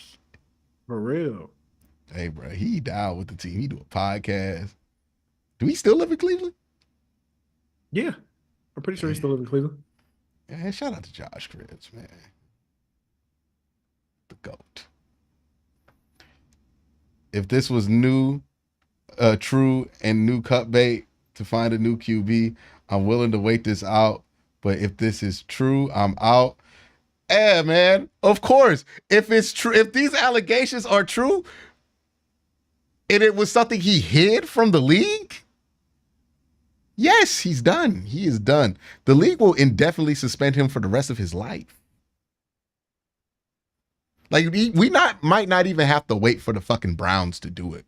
For real. hey bro, he died with the team. He do a podcast. Do he still live in Cleveland? Yeah. I'm pretty sure he's still living in Cleveland. Yeah, shout out to Josh Cribbs, man. The GOAT. If this was new, true, and new cut bait to find a new QB, I'm willing to wait this out. But if this is true, I'm out. Yeah, man. Of course. If it's true, if these allegations are true, and it was something he hid from the league, yes, he's done. He is done. The league will indefinitely suspend him for the rest of his life. Like we might not even have to wait for the fucking Browns to do it.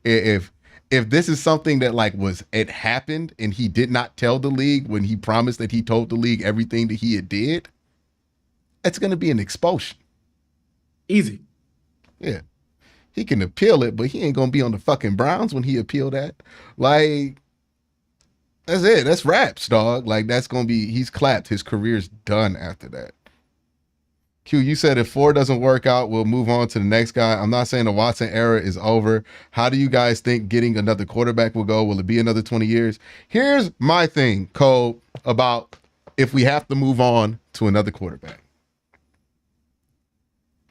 If this is something that like it happened and he did not tell the league when he promised that he told the league everything that he had did, it's going to be an expulsion. Easy. Yeah. He can appeal it, but he ain't going to be on the fucking Browns when he appealed that. Like, that's it. That's raps, dog. Like, that's going to be, he's clapped. His career's done after that. Q, you said if 4 doesn't work out, we'll move on to the next guy. I'm not saying the Watson era is over. How do you guys think getting another quarterback will go? Will it be another 20 years? Here's my thing, Cole, about if we have to move on to another quarterback.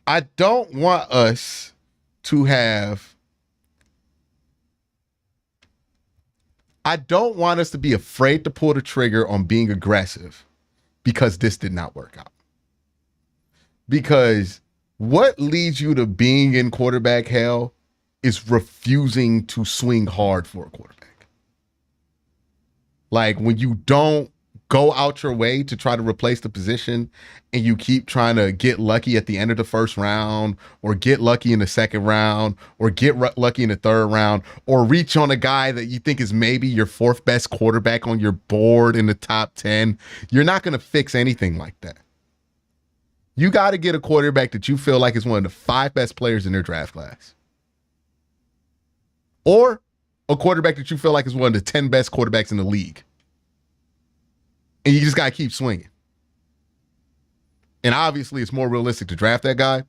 I don't want us to have. I don't want us to be afraid to pull the trigger on being aggressive because this did not work out. Because what leads you to being in quarterback hell is refusing to swing hard for a quarterback. Like when you don't go out your way to try to replace the position and you keep trying to get lucky at the end of the first round or get lucky in the second round or get lucky in the third round or reach on a guy that you think is maybe your fourth best quarterback on your board in the top 10, you're not going to fix anything like that. You got to get a quarterback that you feel like is one of the 5 best players in their draft class. Or a quarterback that you feel like is one of the 10 best quarterbacks in the league. And you just got to keep swinging. And obviously, it's more realistic to draft that guy.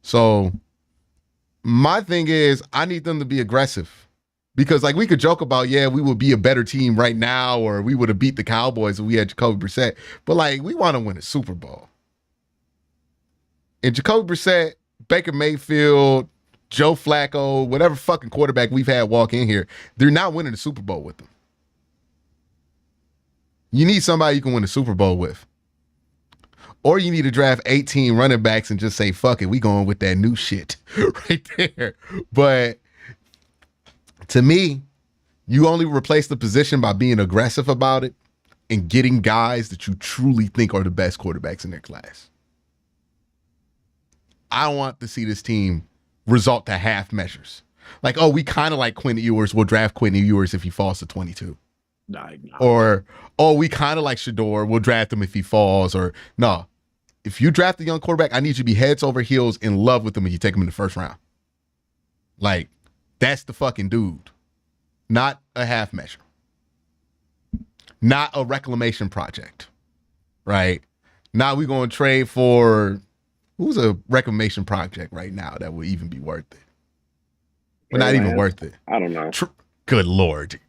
So my thing is, I need them to be aggressive. Because, like, we could joke about, yeah, we would be a better team right now, or we would have beat the Cowboys if we had Jacoby Brissett. But, like, we want to win a Super Bowl. And Jacoby Brissett, Baker Mayfield, Joe Flacco, whatever fucking quarterback we've had walk in here, they're not winning the Super Bowl with them. You need somebody you can win a Super Bowl with. Or you need to draft 18 running backs and just say, fuck it, we going with that new shit right there. But to me, you only replace the position by being aggressive about it and getting guys that you truly think are the best quarterbacks in their class. I want to see this team result to half measures. Like, oh, we kind of like Quinn Ewers. We'll draft Quinn Ewers if he falls to 22. No. Or, oh, we kind of like Shador. We'll draft him if he falls. Or, no. If you draft a young quarterback, I need you to be heads over heels in love with him and you take him in the first round. Like, that's the fucking dude. Not a half measure. Not a reclamation project. Right? Now we're going to trade for... Who's a reclamation project right now that would even be worth it? Well, not even worth it. I don't know. Good Lord.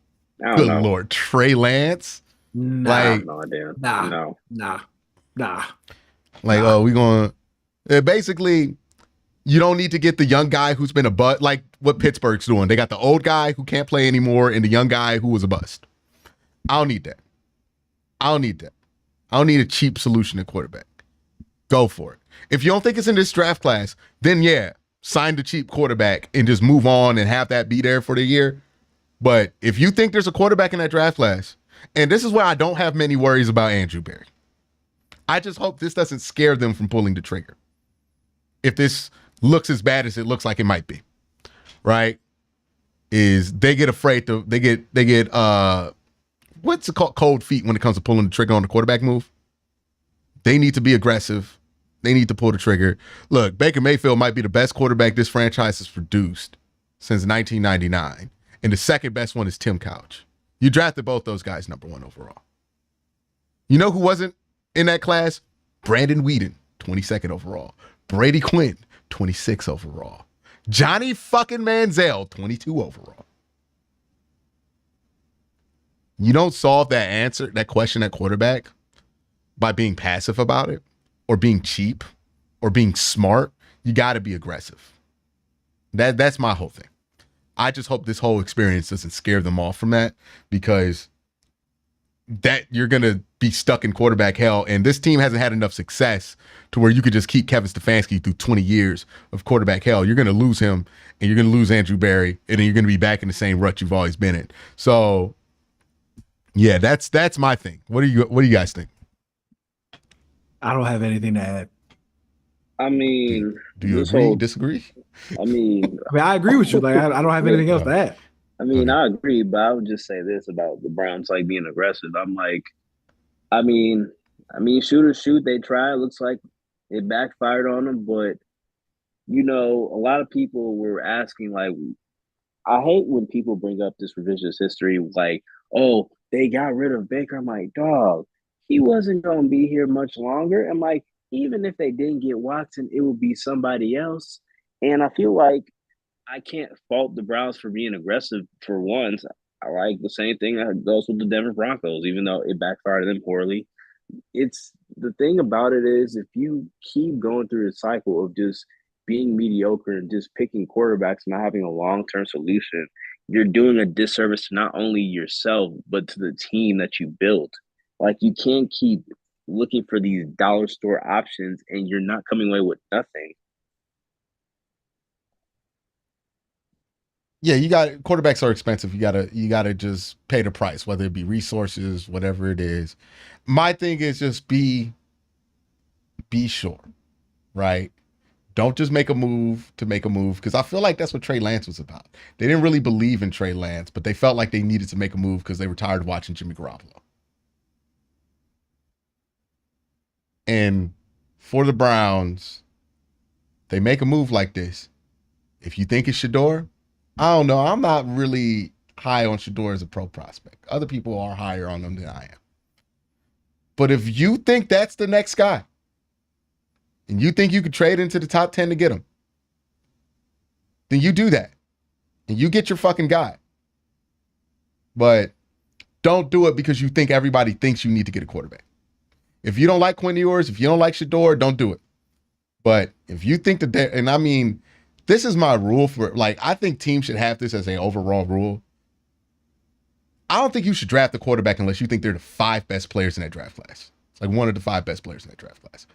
Good Lord. Trey Lance? Nah. Like, no idea. Nah. Like, oh, we going to... Basically, you don't need to get the young guy who's been a bust, like what Pittsburgh's doing. They got the old guy who can't play anymore and the young guy who was a bust. I don't need that. I don't need a cheap solution at quarterback. Go for it. If you don't think it's in this draft class, then yeah, sign the cheap quarterback and just move on and have that be there for the year. But if you think there's a quarterback in that draft class, and this is where I don't have many worries about Andrew Berry. I just hope this doesn't scare them from pulling the trigger. If this looks as bad as it looks like it might be, right? Is they get afraid to, they get what's it called? Cold feet when it comes to pulling the trigger on the quarterback move. They need to be aggressive. They need to pull the trigger. Look, Baker Mayfield might be the best quarterback this franchise has produced since 1999. And the second best one is Tim Couch. You drafted both those guys number 1 overall. You know who wasn't in that class? Brandon Weeden, 22nd overall. Brady Quinn, 26 overall. Johnny fucking Manziel, 22 overall. You don't solve that question at quarterback by being passive about it or being cheap or being smart. You got to be aggressive. That's my whole thing. I just hope this whole experience doesn't scare them off from that, because that you're going to be stuck in quarterback hell. And this team hasn't had enough success to where you could just keep Kevin Stefanski through 20 years of quarterback hell. You're going to lose him and you're going to lose Andrew Berry, and then you're going to be back in the same rut you've always been in. So yeah, that's my thing. What do you guys think? I don't have anything to add. I mean, do you agree? Disagree? I mean, I agree with you. Like, I don't have anything else to add. I mean, I agree, but I would just say this about the Browns, like, being aggressive. I'm like, I mean, shoot. They try. It looks like it backfired on them, but you know, a lot of people were asking, like, I hate when people bring up this revisionist history, like, oh, they got rid of Baker. I'm like, dog, he wasn't going to be here much longer. I'm like, even if they didn't get Watson, it would be somebody else. And I feel like I can't fault the Browns for being aggressive for once. I like the same thing that goes with the Denver Broncos, even though it backfired them poorly. It's the thing about it is, if you keep going through the cycle of just being mediocre and just picking quarterbacks and not having a long-term solution, you're doing a disservice to not only yourself, but to the team that you built. Like, you can't keep looking for these dollar store options and you're not coming away with nothing. Yeah, quarterbacks are expensive. You gotta just pay the price, whether it be resources, whatever it is. My thing is just be sure, right? Don't just make a move to make a move, because I feel like that's what Trey Lance was about. They didn't really believe in Trey Lance, but they felt like they needed to make a move because they were tired of watching Jimmy Garoppolo. And for the Browns, they make a move like this. If you think it's Shador, I don't know. I'm not really high on Shador as a pro prospect. Other people are higher on him than I am. But if you think that's the next guy, and you think you could trade into the top 10 to get him, then you do that. And you get your fucking guy. But don't do it because you think everybody thinks you need to get a quarterback. If you don't like Quinn Ewers, if you don't like Shador, don't do it. But if you think that, and I mean, this is my rule for, like, I think teams should have this as an overall rule. I don't think you should draft a quarterback unless you think they're the 5 best players in that draft class. It's like one of the 5 best players in that draft class.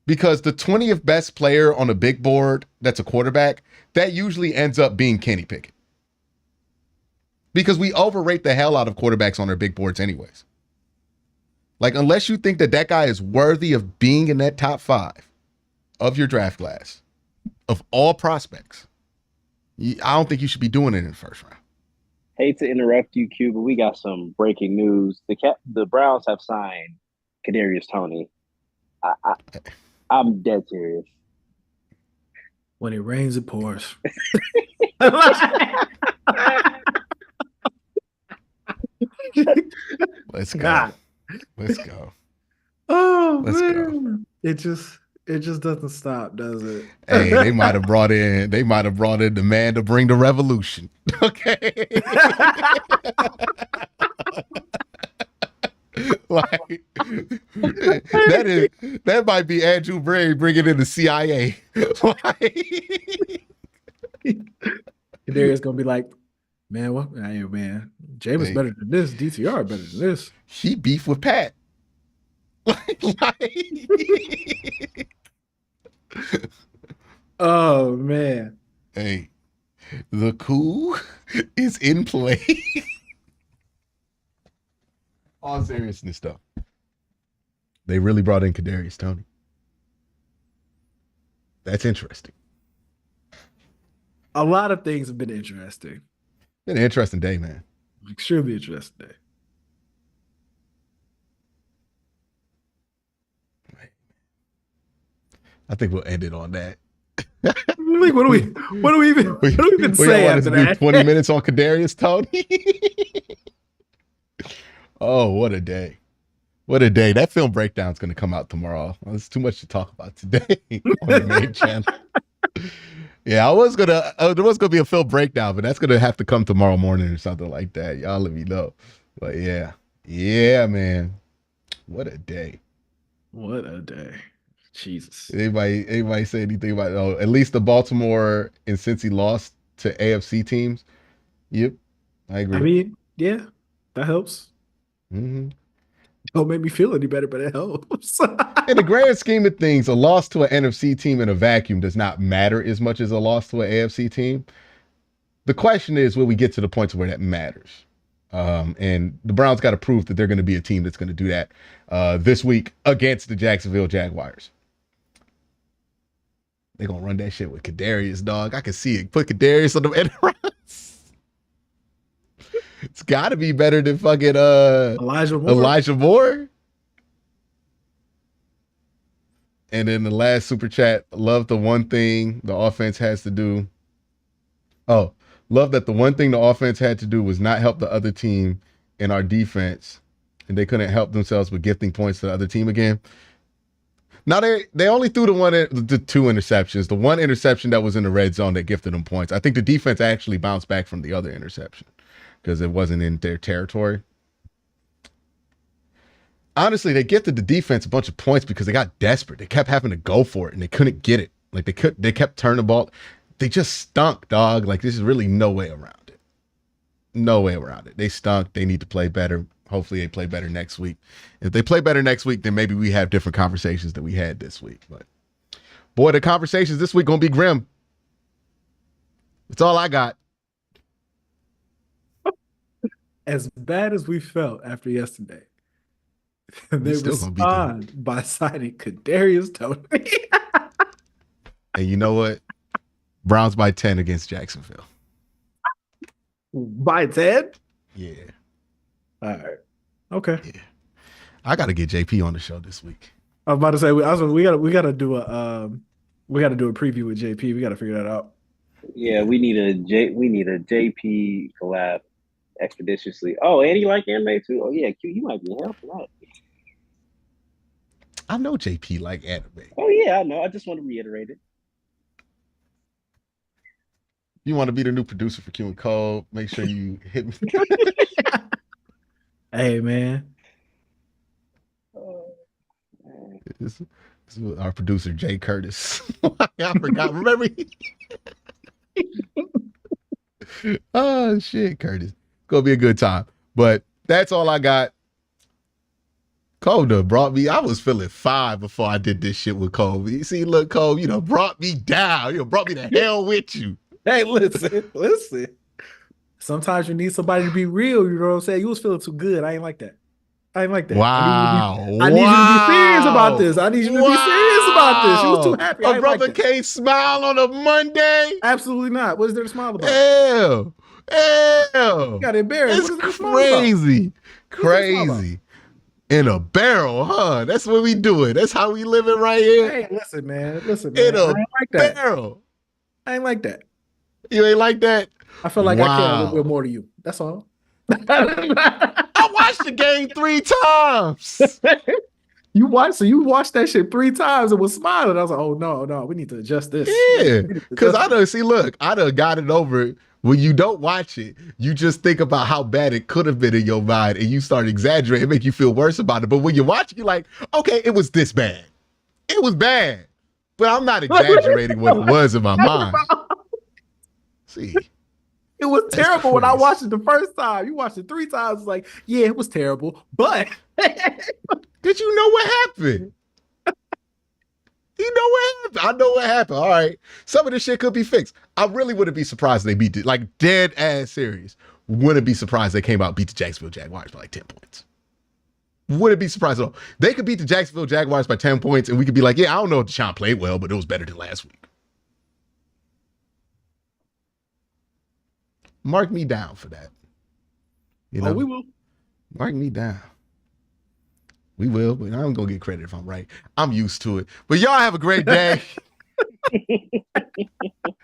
Because the 20th best player on a big board that's a quarterback, that usually ends up being Kenny Pickett. Because we overrate the hell out of quarterbacks on their big boards anyways. Like, unless you think that that guy is worthy of being in that top 5 of your draft class, of all prospects, I don't think you should be doing it in the first round. Hate to interrupt you, Q, but we got some breaking news. The Browns have signed Kadarius Toney. I'm dead serious. When it rains, it pours. Let's go. God. Let's go. Oh, Let's man. Go. It just doesn't stop, does it? Hey, they might have brought in the man to bring the revolution. Okay. Like, that might be Andrew Bray bringing in the CIA. Kadarius gonna be like, man, what? Hey, man, Jameis better than this. DTR better than this. He beef with Pat. Oh man. Hey, the coup is in play. All seriousness, though, they really brought in Kadarius Toney. That's interesting. A lot of things have been interesting. Been an interesting day, man. Extremely interesting day. I think we'll end it on that. Like, what do we even say after that? 20 minutes on Kadarius Toney. Oh, what a day. What a day. That film breakdown is going to come out tomorrow. There's too much to talk about today on the main channel. Yeah, there was gonna be a film breakdown, but that's gonna have to come tomorrow morning or something like that. Y'all let me know. But yeah, man. What a day. What a day. Jesus. Anybody say anything about it? Oh, at least the Baltimore and Cincy lost to AFC teams. Yep, I agree. I mean, yeah, that helps. Mm-hmm. Don't make me feel any better, but it helps. In the grand scheme of things, a loss to an NFC team in a vacuum does not matter as much as a loss to an AFC team. The question is, will we get to the points where that matters? And the Browns got to prove that they're going to be a team that's going to do that this week against the Jacksonville Jaguars. They're going to run that shit with Kadarius, dog. I can see it. Put Kadarius on the end runs. It's got to be better than fucking Elijah Moore. And then the last super chat, love the one thing the offense has to do. Oh, love that the one thing the offense had to do was not help the other team in our defense, and they couldn't help themselves with gifting points to the other team again. Now they only threw the 2 interceptions. The one interception that was in the red zone that gifted them points. I think the defense actually bounced back from the other interception because it wasn't in their territory. Honestly, they gifted the defense a bunch of points because they got desperate. They kept having to go for it, and they couldn't get it. Like they kept turning the ball. They just stunk, dog. Like there's really no way around it. No way around it. They stunk. They need to play better. Hopefully they play better next week. If they play better next week, then maybe we have different conversations than we had this week. But boy, the conversations this week gonna be grim. That's all I got. As bad as we felt after yesterday, they still gonna beat respond by signing Kadarius Toney. And you know what? Browns by 10 against Jacksonville. By 10? Yeah. All right. Okay. Yeah. I got to get JP on the show this week. I was about to say we gotta do a preview with JP. We gotta figure that out. Yeah, we need a JP collab expeditiously. Oh, and you like anime too? Oh yeah, Q, you might be hell for that. I know JP like anime. Oh yeah, I know. I just want to reiterate it. You want to be the new producer for Q and Cole? Make sure you hit me. Hey man. This is our producer Jay Curtis. I forgot. Remember? Oh shit, Curtis. Gonna be a good time. But that's all I got. Cole done brought me. I was feeling fine before I did this shit with Cole. You see, look, Cole, brought me down. Brought me to hell with you. Hey, listen. Sometimes you need somebody to be real. You know what I'm saying? You was feeling too good. I ain't like that. Wow. I need you to be serious about this. I need you to be serious about this. You was too happy. A brother can't smile on a Monday? Absolutely not. What is there to smile about? Ew. You got embarrassed. It's crazy. Crazy. In a barrel, huh? That's what we doing. That's how we living right here. Hey, listen, man. In a I ain't like that. barrel. I ain't like that. You ain't like that? I feel like I care a little bit more to you. That's all. I watched the game 3 times. You watched that shit 3 times and was smiling. I was like, oh no, we need to adjust this. Yeah, because I done got it over. When you don't watch it, you just think about how bad it could have been in your mind, and you start exaggerating, make you feel worse about it. But when you watch it, you're like, okay, it was this bad. It was bad, but I'm not exaggerating what it was in my mind. See. It was terrible when I watched it the first time. You watched it 3 times. It's like, yeah, it was terrible. But did you know what happened? You know what happened? I know what happened. All right. Some of this shit could be fixed. I really wouldn't be surprised they beat it. Like, dead ass serious. Wouldn't be surprised they came out and beat the Jacksonville Jaguars by like 10 points. Wouldn't be surprised at all. They could beat the Jacksonville Jaguars by 10 points and we could be like, yeah, I don't know if Deshaun played well, but it was better than last week. Mark me down for that. Oh, we will. Mark me down. We will, but I'm going to get credit if I'm right. I'm used to it. But y'all have a great day.